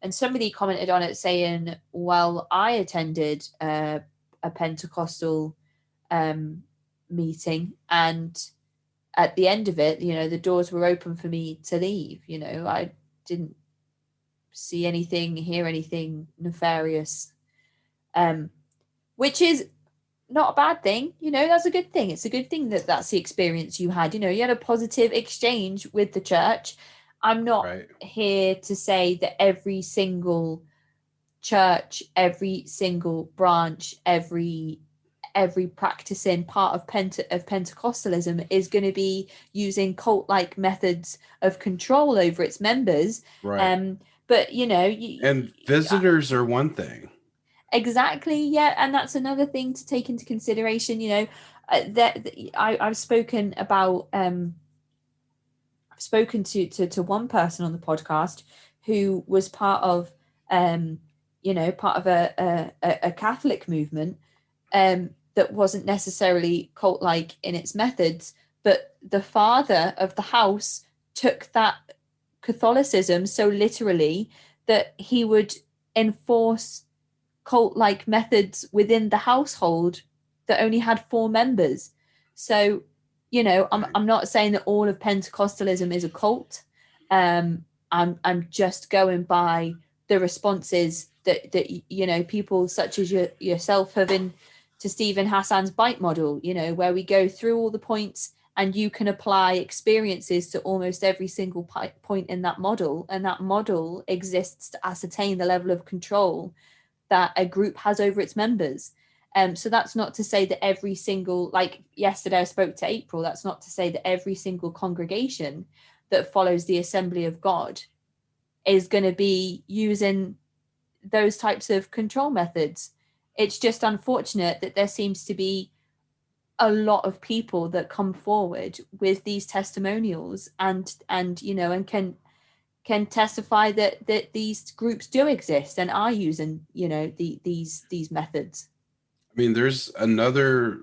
somebody commented on it saying, well, I attended a Pentecostal meeting, and at the end of it, the doors were open for me to leave. I didn't see anything, hear anything nefarious, which is not a bad thing. That's a good thing. It's a good thing that that's the experience you had. You had a positive exchange with the church. I'm not here to say that every single church, every single branch, every practicing part of Pentecostalism is going to be using cult-like methods of control over its members. Right. But and visitors are one thing. Exactly. Yeah, and that's another thing to take into consideration. That I've spoken about. I've spoken to one person on the podcast who was part of part of a Catholic movement that wasn't necessarily cult-like in its methods, but the father of the house took that Catholicism so literally that he would enforce cult-like methods within the household that only had 4 members. So, I'm not saying that all of Pentecostalism is a cult. I'm just going by the responses that people such as yourself have been to Stephen Hassan's bite model, where we go through all the points and you can apply experiences to almost every single point in that model, and that model exists to ascertain the level of control that a group has over its members. So that's not to say that every single, like yesterday I spoke to April, that's not to say that every single congregation that follows the Assembly of God is going to be using those types of control methods. It's just unfortunate that there seems to be a lot of people that come forward with these testimonials and can testify that these groups do exist and are using these methods. I mean, there's another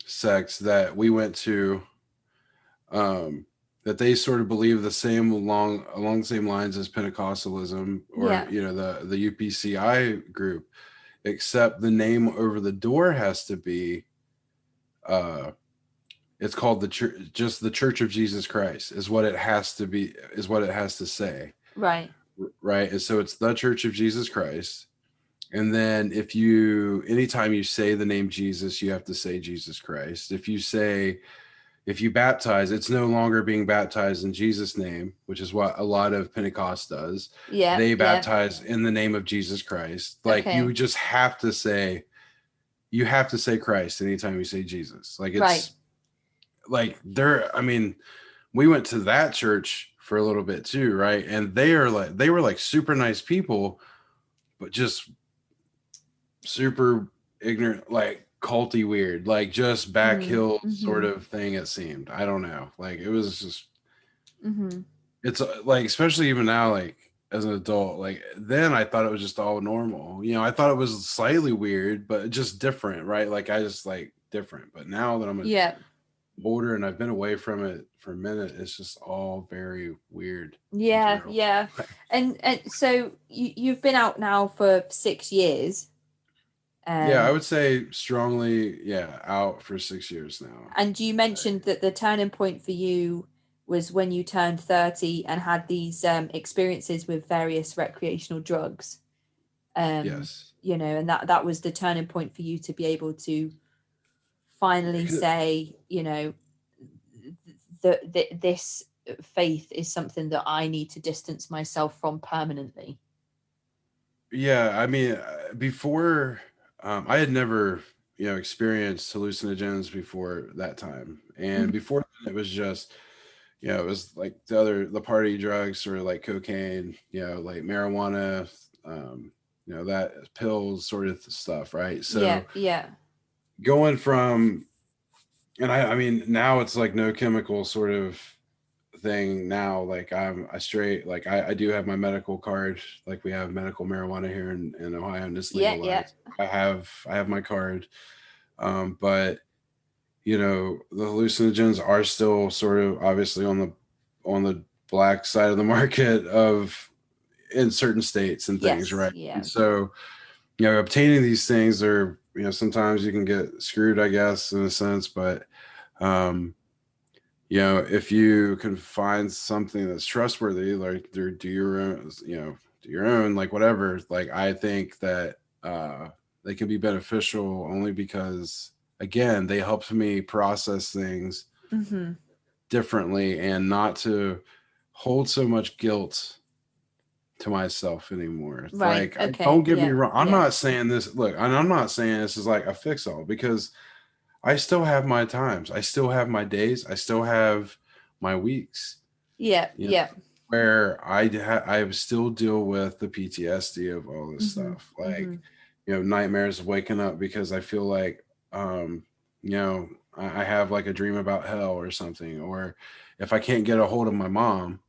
sects that we went to that they sort of believe the same along the same lines as Pentecostalism or the UPCI group, except the name over the door has to be it's called the church, just the Church of Jesus Christ is what it has to be, is what it has to say. Right. And so it's the Church of Jesus Christ. And then anytime you say the name Jesus, you have to say Jesus Christ. If you baptize, it's no longer being baptized in Jesus' name, which is what a lot of Pentecost does. Yeah. They baptize in the name of Jesus Christ. Like you just have to say, Christ anytime you say Jesus. Like it's like we went to that church for a little bit too, right? And they were like super nice people, but just super ignorant, like culty weird, like just back hill sort of thing. It seemed, I don't know, like it was just it's like, especially even now, like as an adult, like then I thought it was just all normal, I thought it was slightly weird but just different, right? Like I just like different, but now that I'm older and I've been away from it for a minute, it's just all very weird. And so you've been out now for 6 years. I would say strongly, out for 6 years now. And you mentioned that the turning point for you was when you turned 30 and had these experiences with various recreational drugs. Yes. And that was the turning point for you to be able to finally say, this faith is something that I need to distance myself from permanently. Yeah, I mean, before I had never, experienced hallucinogens before that time. And before that, it was just, it was like the party drugs or like cocaine, like marijuana, that pills sort of stuff. Right. So going from, and I mean, now it's like no chemical sort of thing now. Like I straight, like I do have my medical card. Like we have medical marijuana here in Ohio and it's legalized. I have my card. But the hallucinogens are still sort of obviously on the black side of the market in certain states and things. Right. And so, obtaining these things are, sometimes you can get screwed, I guess, in a sense, but if you can find something that's trustworthy, like do your own, do your own, like whatever, like I think that they can be beneficial only because, again, they help me process things Mm-hmm. differently and not to hold so much guilt to myself anymore. It's Right. like, Okay. don't get me Yeah. wrong. I'm Yeah. not saying this. Look, and I'm not saying this is like a fix all, because I still have my times. I still have my days. I still have my weeks. Yeah. You know, Yeah. where I still deal with the PTSD of all this Mm-hmm. stuff. Like, Mm-hmm. nightmares of waking up because I feel like, I have like a dream about hell or something, or if I can't get a hold of my mom,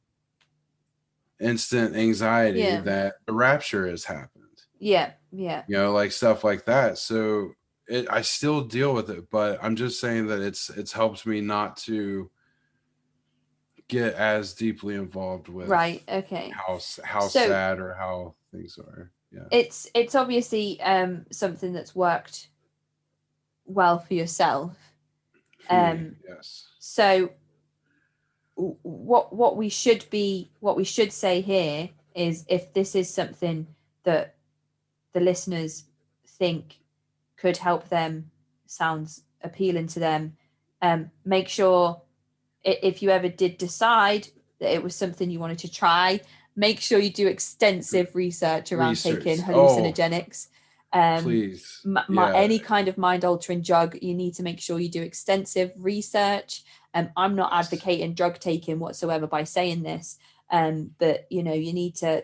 instant anxiety Yeah. that the rapture has happened. Yeah. Yeah. Like stuff like that. So I still deal with it, but I'm just saying that it's helped me not to get as deeply involved with Right. Okay. how So sad or how things are. Yeah. it's obviously something that's worked well for yourself. For me, yes. So what we should say here is, if this is something that the listeners think could help them, sounds appealing to them, make sure, if you ever did decide that it was something you wanted to try, make sure you do extensive research around taking Research. Oh, hallucinogenics. please. Yeah. Any kind of mind altering drug, you need to make sure you do extensive research. I'm not Yes. advocating drug taking whatsoever by saying this, but you need to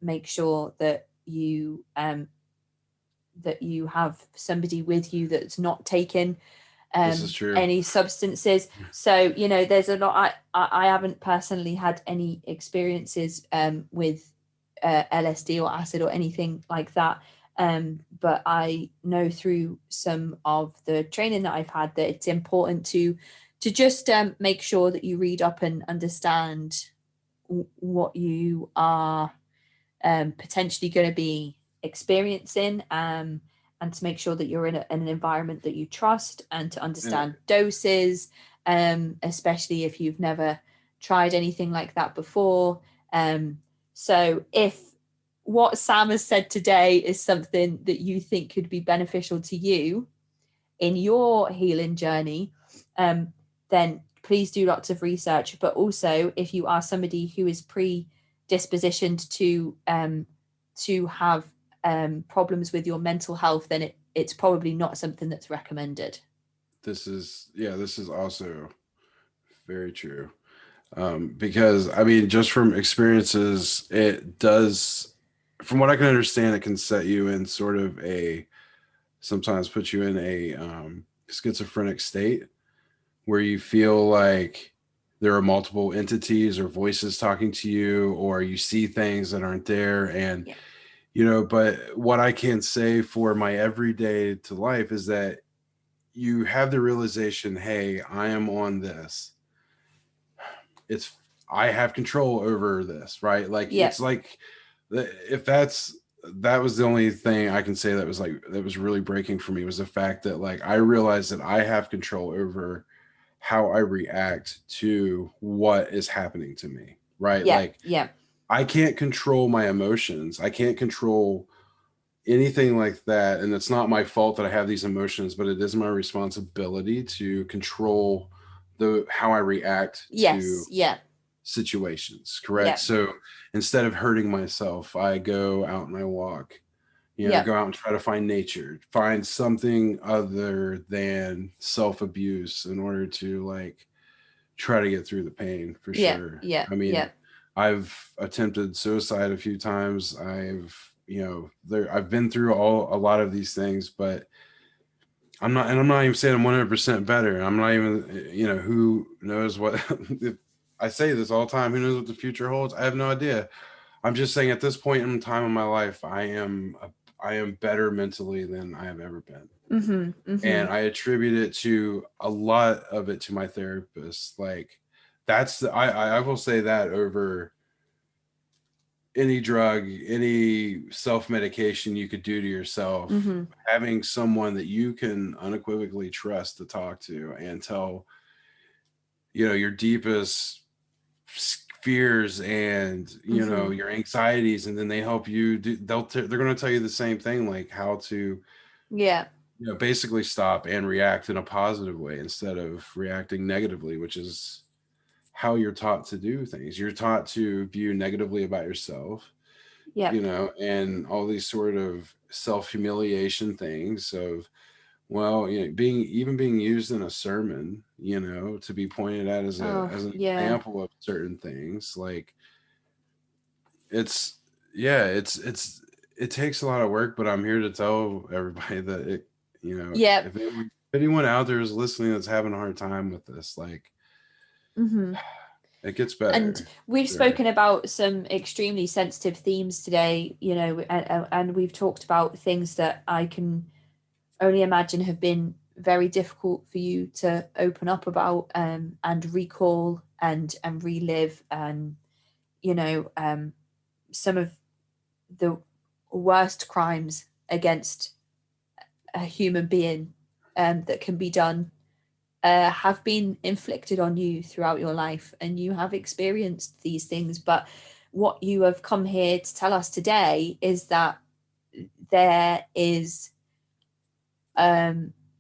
make sure that you have somebody with you that's not taking This is true. any substances. So there's a lot. I haven't personally had any experiences with LSD or acid or anything like that, but I know through some of the training that I've had that it's important to just make sure that you read up and understand what you are potentially going to be experiencing, and to make sure that you're in an environment that you trust, and to understand doses, especially if you've never tried anything like that before. So if what Sam has said today is something that you think could be beneficial to you in your healing journey, then please do lots of research. But also, if you are somebody who is predispositioned to have problems with your mental health, then it's probably not something that's recommended. This is also very true. Because I mean, just from experiences, it does, from what I can understand, it can set you in sort of sometimes put you in a schizophrenic state where you feel like there are multiple entities or voices talking to you, or you see things that aren't there. And, but what I can say for my everyday to life is that you have the realization, hey, I am on this. I have control over this, right? Like, it's like, if that was the only thing I can say that was really breaking for me, was the fact that, like, I realized that I have control over how I react to what is happening to me, right? I can't control my emotions. I can't control anything like that. And it's not my fault that I have these emotions, but it is my responsibility to control how I react to situations. Correct. So instead of hurting myself, I go out and I walk, go out and try to find nature, find something other than self-abuse in order to, like, try to get through the pain, for sure. I mean, I've attempted suicide a few times. I've been through a lot of these things, but I'm not even saying I'm 100% better. I'm not even, who knows what, I say this all the time, who knows what the future holds? I have no idea. I'm just saying, at this point in time in my life, I am better mentally than I have ever been. And I attribute it to a lot of it to my therapist. Like, I will say that over any drug, any self-medication you could do to yourself, having someone that you can unequivocally trust to talk to and tell, your deepest fears and your anxieties, and then they help you they're going to tell you the same thing, like how to Yeah. basically stop and react in a positive way instead of reacting negatively, which is how you're taught to do things. You're taught to view negatively about yourself, Yeah. And all these sort of self-humiliation things of, well, being used in a sermon, to be pointed at as an example of certain things. Like it takes a lot of work, but I'm here to tell everybody that if anyone out there is listening that's having a hard time with this, like it gets better. And we've spoken about some extremely sensitive themes today, and we've talked about things that I can only imagine have been very difficult for you to open up about, and recall and relive, and some of the worst crimes against a human being that can be done have been inflicted on you throughout your life, and you have experienced these things. But what you have come here to tell us today is that there is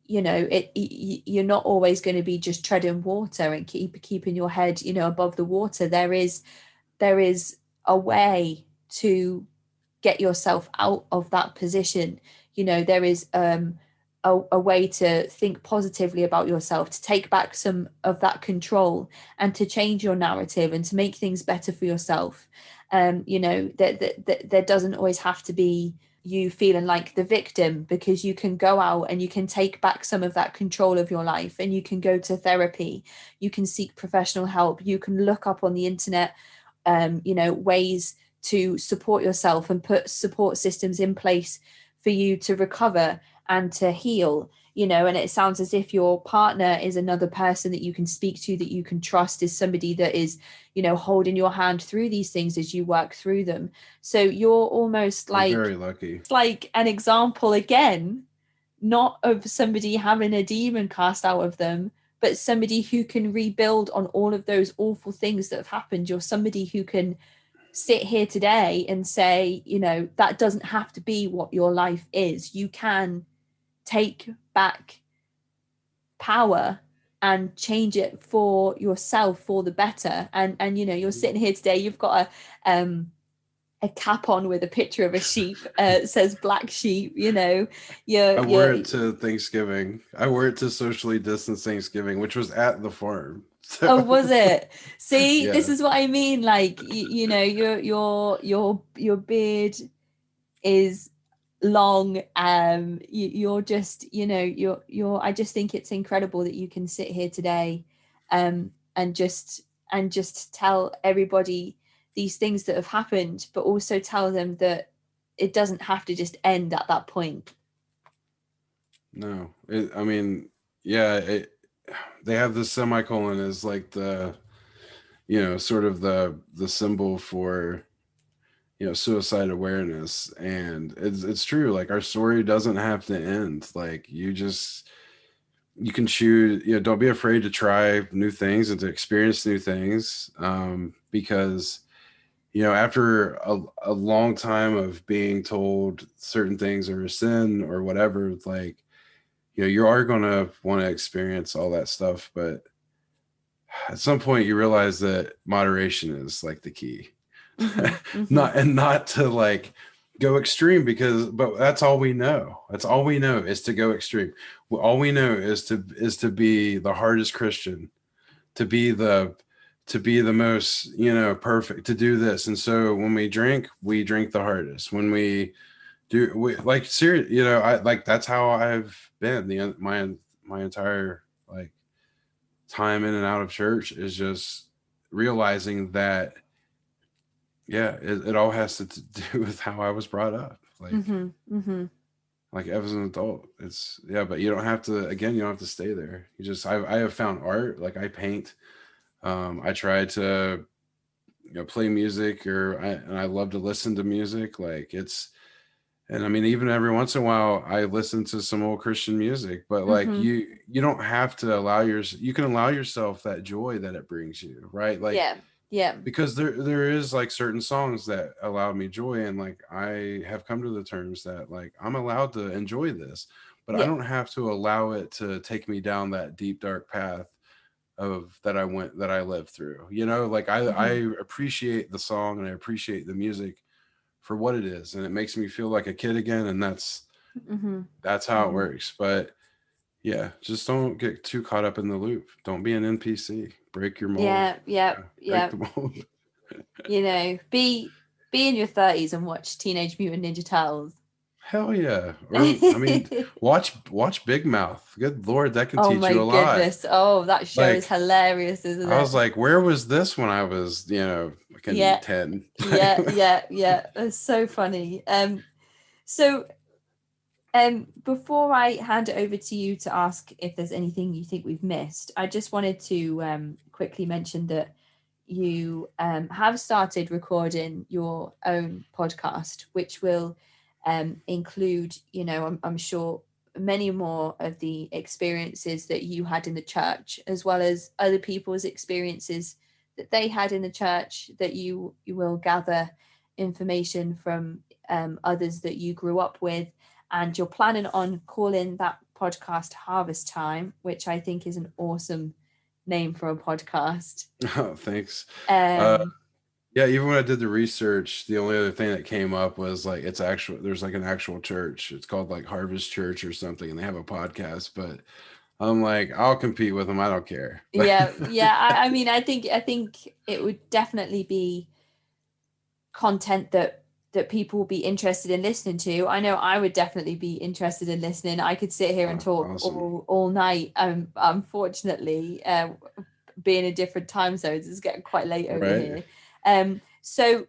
you're not always going to be just treading water and keeping your head above the water. There is a way to get yourself out of that position. There is a way to think positively about yourself, to take back some of that control and to change your narrative and to make things better for yourself. There doesn't always have to be you feeling like the victim, because you can go out and you can take back some of that control of your life, and you can go to therapy, you can seek professional help, you can look up on the internet ways to support yourself and put support systems in place for you to recover and to heal. And it sounds as if your partner is another person that you can speak to, that you can trust, is somebody that is holding your hand through these things as you work through them. So you're almost like, I'm very lucky. It's like an example again, not of somebody having a demon cast out of them, but somebody who can rebuild on all of those awful things that have happened. You're somebody who can sit here today and say, that doesn't have to be what your life is. You can take back power and change it for yourself for the better. And you're sitting here today, you've got a cap on with a picture of a sheep. It says black sheep. I wore it to Thanksgiving. I wore it to socially distanced Thanksgiving, which was at the farm. So. Oh, was it? See, yeah. This is what I mean. Like, your beard is long. You're just, you're. I just think it's incredible that you can sit here today, and just tell everybody these things that have happened, but also tell them that it doesn't have to just end at that point. No, they have the semicolon as like the, sort of the symbol for, suicide awareness. And it's true. Like, our story doesn't have to end. Like, you can choose, don't be afraid to try new things and to experience new things. Because, after a long time of being told certain things are a sin or whatever, like, you are going to want to experience all that stuff. But at some point you realize that moderation is like the key. Not to like go extreme, but that's all we know. That's all we know is to go extreme. All we know is to be the hardest Christian, to be the most, perfect, to do this. And so when we drink the hardest. When we like serious, I like, that's how I've been my entire like time in and out of church, is just realizing that, it all has to do with how I was brought up. Like, like as an adult, but you don't have to stay there. I have found art. Like, I paint. I try to play music, and I love to listen to music. Like, And I mean, even every once in a while, I listen to some old Christian music. But like Mm-hmm. you don't have to you can allow yourself that joy that it brings you, right? Like Yeah. Yeah. because there is like certain songs that allow me joy, and like I have come to the terms that like I'm allowed to enjoy this, but I Yeah. don't have to allow it to take me down that deep dark path of that I lived through. You know, like I Mm-hmm. appreciate the song and I appreciate the music for what it is, and it makes me feel like a kid again, and Mm-hmm. that's how it Mm-hmm. works. But yeah, just don't get too caught up in the loop. Don't be an NPC. Break your mold. Yeah. Yeah. Yeah, break Yeah. the mold. You know, be in your 30s and watch Teenage Mutant Ninja Turtles. Hell yeah. Or I mean, watch Big Mouth. Good Lord, that can Oh teach my you a lot. goodness. Oh, that show is Like hilarious, isn't I was it? like, where was this when I was, like in Yeah. 10? Yeah. Yeah. Yeah. It's so funny. So before I hand it over to you to ask if there's anything you think we've missed, I just wanted to quickly mention that you have started recording your own podcast, which will include, I'm sure, many more of the experiences that you had in the church, as well as other people's experiences that they had in the church, that you will gather information from others that you grew up with, and you're planning on calling that podcast Harvest Time, which I think is an awesome name for a podcast. Oh, thanks. Uh, Um, yeah, even when I did the research, the only other thing that came up was like there's like an actual church. It's called like Harvest Church or something, and they have a podcast. But I'm like, I'll compete with them. I don't care. yeah, yeah. I mean, I think it would definitely be content that people will be interested in listening to. I know I would definitely be interested in listening. I could sit here and talk Awesome. all night. Unfortunately, being in different time zones, it's getting quite late over Right. here. So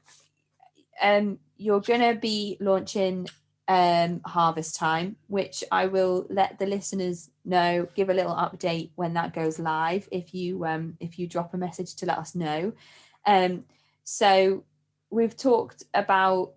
you're gonna be launching Harvest Time, which I will let the listeners know, give a little update when that goes live, if you drop a message to let us know. So we've talked about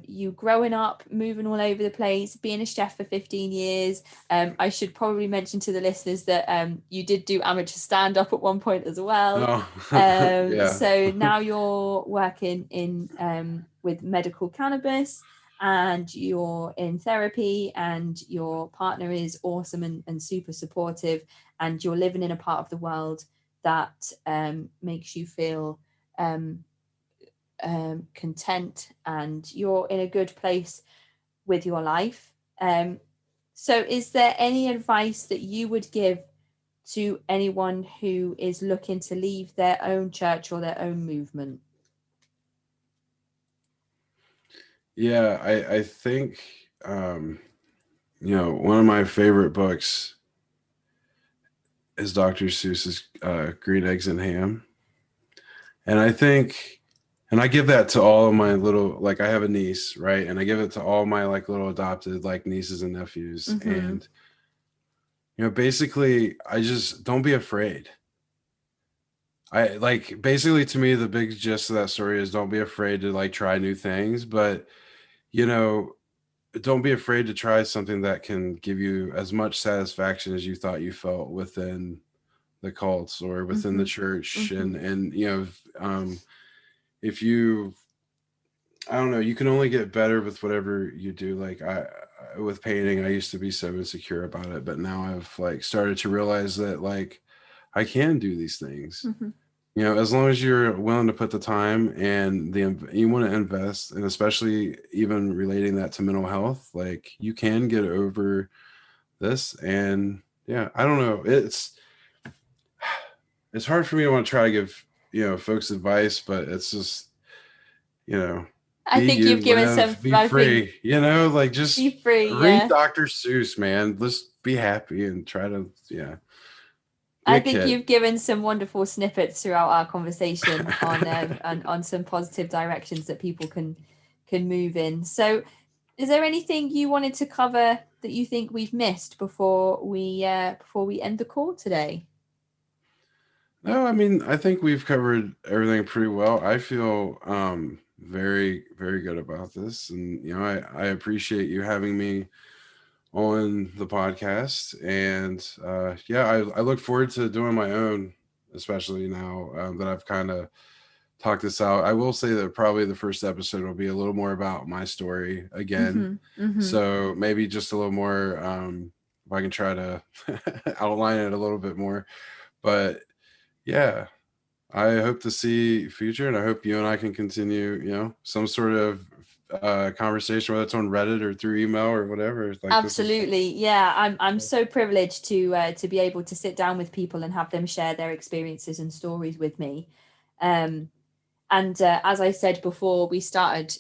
you growing up, moving all over the place, being a chef for 15 years. I should probably mention to the listeners that you did do amateur stand up at one point as well. Oh, yeah. So now you're working in with medical cannabis, and you're in therapy, and your partner is awesome and super supportive, and you're living in a part of the world that makes you feel content, and you're in a good place with your life. So is there any advice that you would give to anyone who is looking to leave their own church or their own movement? Yeah, I think one of my favorite books is Dr. Seuss's Green Eggs and Ham. And I think and I give that to all of my little like I have a niece, right? And I give it to all my like little adopted like nieces and nephews. Mm-hmm. And basically I just don't be afraid. I like basically to me the big gist of that story is don't be afraid to like try new things, but you know don't be afraid to try something that can give you as much satisfaction as you thought you felt within the cults or within the Mm-hmm. church. Mm-hmm. And if you I don't know, you can only get better with whatever you do. Like with painting, I used to be so insecure about it, but now I've like started to realize that like I can do these things. Mm-hmm. As long as you're willing to put the time and you want to invest, and especially even relating that to mental health, like you can get over this. And yeah, I don't know. It's hard for me to want to try to give, folks advice, but it's just, you know, I be think you, you've given some, live, be I think, free, like just be free, read yeah. Dr. Seuss, man. Just be happy and try to, be I a think kid. you've given some wonderful snippets throughout our conversation on some positive directions that people can move in. So, is there anything you wanted to cover that you think we've missed before we end the call today? No, I mean, I think we've covered everything pretty well. I feel very, very good about this. And, I appreciate you having me on the podcast. And I look forward to doing my own, especially now that I've kind of talked this out. I will say that probably the first episode will be a little more about my story again. So maybe just a little more, if I can try to outline it a little bit more. But yeah, I hope to see future, and I hope you and I can continue, some sort of conversation, whether it's on Reddit or through email or whatever. Like, Absolutely. Yeah, I'm so privileged to be able to sit down with people and have them share their experiences and stories with me. And as I said before we started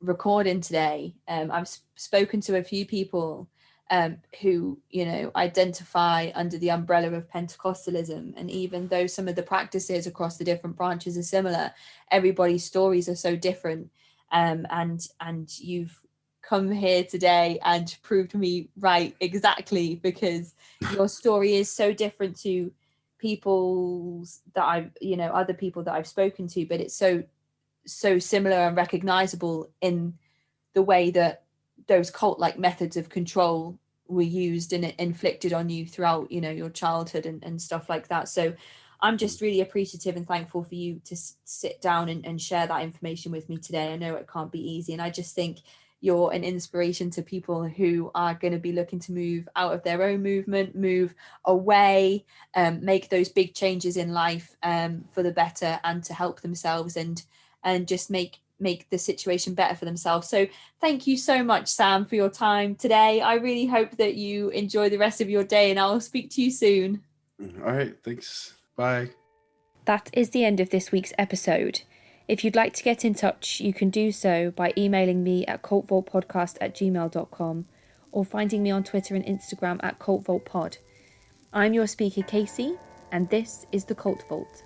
recording today, I've spoken to a few people who, identify under the umbrella of Pentecostalism. And even though some of the practices across the different branches are similar, everybody's stories are so different. And you've come here today and proved me right exactly, because your story is so different to people's that other people that I've spoken to, but it's so similar and recognizable in the way that those cult-like methods of control were used and inflicted on you throughout your childhood and stuff like that. So I'm just really appreciative and thankful for you to sit down and share that information with me today. I know it can't be easy, and I just think you're an inspiration to people who are going to be looking to move out of their own movement, move away, make those big changes in life for the better, and to help themselves and just make the situation better for themselves. So thank you so much, Sam, for your time today. I really hope that you enjoy the rest of your day, and I'll speak to you soon. All right, thanks. Bye. That is the end of this week's episode. If you'd like to get in touch, you can do so by emailing me at cultvaultpodcast@gmail.com or finding me on Twitter and Instagram at cultvaultpod. I'm your speaker, Casey, and this is the Cult Vault.